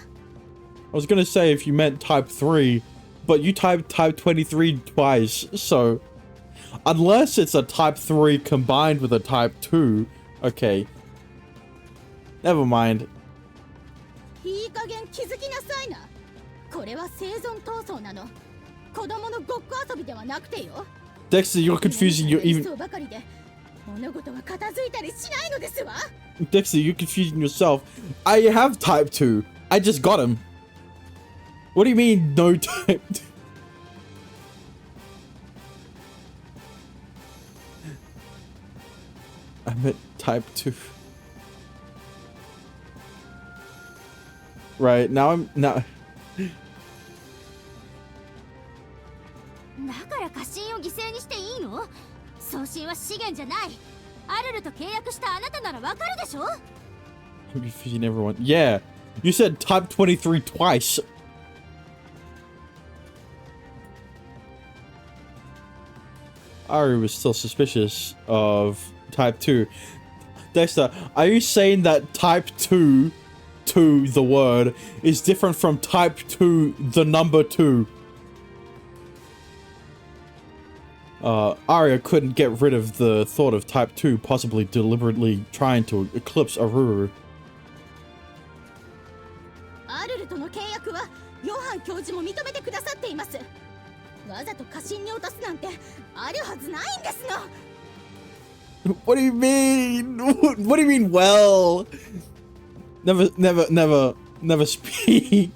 was gonna say if you meant Type 3, but you typed Type 23 twice, so... Unless it's a Type 3 combined with a Type 2, okay. Never mind. いい加減気づきなさいな。これは生存闘争なの。子供のごっこ遊びではなくてよ。Dexter, you're confusing your even... そうばかりで物事は片付いたりしないのですわ。Dexter, you're confusing yourself. I have Type 2. I just got him. What do you mean, no Type 2? I meant Type 2. Right, now I'm... now... だから家臣を犠牲にしていいの？送信は資源じゃない。アルルと契約したあなたならわかるでしょ？ I'm confusing everyone. Yeah, you said Type 23 twice. Ari was still suspicious of Type 2. Dexter, are you saying that Type 2, the word, is different from Type 2, the number 2? Arya couldn't get rid of the thought of Type 2 possibly deliberately trying to eclipse Aruru. アルルとの契約はヨハン教授も認めてくださっています。わざと過信に落とすなんてあるはずないんですの。 What do you mean? What do you mean, well? Never speak.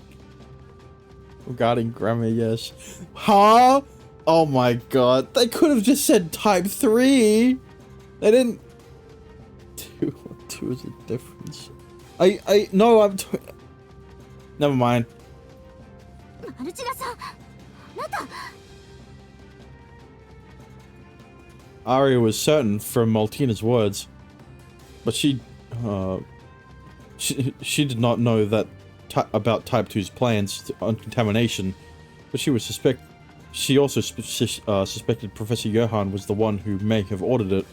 Regarding grammar, yes. Huh? Oh my god. They could have just said Type 3. They didn't... Two is a difference. No, I'm... Never mind. マルチナさん、あなた。 Arya was certain from Maltina's words, but she did not know that about Type 2's plans on contamination, but she also suspected Professor Johann was the one who may have ordered it.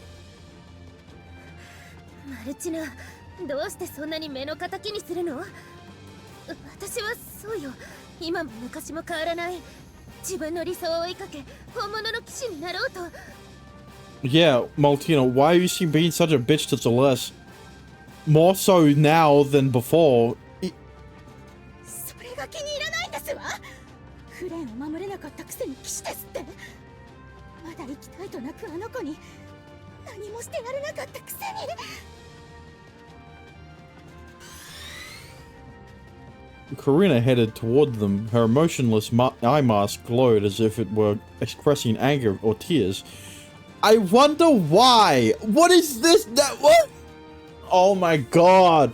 マルチナ、どうしてそんなに目の敵にするの？私はそうよ。今も昔も変わらない。自分の理想を追いかけ、本物の騎士になろうと。 Yeah, Maltina, why are you being such a bitch to Celeste? More so now than before. それが気に入らないんですわ。フレンを守れなかったくせに騎士ですって。まだ生きたいと泣くあの子に何もしてやれなかったくせに。 Karina headed toward them. Her emotionless eye mask glowed as if it were expressing anger or tears. I wonder why. What is this? What? Oh my god.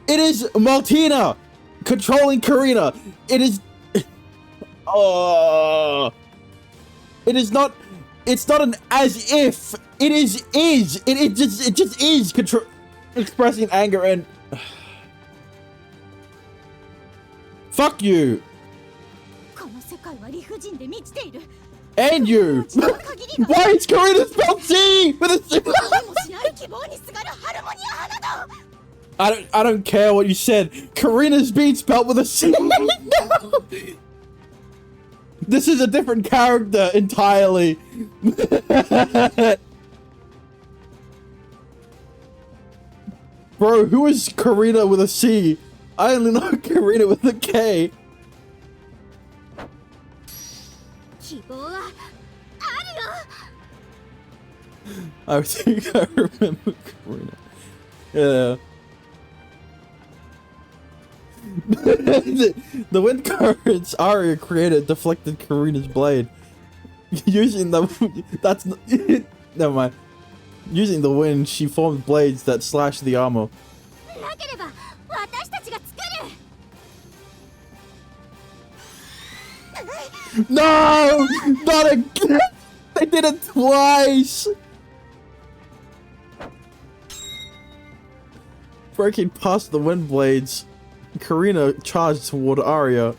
It is Maltina controlling Karina. It is. It is not. It's not an as if. It is. It just is expressing anger and. Fuck you. この世界は理不尽で満ちている。 And you! Why is Karina spelled C with a C? I don't care what you said. Karina's being spelled with a C. This is a different character entirely. Bro, who is Karina with a C? I only know Karina with a K. 希望はあるよ。 I think I remember Karina. Yeah. The wind currents Arya created deflected Karina's blade. Using the... That's... Never mind. Using the wind, she formed blades that slashed the armor. なければ私たちが作る。 No! Not again! They did it twice! Breaking past the wind blades, Karina charged toward Arya.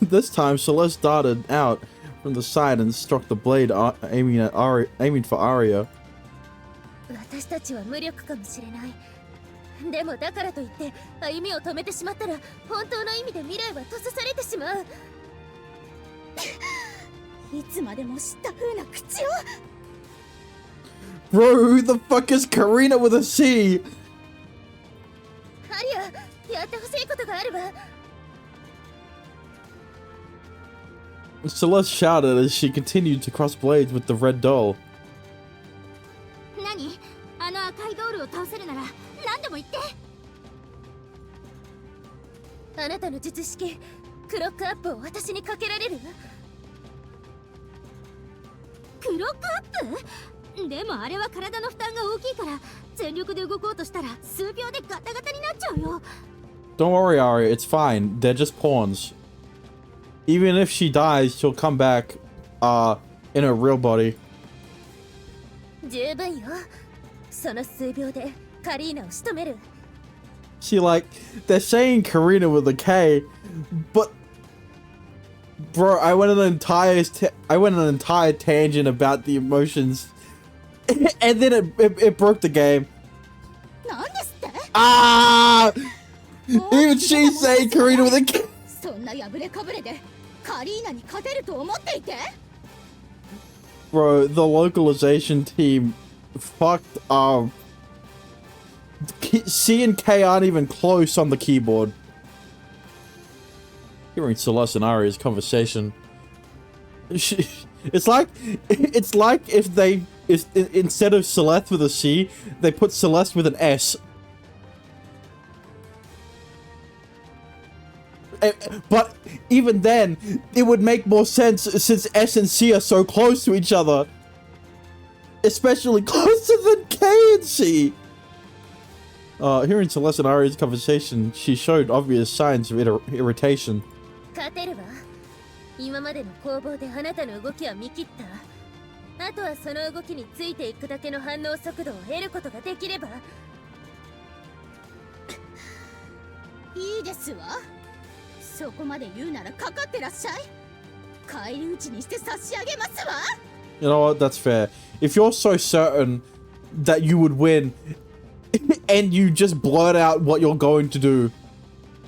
This time, Celeste darted out from the side and struck the blade, aiming for Arya. 私たちは無力かもしれない。でもだからといって歩みを止めてしまったら本当の意味で未来は閉ざされてしまう。いつまでも知った風な口を。 Bro, who the fuck is Karina with a C? アリア、やってほしいことがあるわ。 Celeste shouted as she continued to cross blades with the red doll. 何？あの赤いドールを倒せるなら何でも言って。あなたの術式、クロックアップを私にかけられる？クロックアップ？でもあれは体の負担が大きいから全力で動こうとしたら数秒でガタガタになっちゃうよ。 Don't worry, Arya, it's fine. They're just pawns. Even if she dies, she'll come back, in her real body. 十分よ。その数秒でカリーナを仕留める。 See, like, they're saying Karina with a K, but... Bro, I went on an entire tangent about the emotions. And then it broke the game. なんですって？ Ah! Even she's saying Karina with a K. そんな破れかぶれでカリーナに勝てると思っていて。 Bro, the localization team fucked up. C and K aren't even close on the keyboard. Hearing Celeste and Aria's conversation, it's like if they instead of Celeste with a C, they put Celeste with an S. But even then, it would make more sense since S and C are so close to each other. Especially closer than K and C. Hearing Celeste and Aria's conversation, she showed obvious signs of irritation. 勝てるわ。今までの攻防であなたの動きは見切った。あとはその動きについていくだけの反応速度を得ることができれば。いいですわ。そこまで言うならかかってらっしゃい。返り討ちにして差し上げますわ。You know what? That's fair. If you're so certain that you would win, and you just blurt out what you're going to do,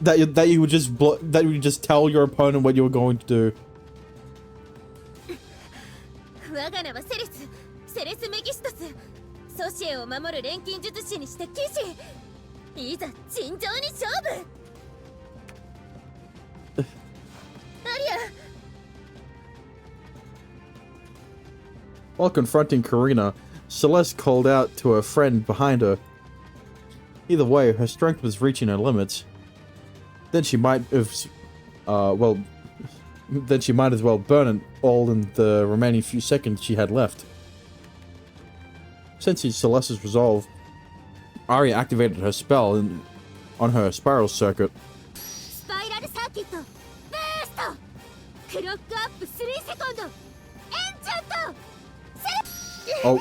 that you would just tell your opponent what you're going to do. 我が名はセレス・メギストス。ソシエを守る錬金術師にして騎士。いざ尋常に勝負。アリア。 While confronting Karina, Celeste called out to her friend behind her. Either way, her strength was reaching her limits. Then she might have, then she might as well burn it all in the remaining few seconds she had left. Sensing Celeste's resolve, Aria activated her spell on her spiral circuit. Spiral circuit burst! Clock up 3 seconds! Enchant! Oh.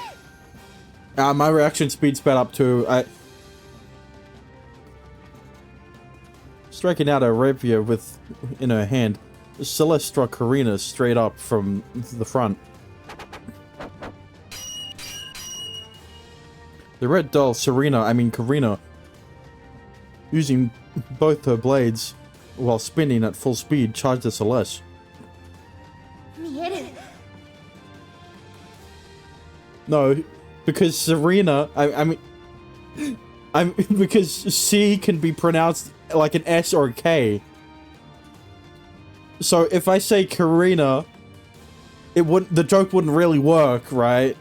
My reaction speed sped up too. Striking out a rapier in her hand, Celeste struck Karina straight up from the front. The red doll, Karina, using both her blades while spinning at full speed, charged at Celeste. 見える。 No, because Serena, because C can be pronounced like an S or a K. So if I say Karina, the joke wouldn't really work, right?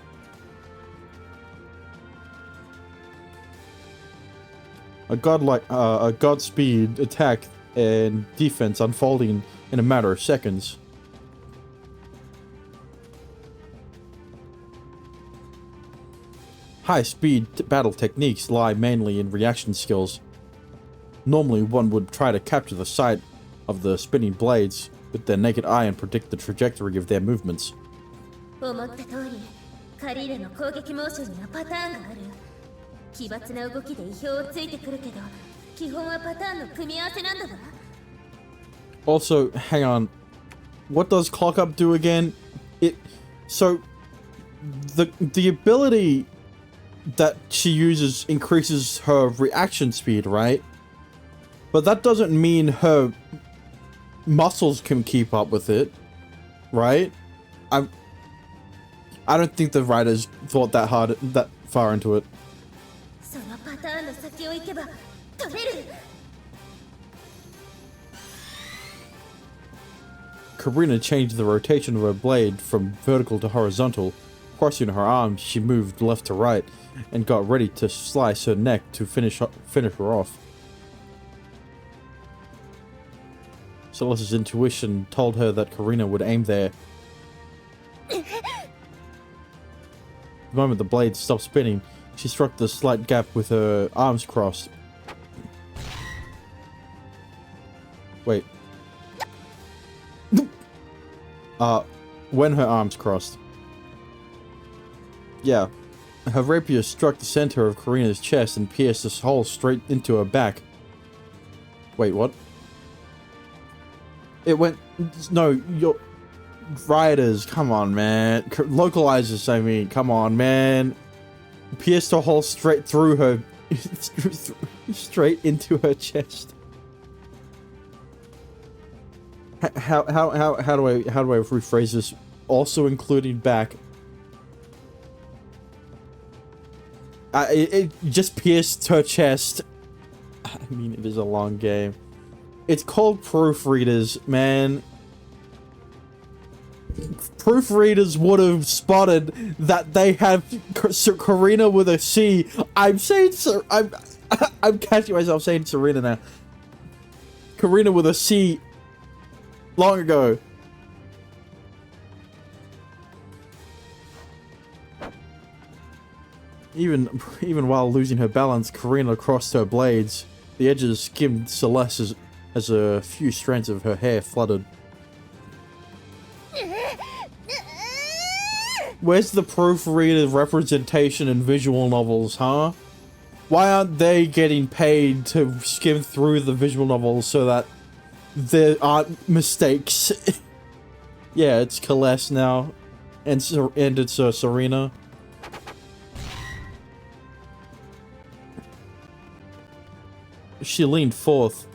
A Godspeed attack and defense unfolding in a matter of seconds. High-speed battle techniques lie mainly in reaction skills. Normally, one would try to capture the sight of the spinning blades with their naked eye and predict the trajectory of their movements. 思った通り、カリーレの攻撃モーションにはパターンがある。奇抜な動きで意表をついてくるけど、基本はパターンの組み合わせなんだわ。Also, hang on. What does clock up do again? The ability that she uses increases her reaction speed, right? But that doesn't mean her muscles can keep up with it, right? I don't think the writers thought that far into it. そのパターンの先を行けば取れる。 Karina changed the rotation of her blade from vertical to horizontal. Crossing her arms, she moved left to right and got ready to slice her neck to finish her off. Celeste's intuition told her that Karina would aim there. The moment the blade stopped spinning, she struck the slight gap with her arms crossed. Wait. When her arms crossed. Yeah. Her rapier struck the center of Karina's chest and pierced a hole straight into her back. Wait, what? It went... No, your... Writers, come on, man. Localizers, I mean, come on, man. Pierced a hole straight through her... straight into her chest. How do I rephrase this? Also including back. It just pierced her chest. I mean, it is a long game. It's called proofreaders, man. Proofreaders would have spotted that they have Karina with a C. I'm saying I'm catching myself saying Serena now. Karina with a C long ago. Even while losing her balance, Karina crossed her blades. The edges skimmed Celeste as a few strands of her hair fluttered. Where's the proofreader representation in visual novels, huh? Why aren't they getting paid to skim through the visual novels so that there aren't mistakes? Yeah, it's Celeste now. And it's Serena. She leaned forth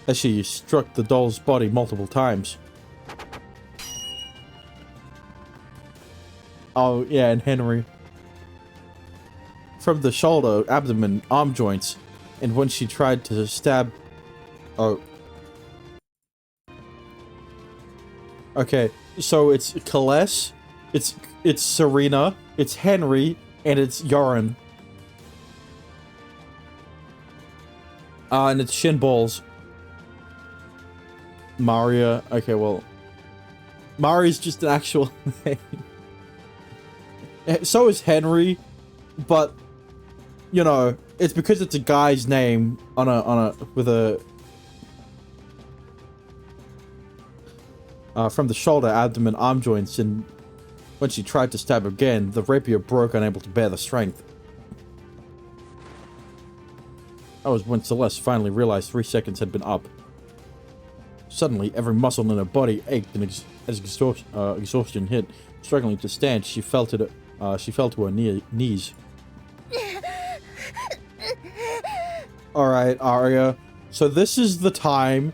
as she struck the doll's body multiple times. Oh, yeah, and Henry. From the shoulder, abdomen, arm joints, and when she tried to stab... Oh. Okay, so it's Celeste, it's Serena, it's Henry, and it's Yoren. And it's shin balls. Maria. Okay, well, Mari's just an actual name. So is Henry, but you know, it's because it's a guy's name with a from the shoulder, abdomen, arm joints, and when she tried to stab again, the rapier broke, unable to bear the strength. That was when Celeste finally realized 3 seconds had been up. Suddenly, every muscle in her body ached, and as exhaustion hit. Struggling to stand, she fell to her knees. Alright, Arya. So this is the time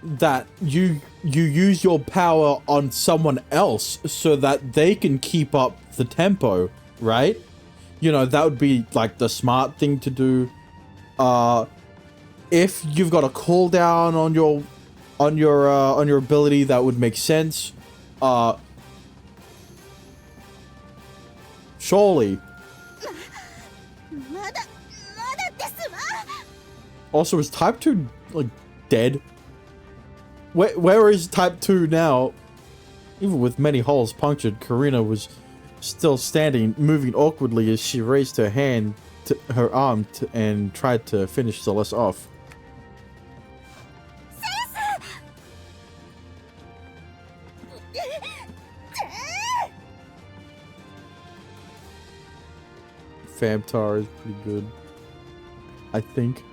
that you use your power on someone else so that they can keep up the tempo, right? You know, that would be like the smart thing to do. If you've got a cooldown on your ability, that would make sense. Surely. Also, is Type 2 like dead? Where is Type 2 now? Even with many holes punctured, Karina was still standing, moving awkwardly as she raised her hand to her arm and tried to finish Celeste off. Famtar is pretty good, I think.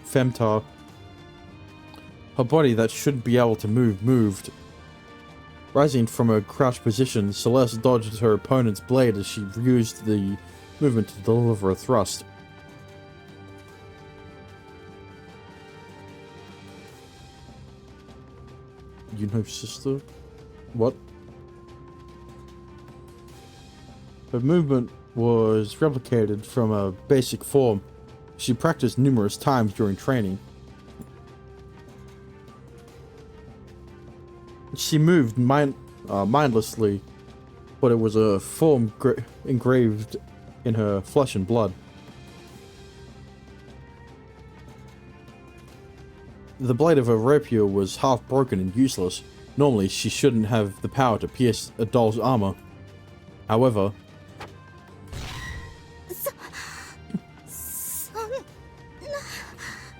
Femtar. Her body that shouldn't be able to move moved. Rising from her crouched position, Celeste dodged her opponent's blade as she used the movement to deliver a thrust. You know, sister? What? Her movement was replicated from a basic form she practiced numerous times during training. She moved mindlessly, but it was a form engraved in her flesh and blood. The blade of her rapier was half broken and useless. Normally, she shouldn't have the power to pierce a doll's armor. However,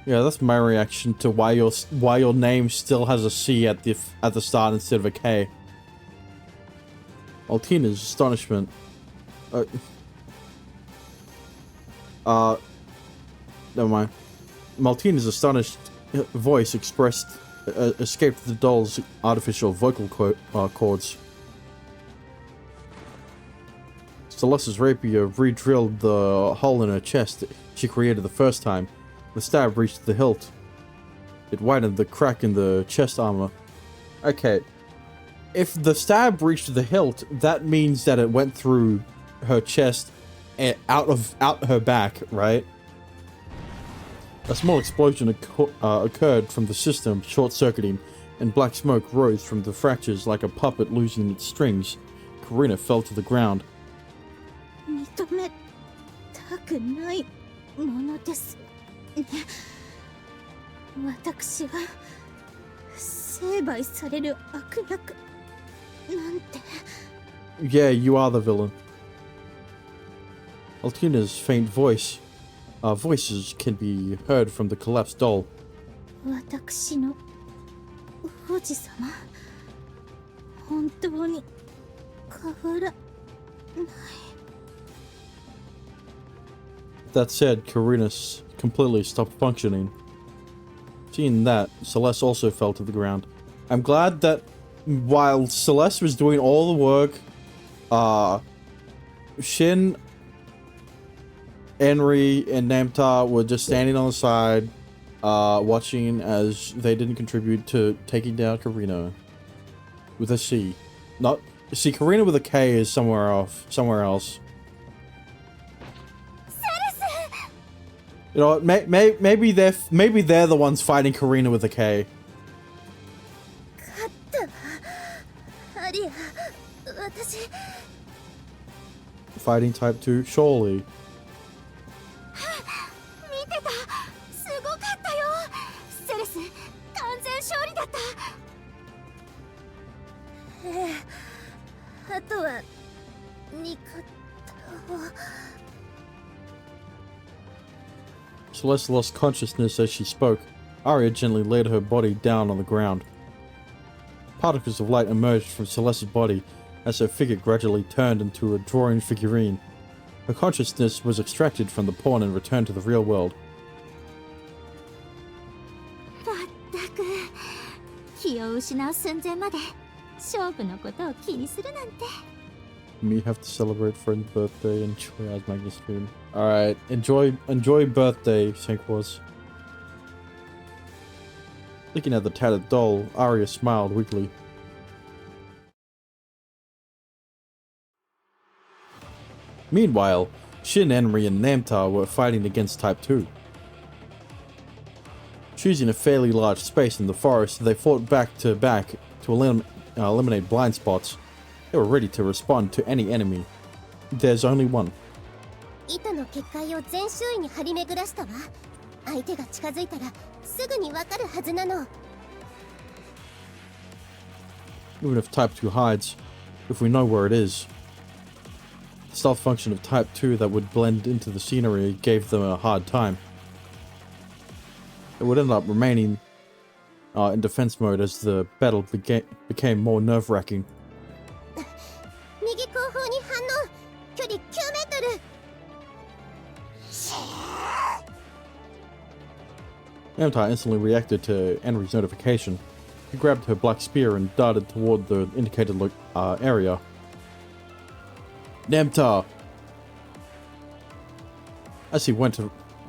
yeah, that's my reaction to why your name still has a C at the start instead of a K. Altina's astonishment. Never mind. Maltina's astonished voice escaped the doll's artificial vocal cords. Celeste's rapier re-drilled the hole in her chest she created the first time. The stab reached the hilt, It widened the crack in the chest armor. Okay. If the stab reached the hilt, that means that it went through her chest and out her back, right? A small explosion occurred from the system, short-circuiting, and black smoke rose from the fractures like a puppet losing its strings. Karina fell to the ground. 認めたくないものですね。私が成敗される悪役なんて。Yeah, you are the villain. Altina's faint voices can be heard from the collapsed doll. 私の王子様、本当に変わらない。 That said, Karina completely stopped functioning. Seeing that, Celeste also fell to the ground. I'm glad that while Celeste was doing all the work, Shin, Enri, and Namtar were just standing on the side, watching as they didn't contribute to taking down Karina. With a C. See, Karina with a K is somewhere else. You know what, maybe they're the ones fighting Karina with a K. 勝ったわアリア私 Fighting type 2, surely. 見てたすごかったよセレス完全勝利だった。ええあとは味方を Celeste lost consciousness as she spoke. Arya gently laid her body down on the ground. Particles of light emerged from Celeste's body as her figure gradually turned into a drawing figurine. Her consciousness was extracted from the pawn and returned to the real world. まったく気を失う寸前まで勝負のことを気にするなんて。 Me have to celebrate friend's birthday and enjoy Ars Magna stream. Alright, enjoy birthday, Sanquas. Looking at the tattered doll, Arya smiled weakly. Meanwhile, Shin, Enri, and Namtar were fighting against Type 2. Choosing a fairly large space in the forest, they fought back to eliminate blind spots. They were ready to respond to any enemy. There's only one. 糸の結界を全周囲に張り巡らしたわ。相手が近づいたらすぐにわかるはずなの。 Even if Type 2 hides, if we know where it is. The stealth function of Type 2 that would blend into the scenery gave them a hard time. It would end up remaining in defense mode as the battle became more nerve-wracking. 右後方に反応距離9メートル Namtar instantly reacted to Enri's notification. He grabbed her black spear and darted toward the indicated area. Namtar! As he went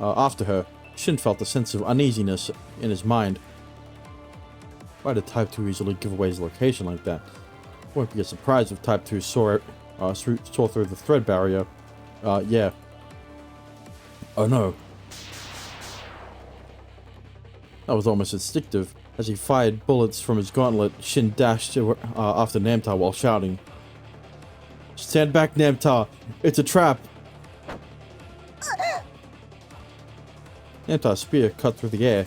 after her, Shin felt a sense of uneasiness in his mind. Why did Type 2 easily give away his location like that? Won't be a surprise if Type 2 saw through the thread barrier. Yeah. Oh no. That was almost instinctive. As he fired bullets from his gauntlet, Shin dashed after Namtar while shouting. Stand back, Namtar! It's a trap! Namtar's spear cut through the air.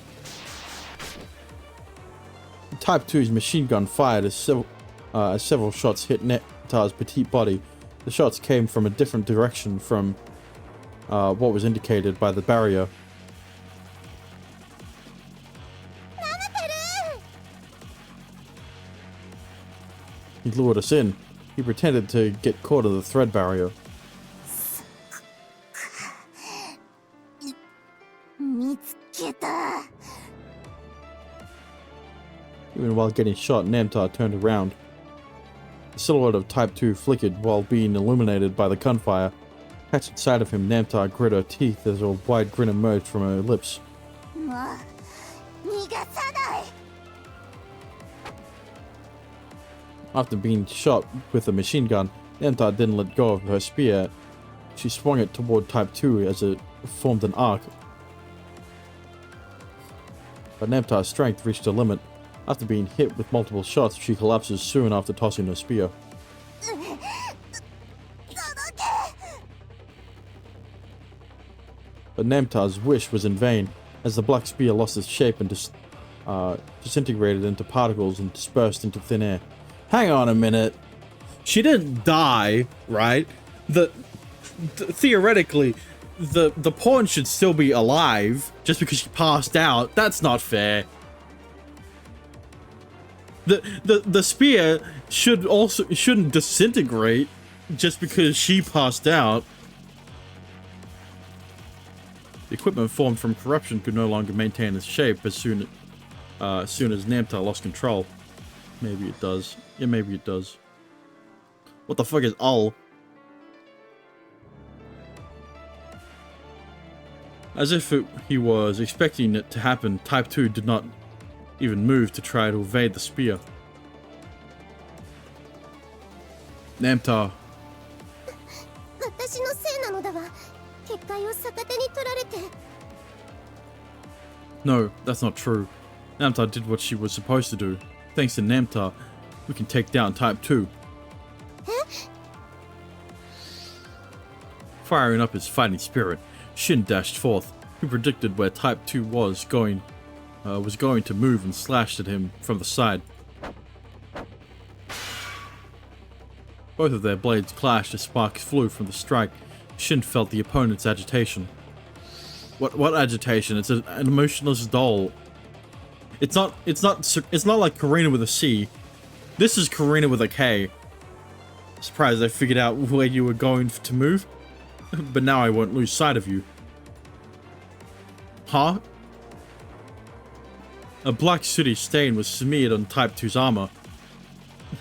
Type 2's machine gun fired as several shots hit Namtar's petite body. The shots came from a different direction from what was indicated by the barrier. He lured us in. He pretended to get caught in the thread barrier. 見つけた。 Even while getting shot, Namtar turned around. The silhouette of Type 2 flickered while being illuminated by the gunfire. Catching sight of him, Namtar grit her teeth as a wide grin emerged from her lips. もう逃がさない。 After being shot with a machine gun, Nemtar didn't let go of her spear. She swung it toward Type 2 as it formed an arc. But Nemtar's strength reached a limit. After being hit with multiple shots, she collapses soon after tossing her spear. But Nemtar's wish was in vain, as the black spear lost its shape and disintegrated into particles and dispersed into thin air. Hang on a minute. She didn't die, right? Theoretically, the pawn should still be alive just because she passed out. That's not fair. The spear shouldn't disintegrate just because she passed out. The equipment formed from corruption could no longer maintain its shape as soon as Namtar lost control. Maybe it does. Yeah, maybe it does. What the fuck is Ul? As if he was expecting it to happen, Type 2 did not even move to try to evade the spear. Namtar. 私のせいなのだわ。結界を逆手に取られて。 No, that's not true. Namtar did what she was supposed to do. Thanks to Namtar, we can take down Type 2. Firing up his fighting spirit, Shin dashed forth. He predicted where Type 2 was going to move and slashed at him from the side. Both of their blades clashed as sparks flew from the strike. Shin felt the opponent's agitation. What agitation? It's an emotionless doll. It's not like Karina with a C. This is Karina with a K. Surprised I figured out where you were going to move. But now I won't lose sight of you. Huh? A black sooty stain was smeared on Type 2's armor.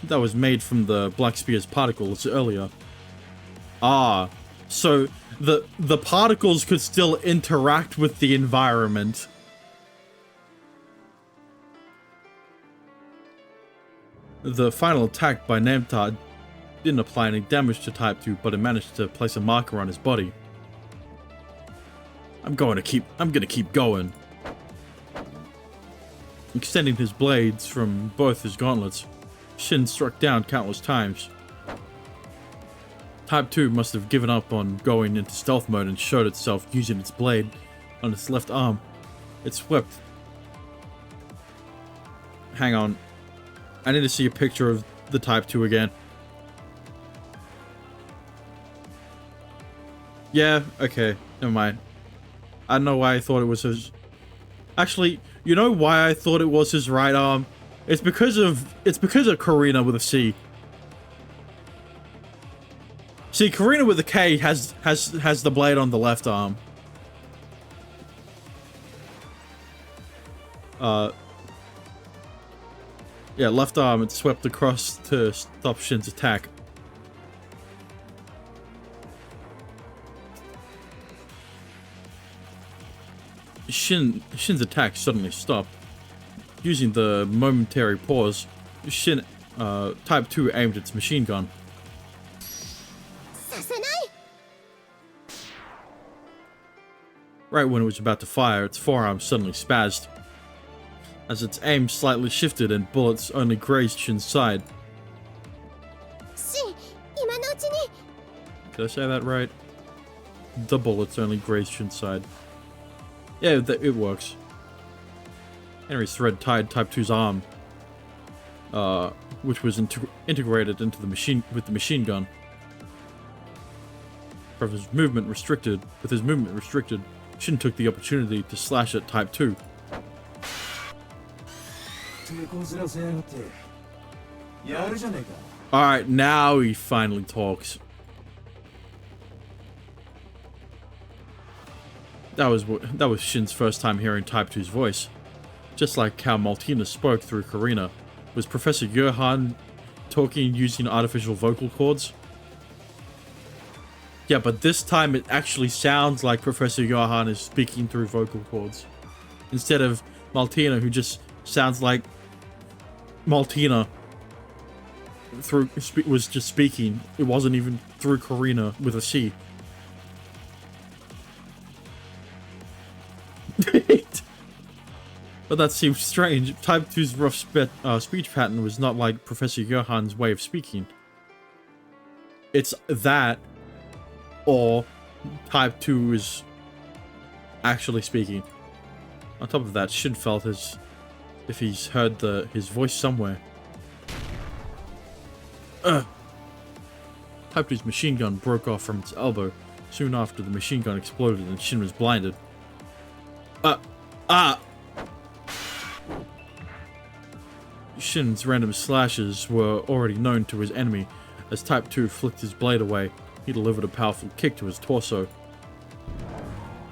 That was made from the Black Spear's particles earlier. Ah, so the particles could still interact with the environment. The final attack by Namtar didn't apply any damage to Type 2, but it managed to place a marker on his body. I'm gonna keep going. Extending his blades from both his gauntlets, Shin struck down countless times. Type 2 must have given up on going into stealth mode and showed itself using its blade on its left arm. It swept. Hang on. I need to see a picture of the Type 2 again. Yeah, okay, never mind. I don't know why I thought it was his... Actually, you know why I thought it was his right arm? It's because of Karina with a C. See, Karina with a K has the blade on the left arm. Yeah, left arm, it swept across to stop Shin's attack. Shin's attack suddenly stopped. Using the momentary pause, Type 2 aimed its machine gun. Right when it was about to fire, its forearm suddenly spazzed. As its aim slightly shifted and bullets only grazed Shin's side. Did I say that right? The bullets only grazed Shin's side. Yeah, it works. Henry's thread tied Type 2's arm, which was integrated into the machine gun. With his movement restricted, Shin took the opportunity to slash at Type 2. Alright, now he finally talks. That was Shin's first time hearing Type 2's voice. Just like how Maltina spoke through Karina. Was Professor Johann talking using artificial vocal cords? Yeah, but this time it actually sounds like Professor Johann is speaking through vocal cords. Instead of Maltina, who just sounds like Maltina was just speaking. It wasn't even through Karina with a C. But that seems strange. Type 2's rough speech pattern was not like Professor Johann's way of speaking. It's that, or Type 2 is actually speaking. On top of that, Shin felt as if he's heard his voice somewhere. Type 2's machine gun broke off from its elbow. Soon after, the machine gun exploded and Shin was blinded. Shin's random slashes were already known to his enemy. As Type 2 flicked his blade away, he delivered a powerful kick to his torso.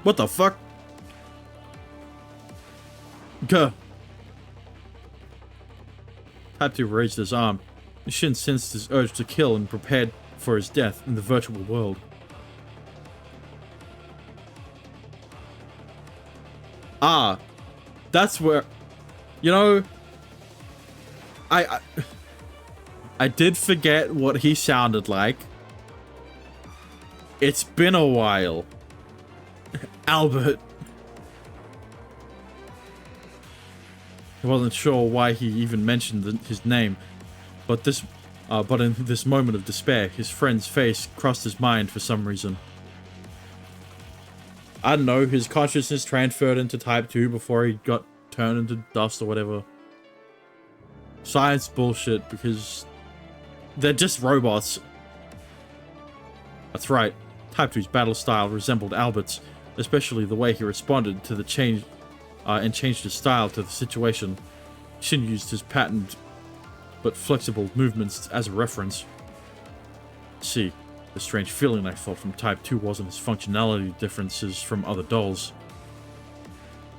What the fuck? Gah! Type 2 raised his arm. Shin sensed his urge to kill and prepared for his death in the virtual world. That's where... You know... I did forget what he sounded like. It's been a while. Albert. He wasn't sure why he even mentioned his name, but in this moment of despair, his friend's face crossed his mind for some reason. I don't know, his consciousness transferred into Type 2 before he got turned into dust or whatever. Science bullshit, because they're just robots. That's right, Type 2's battle style resembled Albert's, especially the way he responded to the change and changed his style to the situation. Shin used his patterned but flexible movements as a reference. See, the strange feeling I felt from Type 2 wasn't his functionality differences from other dolls.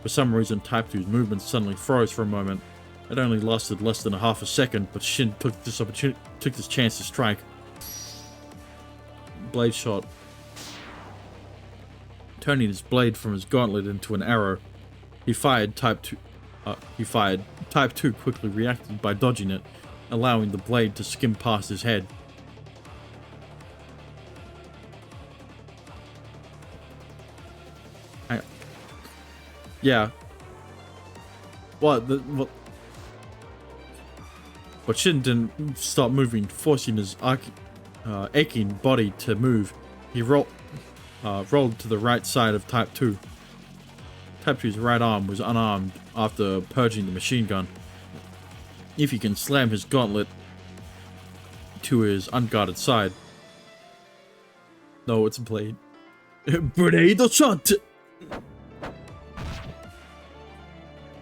For some reason, Type 2's movements suddenly froze for a moment. It only lasted less than a half a second, but Shin took this chance to strike. Blade shot. Turning his blade from his gauntlet into an arrow, he fired. Type 2 quickly reacted by dodging it, allowing the blade to skim past his head. Yeah. What? But Shin didn't stop moving, forcing his aching body to move. He rolled to the right side of Type 2. Type 2's right arm was unarmed after purging the machine gun. If he can slam his gauntlet to his unguarded side. No, it's a blade. Blade shot!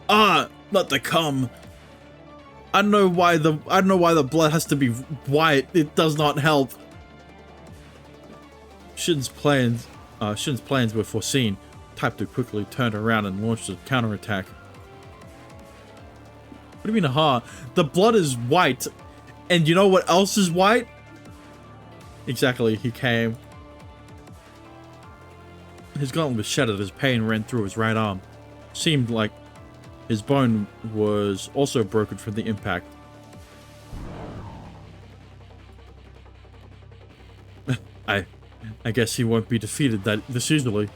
Not the cum. I don't know why the blood has to be white. It does not help. Shin's plans were foreseen. Type 2 quickly turned around and launched a counterattack. What do you mean, The blood is white. And you know what else is white? Exactly, he came. His gauntlet was shattered as pain ran through his right arm. Seemed like his bone was also broken from the impact. I guess he won't be defeated this easily.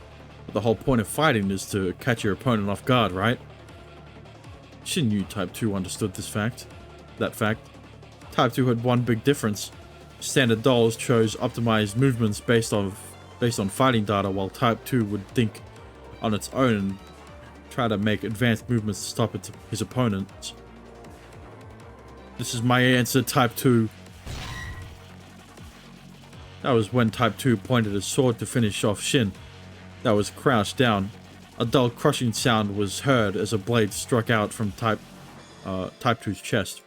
But the whole point of fighting is to catch your opponent off guard, right? Shin knew Type 2 understood that fact. Type 2 had one big difference. Standard dolls chose optimized movements based on fighting data, while Type 2 would think on its own and try to make advanced movements to stop his opponents. This is my answer, Type 2. That was when Type 2 pointed his sword to finish off Shin. That was crouched down. A dull crushing sound was heard as a blade struck out from Type 2's chest.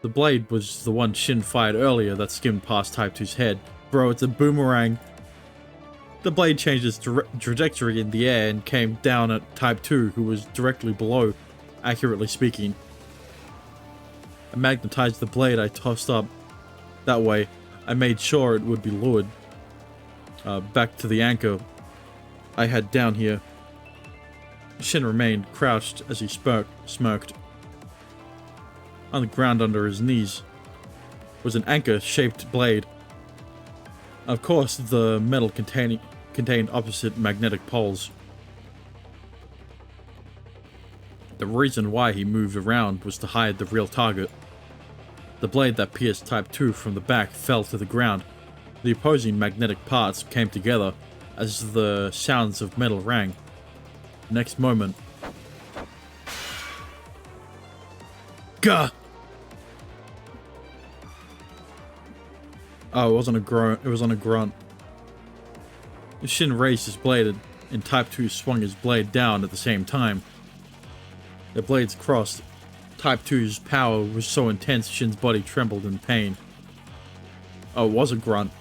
The blade was the one Shin fired earlier that skimmed past Type 2's head. Bro, it's a boomerang. The blade changed its trajectory in the air and came down at Type 2, who was directly below, accurately speaking. I magnetized the blade I tossed up. That way, I made sure it would be lured back to the anchor I had down here. Shin remained crouched as he smirked. On the ground under his knees was an anchor-shaped blade. Of course, the metal contained opposite magnetic poles. The reason why he moved around was to hide the real target. The blade that pierced Type 2 from the back fell to the ground. The opposing magnetic parts came together as the sounds of metal rang. Next moment... Gah! Oh, it wasn't a groan, it was on a grunt. Shin raised his blade, and Type 2 swung his blade down at the same time. Their blades crossed. Type 2's power was so intense Shin's body trembled in pain. Oh, it was a grunt.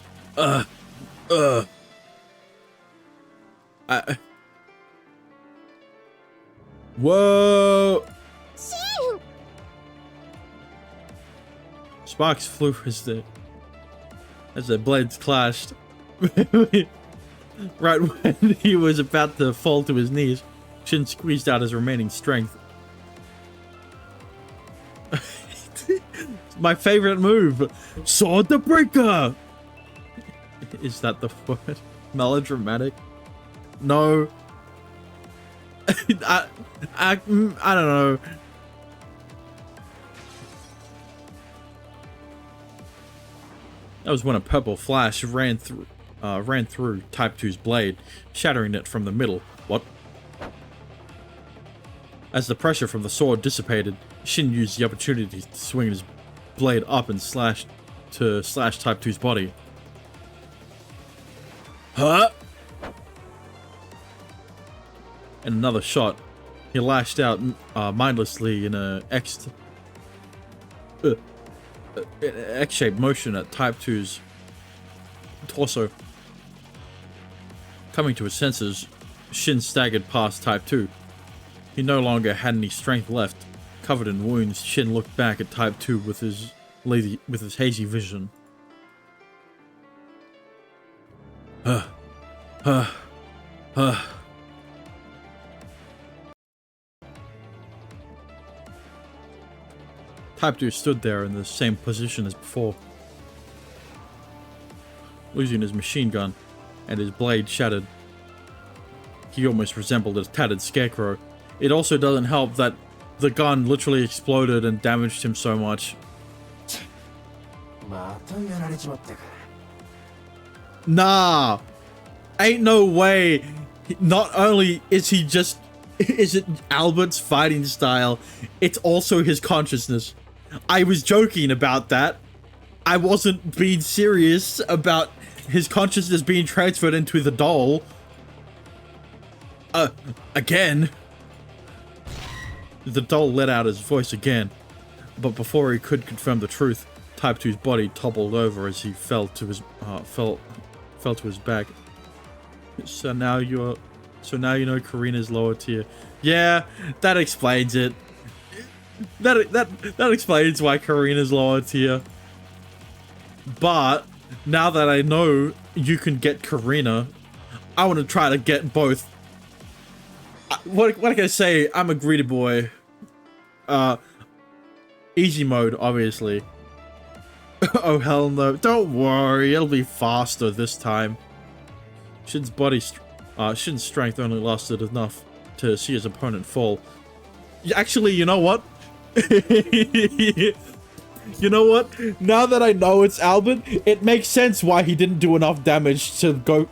Whoa! Shin! Sparks flew as their blades clashed. Right when he was about to fall to his knees, Shin squeezed out his remaining strength. My favorite move! Sword the Breaker! Is that the word? Melodramatic? No. I don't know. That was when a purple flash ran through Type 2's blade, shattering it from the middle. What? As the pressure from the sword dissipated, Shin used the opportunity to swing his blade up and slash Type 2's body. Huh? In another shot, he lashed out mindlessly in a X-shaped motion at Type 2's torso. Coming to his senses, Shin staggered past Type 2. He no longer had any strength left. Covered in wounds, Shin looked back at Type 2 with his hazy vision. Type 2 stood there in the same position as before, losing his machine gun, and his blade shattered. He almost resembled a tattered scarecrow. It also doesn't help that the gun literally exploded and damaged him so much. Nah! Ain't no way! Not only is it Albert's fighting style, it's also his consciousness. I was joking about that. I wasn't being serious about his consciousness being transferred into the doll. Again. The doll let out his voice again, but before he could confirm the truth, Type 2's body toppled over as he fell to his back. So now you know Karina's lower tier. Yeah, that explains it. That explains why Karina's lower tier. But now that I know you can get Karina, I want to try to get both. What can I say? I'm a greedy boy. Easy mode, obviously. Oh hell no! Don't worry, it'll be faster this time. Shin's strength only lasted enough to see his opponent fall. Actually, you know what? You know what? Now that I know it's Albert, it makes sense why he didn't do enough damage to go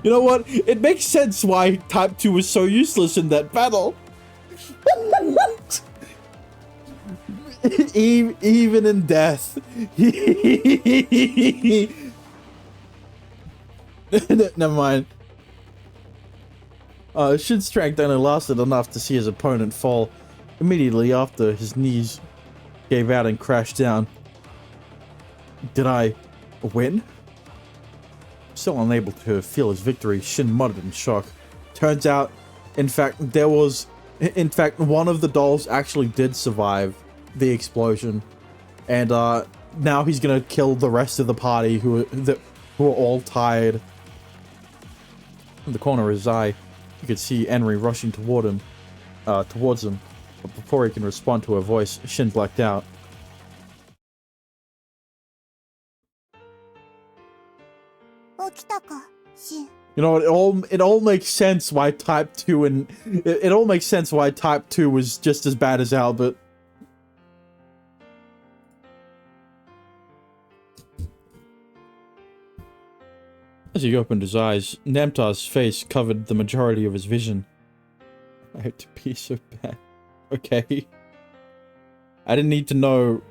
You know what? It makes sense why Type 2 was so useless in that battle. Even in death. Never mind. Shin's strength only lasted enough to see his opponent fall. Immediately after, his knees gave out and crashed down. Did I win? Still unable to feel his victory, Shin muttered in shock. Turns out, in fact, one of the dolls actually did survive the explosion, and now he's gonna kill the rest of the party who are all tired. In the corner of his eye, you could see Henry rushing towards him. But before he can respond to her voice, Shin blacked out. You know, it all makes sense why Type 2 and it all makes sense why Type 2 was just as bad as Albert. As he opened his eyes, Namtar's face covered the majority of his vision. I hate to be so bad. Okay. I didn't need to know.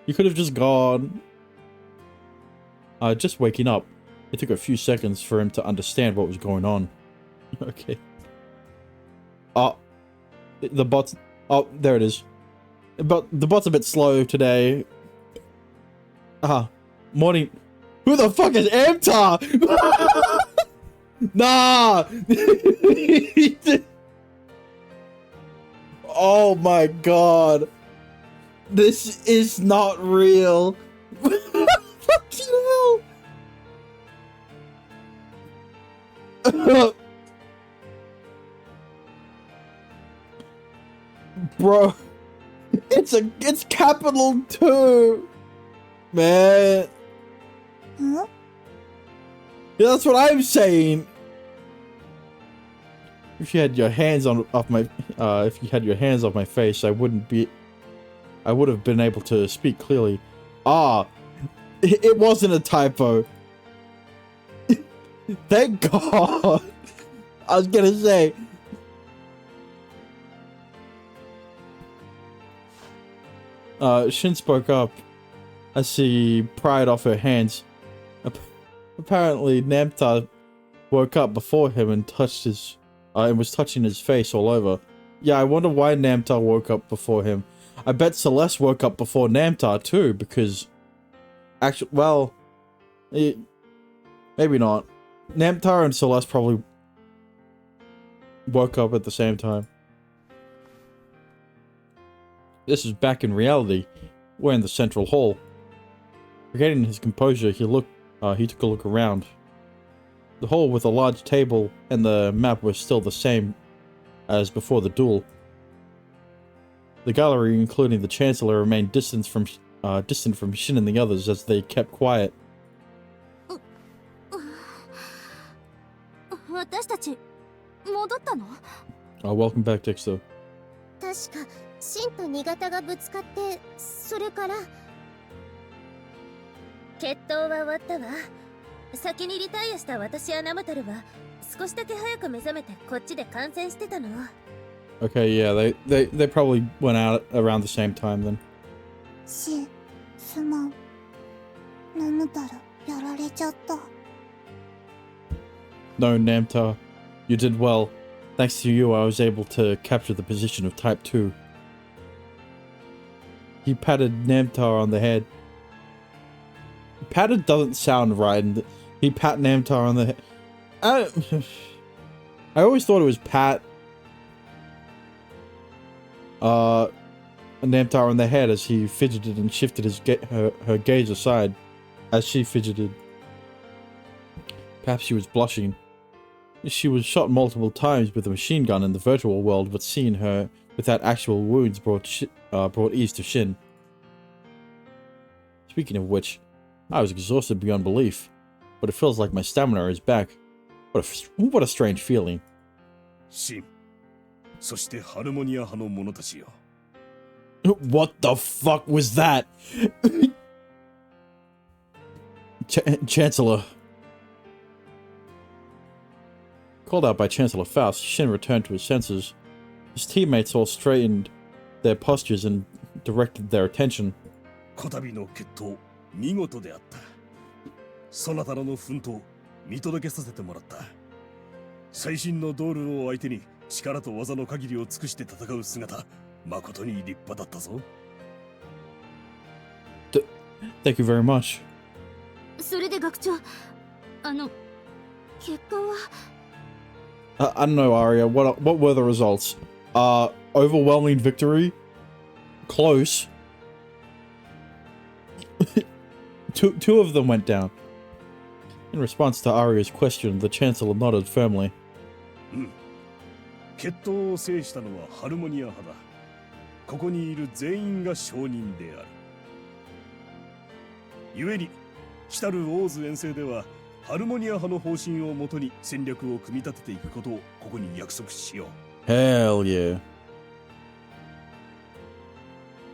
You could have just gone. Just waking up. It took a few seconds for him to understand what was going on. Okay. The bot's... Oh, there it is. But the bot's a bit slow today. Morning... Who the fuck is Amtar? Nah! Oh my god. This is not real. Fuck you. Bro. It's capital 2. Man. Huh? Yeah, that's what I'm saying. If you had your hands off my face, I would have been able to speak clearly. It wasn't a typo. Thank God. I was gonna say. Shin spoke up as she pried off her hands. Apparently, Namtar woke up before him and touched his, and was touching his face all over. Yeah, I wonder why Namtar woke up before him. I bet Celeste woke up before Namtar too, because, actually, well, maybe not. Namtar and Celeste probably woke up at the same time. This is back in reality. We're in the central hall. Regaining his composure, he took a look around. The hall with a large table and the map were still the same as before the duel. The gallery, including the Chancellor, remained distant from Shin and the others as they kept quiet. Welcome back, Dexter. 確かシンと新潟がぶつかってそれから決闘は終わったわ。先にリタイアした私やナムタルは少しだけ早く目覚めてこっちで観戦してたの。 Okay, yeah, they probably went out around the same time then. シン、すまん。ナムタル、やられちゃった。No, Namtar, you did well. Thanks to you, I was able to capture the position of Type 2. He patted Namtar on the head. Patted doesn't sound right. He pat Namtar on the head. I always thought it was pat. Namtar on the head as he fidgeted and shifted her gaze aside as she fidgeted. Perhaps she was blushing. She was shot multiple times with a machine gun in the virtual world, but seeing her without actual wounds brought ease to Shin. Speaking of which, I was exhausted beyond belief, but it feels like my stamina is back. What a strange feeling. シン、そしてハルモニア派の者たちよ。 What the fuck was that? Chancellor. Called out by Chancellor Faust, Shin returned to his senses. His teammates all straightened their postures and directed their attention. こたびの決闘、見事であった。そなたらの奮闘、見届けさせてもらった。最新のドールを相手に力と技の限りを尽くして戦う姿、誠に立派だったぞ。Thank you very much. それで学長、結果は I don't know, Arya. What were the results? Overwhelming victory? Close. Two of them went down. In response to Arya's question, the Chancellor nodded firmly. 決闘を制したのはハルモニア派だ。ここにいる全員が証人である。故に、来たるオーズ遠征では、ハルモニア派の方針をもとに戦略を組み立てていくことをここに約束しよう。Hell yeah.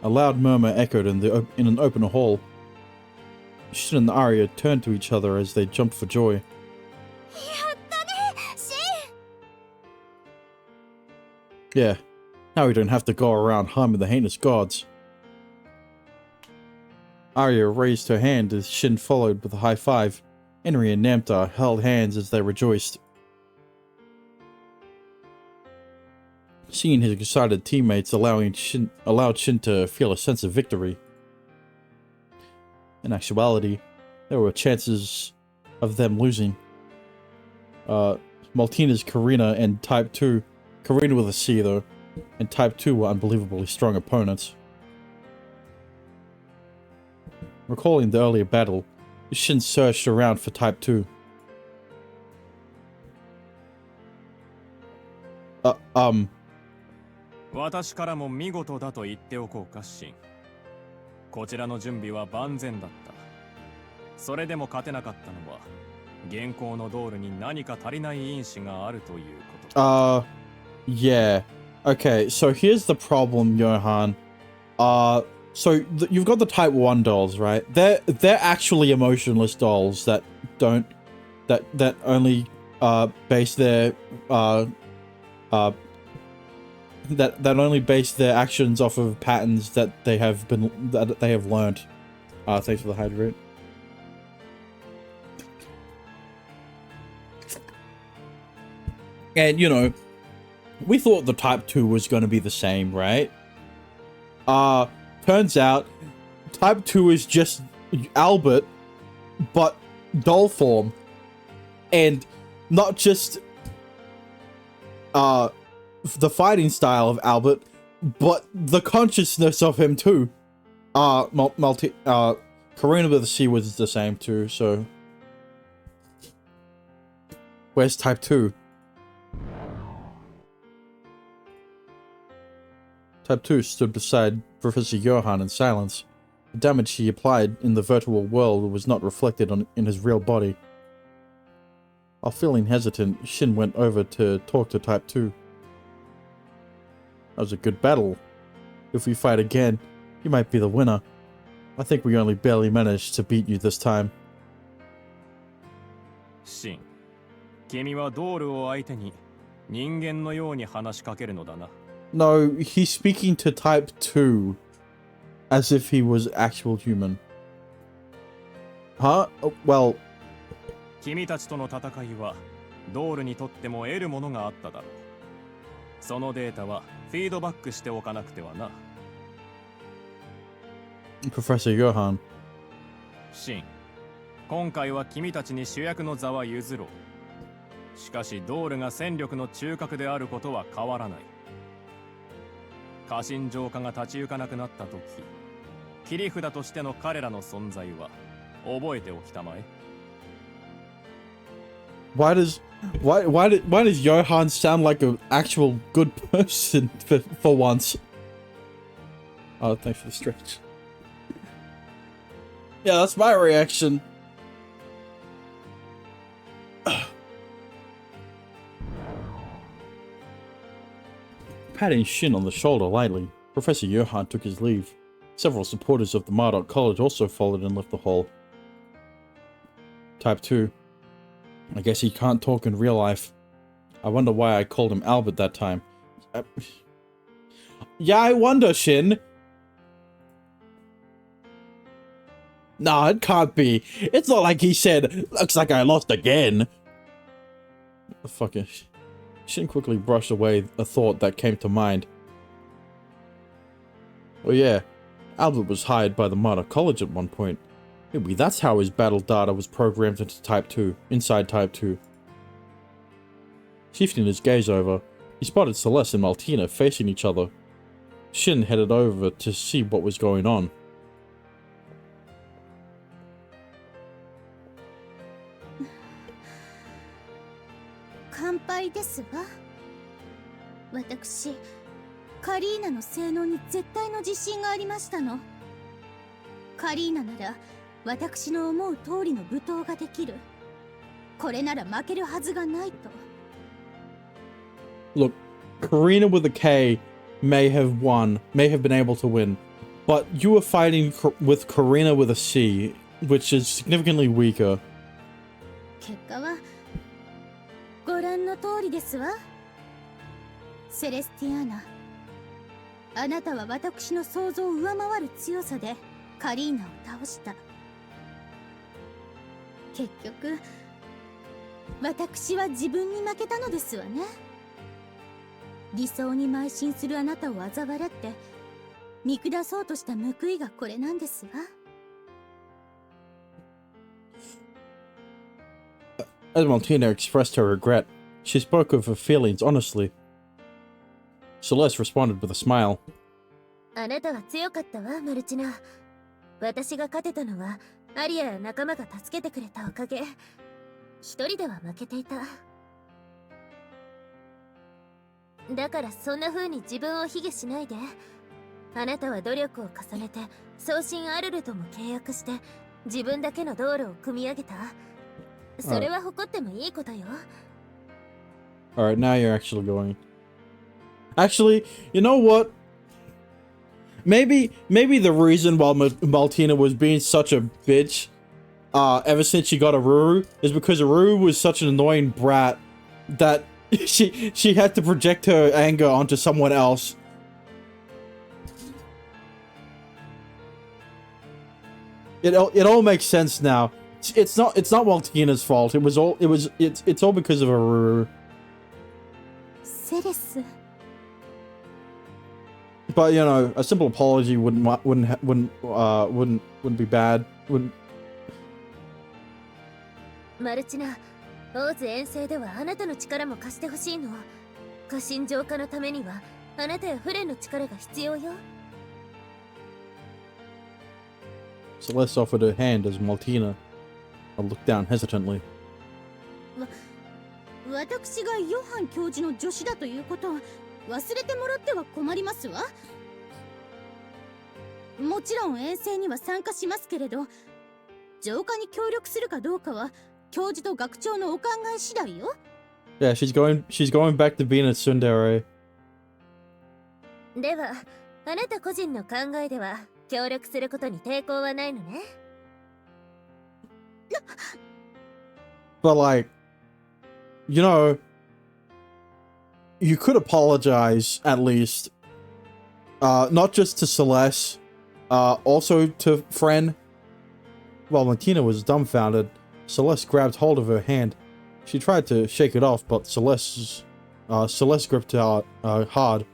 A loud murmur echoed in an open hall. Shin and Arya turned to each other as they jumped for joy. Yeah, now we don't have to go around harming the heinous gods. Arya raised her hand as Shin followed with a high five. Henry and Namtar held hands as they rejoiced. Seeing his excited teammates allowed Shin to feel a sense of victory. In actuality, there were chances of them losing. Maltina's Karina and Type 2, Karina with a C though, and Type 2 were unbelievably strong opponents. Recalling the earlier battle, Shin searched around for Type 2. 私からも見事だと言っておこうか、シン。こちらの準備は万全だった。それでも勝てなかったのは、現行のドールに何か足りない因子があるということ。Yeah. Okay, so here's the problem, Johan. So you've got the Type 1 dolls, right? They're actually emotionless dolls that only base their that only base their actions off of patterns that they have learned. Thanks for the hydrate. And you know, we thought the Type 2 was going to be the same, right? Turns out Type 2 is just Albert, but doll form. And not just the fighting style of Albert, but the consciousness of him too. Karina with a C was the same too, so where's Type 2? Type 2 stood beside Professor Johan in silence. The damage he applied in the virtual world was not reflected in his real body. While feeling hesitant, Shin went over to talk to Type 2. That was a good battle. If we fight again, you might be the winner. I think we only barely managed to beat you this time. シン、君はドールを相手に人間のように話しかけるのだな。No, he's speaking to Type 2 as if he was actual human. Huh? Well... 君たちとの戦いはドールにとっても得るものがあっただろう。そのデータはフィードバックしておかなくてはな。Professor Johan. シン、今回は君たちに主役の座は譲ろう。しかしドールが戦力の中核であることは変わらない。家臣浄化が立ち行かなくなった時、切り札としての彼らの存在は覚えておきたまえ。Why does Johan sound like an actual good person for once? Oh, thanks for the stretch. Yeah, that's my reaction. Patting Shin on the shoulder lightly, Professor Johan took his leave. Several supporters of the Marduk College also followed and left the hall. Type 2. I guess he can't talk in real life. I wonder why I called him Albert that time. Yeah, I wonder, Shin. Nah, it can't be. It's not like he said, looks like I lost again. Fucking... Shin quickly brushed away a thought that came to mind. Oh yeah, Albert was hired by the Marduk College at one point. Maybe that's how his battle data was programmed into Type 2, inside Type 2. Shifting his gaze over, he spotted Celeste and Maltina facing each other. Shin headed over to see what was going on. 乾杯ですわ。私カリーナの性能に絶対の自信がありましたの。カリーナなら私の思う通りの舞踏ができる。これなら負けるはずがないと。 Look, Karina with a K may have been able to win, but you were fighting with Karina with a C, which is significantly weaker. 結果はご覧の通りですわ。セレスティアーナ、あなたは私の想像を上回る強さでカリーナを倒した。結局私は自分に負けたのですわね。理想に邁進するあなたを嘲笑って見下そうとした報いがこれなんですわ。As Martina expressed her regret, she spoke of her feelings honestly. Celeste responded with a smile. あなたは強かったわ、マルチナ。私が勝てたのはアリアや仲間が助けてくれたおかげ。一人では負けていた。だからそんな風に自分を卑下しないで。あなたは努力を重ねて送信アルルとも契約して自分だけの道路を組み上げた。それは誇ってもいいことよ。Alright, now you're actually going. Actually, you know what? Maybe the reason why Maltina was being such a bitch, ever since she got Aruru, is because Aruru was such an annoying brat that she had to project her anger onto someone else. It all makes sense now. It's not Maltina's fault. It's all because of Aruru. セレス、 But you know, a simple apology wouldn't be bad. Wouldn't. マルチナ、オーズ遠征ではあなたの力も貸してほしいの。過信浄化のためにはあなたやフレンの力が必要よ。Celeste offered her hand as Maltina looked down hesitantly. 私がヨハン教授の助手だということを忘れてもらっては困りますわ。もちろん遠征には参加しますけれど、浄化に協力するかどうかは教授と学長のお考え次第よ。Yeah, she's going back to being a tsundere. では、あなた個人の考えでは協力することに抵抗はないのね。But like, you know, you could apologize at least, not just to Celeste, also to Friend. While Martina was dumbfounded, Celeste grabbed hold of her hand. She tried to shake it off, but Celeste gripped her hard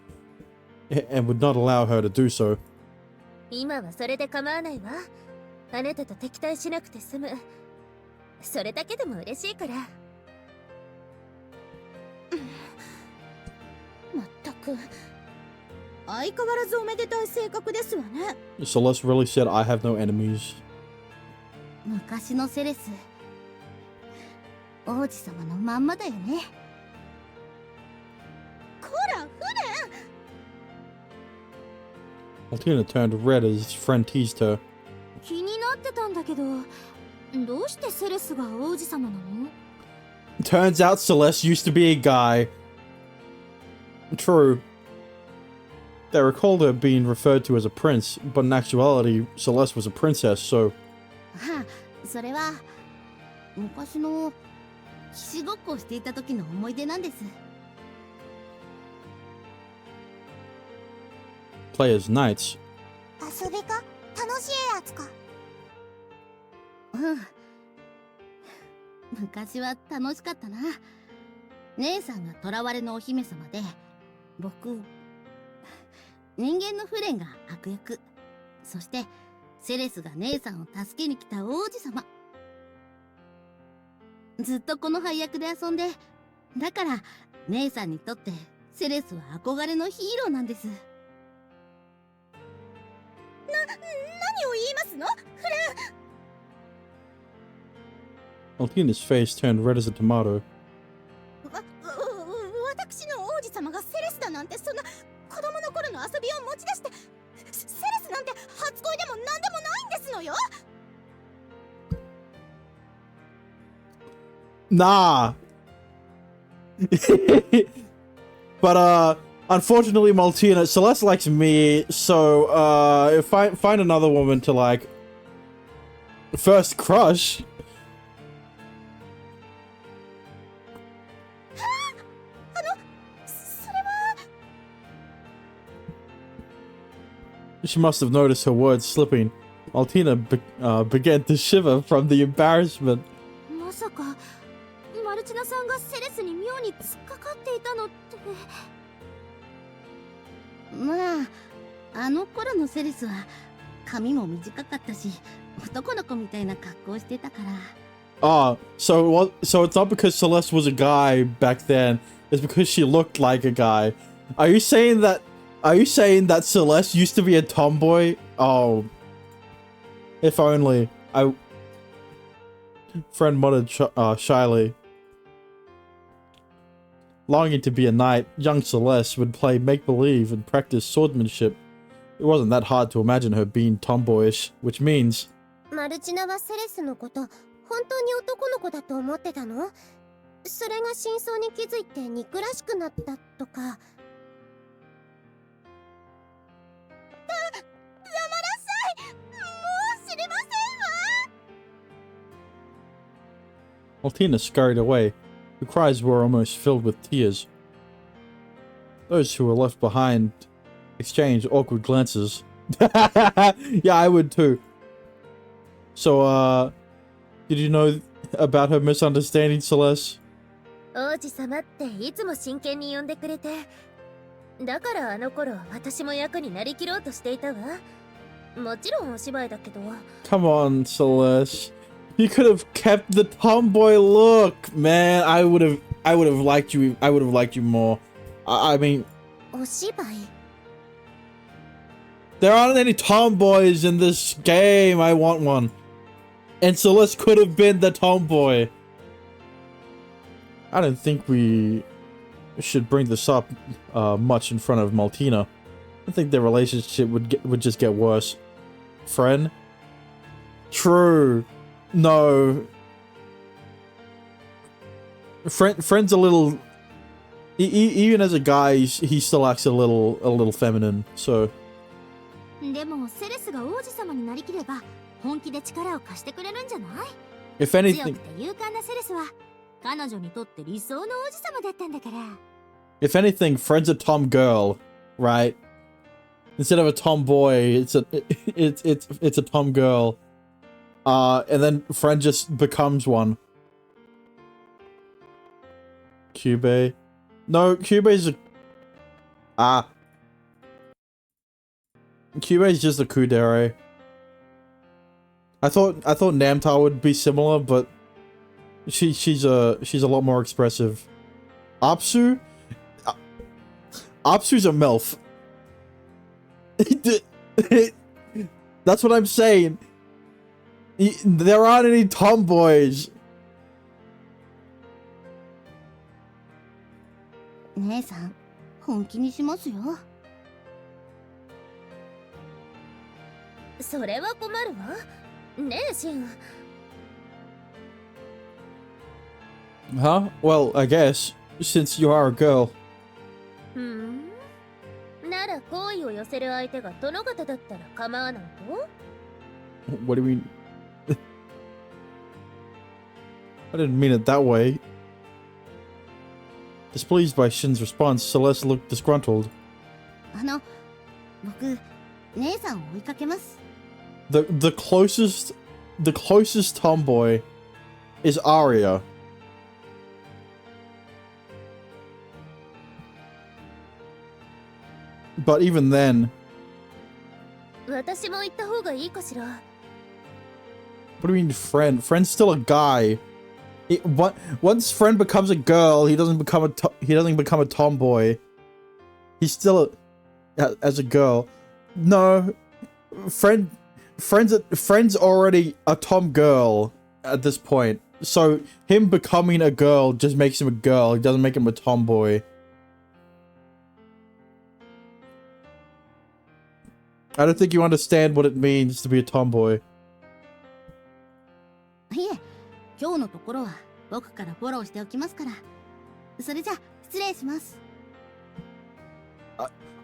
and would not allow her to do so. 今はそれで構わないわ。あなたと敵対しなくて済む。それだけでも嬉しいから。まったく相変わらずおめでたい性格ですわね。 Celeste really said, "I have no enemies." 昔のセレス、王子様のまんまだよね。こらフレン、 Martina turned red as Friend teased her. 気になってたんだけど、どうしてセレスが王子様なの？ Turns out Celeste used to be a guy. True. They recalled her being referred to as a prince, but in actuality, Celeste was a princess, so... はあ、それは昔の騎士ごっこをしていた時の思い出なんです。 Players' nights. 遊びか楽しいやつか。うん。昔は楽しかったな。姉さんが囚われのお姫様で、僕、人間のフレンが悪役。そして、セレスが姉さんを助けに来た王子様。ずっとこの配役で遊んで、だから、姉さんにとって、セレスは憧れのヒーローなんです。何を言いますのフレン。Altina's face turned red as a tomato. 私の王子様がセレスだなんて、そんな子供の頃の遊びを持ち出して、セレスなんて初恋でも何でもないんですのよ。 Nah. But unfortunately, Maltina, Celeste likes me, so find another woman to like. First crush. She must have noticed her words slipping. Maltina began to shiver from the embarrassment. まさかマルチナさんがセレスに妙に突っかかっていたのって。まああの頃のセレスは髪も短かったし男の子みたいな格好をしてたから。So it's not because Celeste was a guy back then. It's because she looked like a guy. Are you saying that Celeste used to be a tomboy? Oh, if only. Friend muttered shyly. Longing to be a knight, young Celeste would play make-believe and practice swordsmanship. It wasn't that hard to imagine her being tomboyish, which means... マルチナはセレスのこと本当に男の子だと思ってたの？それが真相に気づいて憎らしくなったとか。Altina scurried away. Her cries were almost filled with tears. Those who were left behind exchanged awkward glances. Yeah, I would too. So, did you know about her misunderstanding, Celeste? 王子様っていつも真剣に呼んでくれて、だからあの頃私も役になりきろうとしていたわ。もちろんお芝居だけど。Come on, Celeste. You could have kept the tomboy look, man. I would have liked you. I would have liked you more. I mean, お芝居 there aren't any tomboys in this game. I want one. And Celeste could have been the tomboy. I don't think we should bring this up much in front of Maltina. I think their relationship would just get worse. Friend? True. No. Friend's a little... even as a guy, he still acts a little feminine, so... でもセレスが王子様になりきれば本気で力を貸してくれるんじゃない？ If 強 anything... くて勇敢なセレスは彼女にとって理想の王子様だったんだから。 If anything, Friend's a tom girl, right? Instead of a tomboy, it's a tom girl. And then Friend just becomes one. Cube. No, Cube's a... Cube's just a kudere. I thought Namtar would be similar, but she's a lot more expressive. Apsu? Apsu's a MILF. That's what I'm saying. There aren't any tomboys. 姉さん本気にしますよ。それは困るわ。ねえシン。 Huh? Well, I guess, since you are a girl. なら好意を寄せる相手が殿方だったら構わないと？ What do you mean? I didn't mean it that way. Displeased by Shin's response, Celeste looked disgruntled. 僕姉さんを追いかけます。The closest tomboy is Arya. But even then, 私も行った方がいいかしら。 what do you mean, Friend? Friend's still a guy. Once Friend becomes a girl, he doesn't become a tomboy. He's still as a girl. No, Friend's already a tom girl at this point. So him becoming a girl just makes him a girl. It doesn't make him a tomboy. I don't think you understand what it means to be a tomboy. いえ、今日のところは僕からフォローしておきますから。それじゃ失礼します。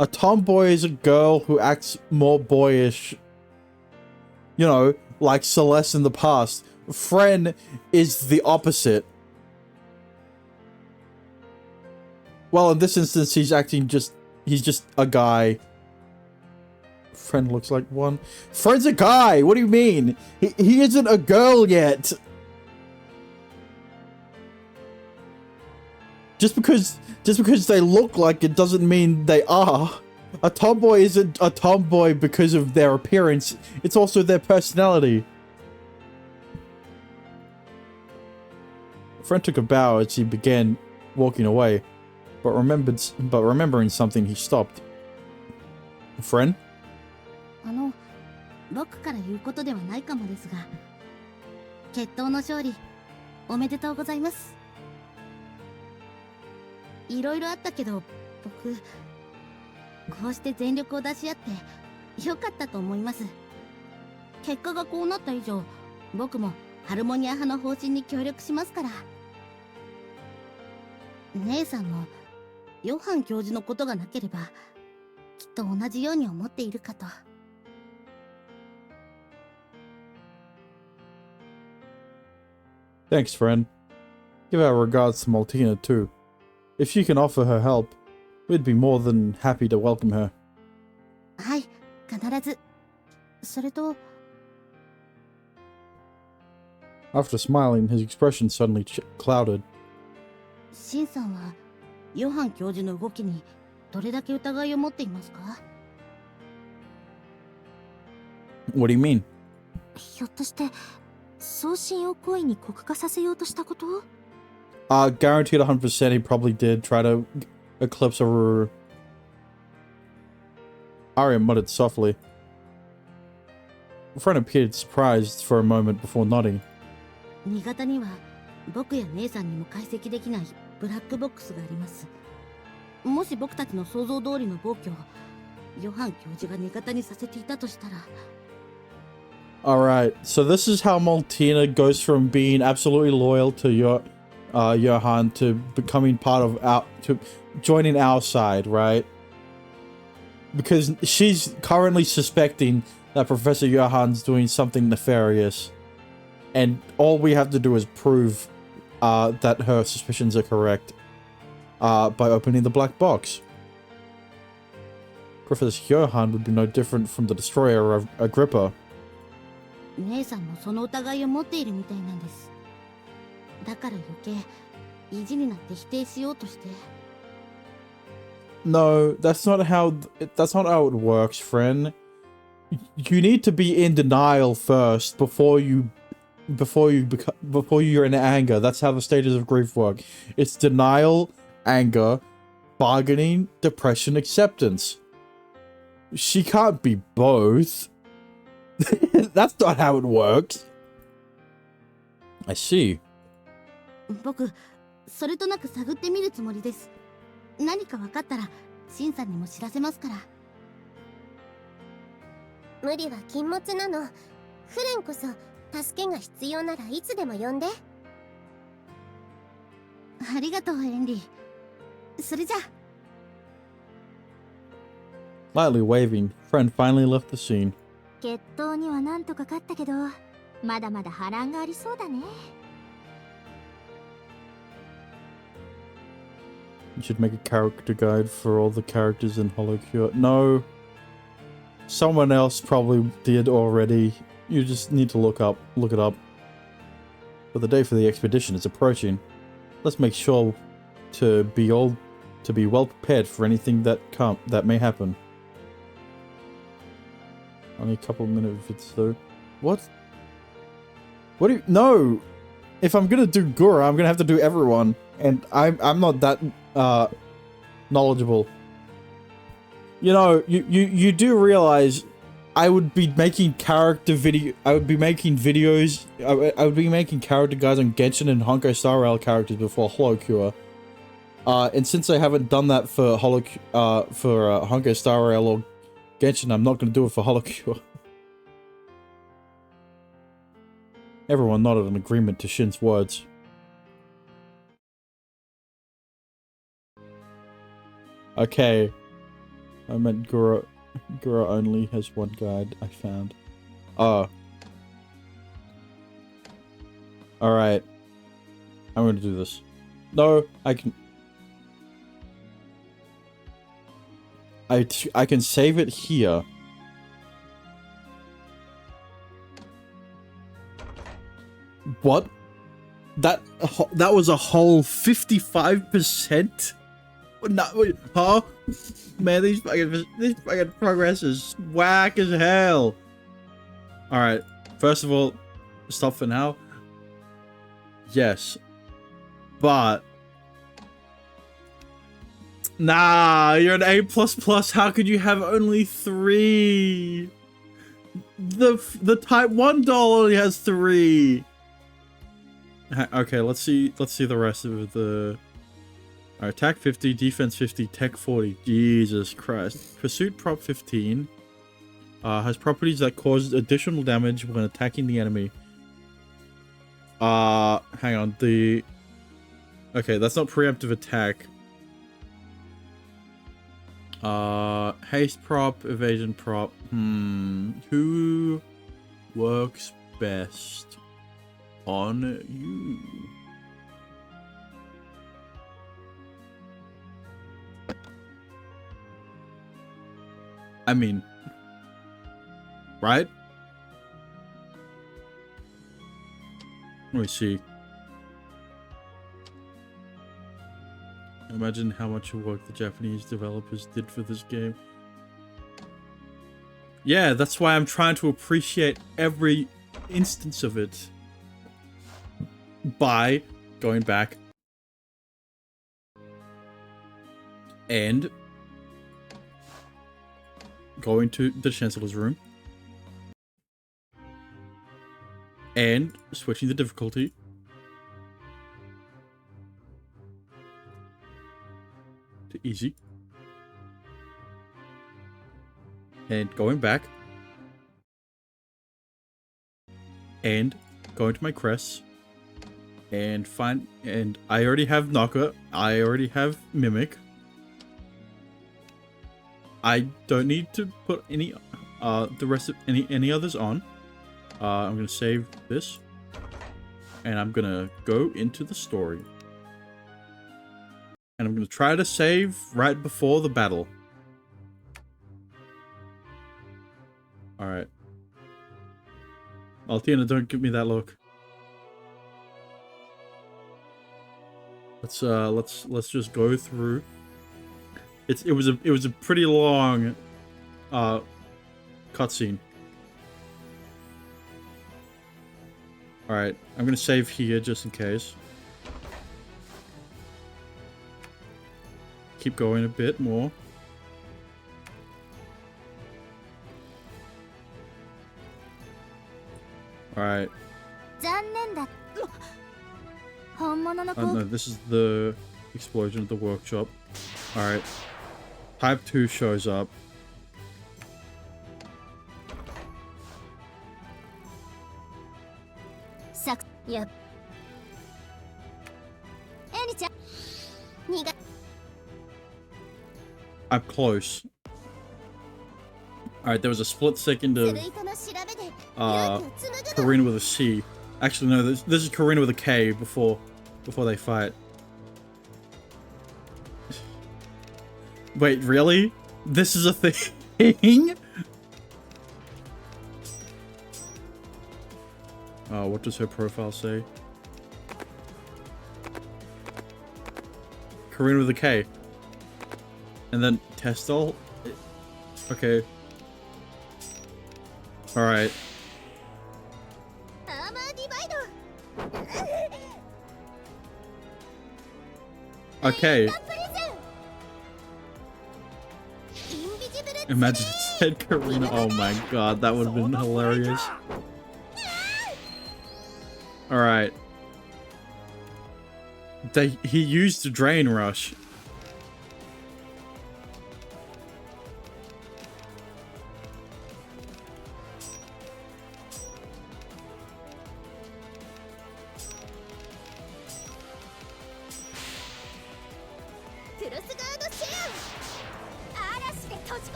A tomboy is a girl who acts more boyish. You know, like Celeste in the past. Fren is the opposite. Well, in this instance, he's just a guy. Fren looks like one. Fren's a guy! What do you mean? He isn't a girl yet! Just because they look like it doesn't mean they are. A tomboy isn't a tomboy because of their appearance. It's also their personality. Fren took a bow as he began walking away, but remembering something, he stopped. Fren? 僕から言うことではないかもですが、決闘の勝利おめでとうございます。いろいろあったけど、僕こうして全力を出し合ってよかったと思います。結果がこうなった以上、僕もハルモニア派の方針に協力しますから。姉さんもヨハン教授のことがなければ、きっと同じように思っているかと。Thanks, friend. Give our regards to Maltina, too. If she can offer her help, we'd be more than happy to welcome her. はい、必ず。それと、 After smiling, his expression suddenly clouded. シンさんはヨハン教授の動きにどれだけ疑いを持っていますか？ What do you mean? ひょっとして送信を故意に酷化させようとしたこと？ Guaranteed 100% he probably did try to eclipse Aurora. Arya muttered softly. Her friend appeared surprised for a moment before nodding. 新潟には僕や姉さんにも解析できないブラックボックスがあります。もし僕たちの想像通りの暴挙をヨハン教授が新潟にさせていたとしたら。 Alright, so this is how Maltina goes from being absolutely loyal to Johan to becoming to joining our side, right? Because she's currently suspecting that Professor Johan's doing something nefarious. And all we have to do is prove that her suspicions are correct by opening the black box. Professor Johan would be no different from the destroyer of Agrippa. 姉さんもその疑いを持っているみたいなんです。だから余計意地になって否定しようとして。 No, that's not how it works, friend. You need to be in denial first before you're in anger. That's how the stages of grief work. It's denial, anger, bargaining, depression, acceptance. She can't be both. That's not how it works. I see. 僕それとなく探ってみるつもりです。何か分かったらシンさんにも知らせますから。無理は禁物なの。フレンこそ助けが必要ならいつでも呼んで。ありがとうエンリー。それじゃ。 Lightly waving, friend finally left the scene. 決闘にはなんとか勝ったけど、まだまだ波乱がありそうだね。 You should make a character guide for all the characters in Hollow Cure. No. Someone else probably did already. You just need to look it up. But the day for the expedition is approaching. Let's make sure to be well prepared for anything that may happen. Only a couple of minutes though. What? What do you... No! If I'm gonna do Gura, I'm gonna have to do everyone. And I'm not that knowledgeable. You know, you do realize I would be making character video. I would be making videos. I would be making character guides on Genshin and Honkai Star Rail characters before Holocure. And since I haven't done that for Honkai Star Rail or Genshin, I'm not going to do it for Holocure. Everyone nodded in agreement to Shin's words. Okay. I meant Gura only has one guide I found. Oh. Alright. I'm gonna do this. No, I can... I can save it here. What? That was a whole 55%? No, wait, huh? Man, this fucking progress is whack as hell. Alright, first of all, stop for now. Yes. But... Nah, you're an A++, how could you have only 3? The type 1 doll only has 3. Okay, let's see the rest of the... Alright, attack 50, defense 50, tech 40. Jesus Christ. Pursuit prop 15. Has properties that cause additional damage when attacking the enemy. Hang on, okay, that's not preemptive attack. Haste prop, evasion prop. Who works best on you? I mean, right? Let me see. Imagine how much work the Japanese developers did for this game. Yeah, that's why I'm trying to appreciate every instance of it by going back and going to the Chancellor's room and switching the difficulty to easy and going back and going to my crests and I already have Naka, I already have Mimic. I don't need to put any the rest of any others on. I'm gonna save this and I'm gonna go into the story. And I'm gonna try to save right before the battle. Alright. Altina, don't give me that look. Let's just go through. It was a pretty long cutscene. Alright, I'm gonna save here just in case. Keep going a bit more. Alright. Oh no, this is the explosion at the workshop. Alright. Type 2 shows up. Yep. I'm close. Alright, there was a split second of Karina with a C. Actually, no, this is Karina with a K before they fight. Wait, really? This is a thing? What does her profile say? Karina with a K. And then Testel? Okay. Alright. Okay. Imagine it said Karina. Oh my god, that would have been hilarious. Alright. He used the Drain Rush.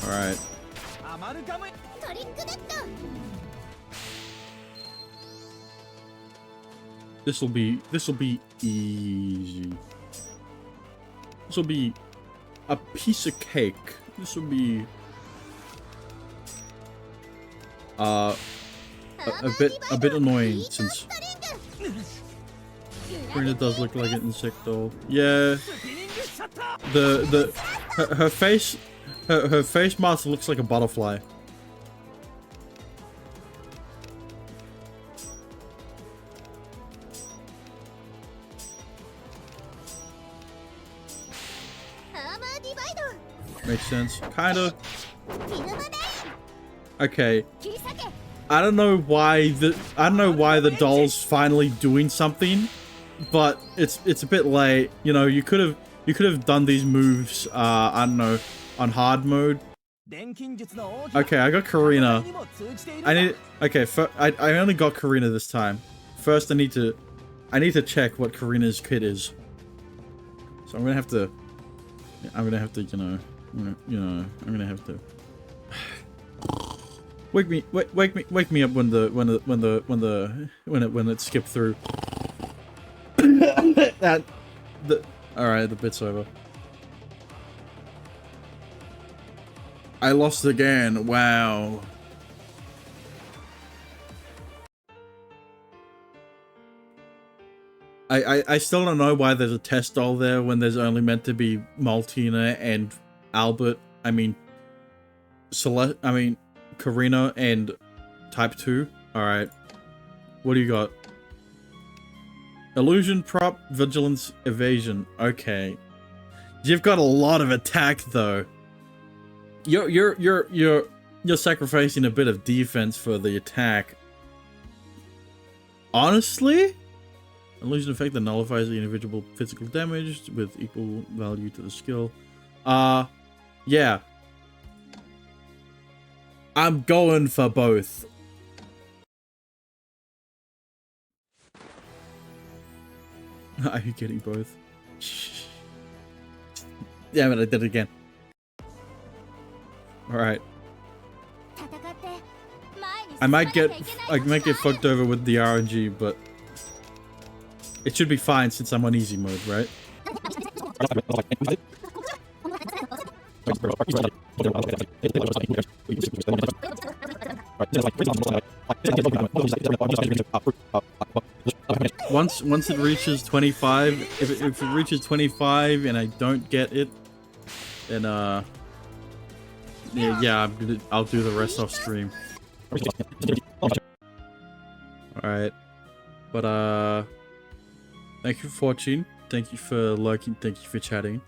Alright. This'll be easy. This'll be a piece of cake. This'll be a bit annoying since Karina does look like an insect doll. Yeah. Her face mask looks like a butterfly. Makes sense. Kinda. Okay. I don't know why the doll's finally doing something, but it's a bit late. You know, you could have done these moves, I don't know, on hard mode. Okay, I got Karina. I only got Karina this time. First I need to check what Karina's kit is. So I'm gonna have to, I'm gonna have to wake me up when it skipped through. Alright, the bit's over. I lost again. Wow. I still don't know why there's a test doll there when there's only meant to be Maltina and Albert. I mean, Karina and Type 2. Alright. What do you got? Illusion, prop, vigilance, evasion. Okay. You've got a lot of attack though. You're sacrificing a bit of defense for the attack. Honestly? Illusion effect that nullifies the individual physical damage with equal value to the skill. Yeah. I'm going for both. Are you getting both? Damn it, I did it again. Alright. I might get fucked over with the RNG, but it should be fine since I'm on easy mode, right? Once it reaches 25, if it reaches 25 and I don't get it, then yeah, I'll do the rest off stream. Alright. But thank you for watching, thank you for liking, thank you for chatting.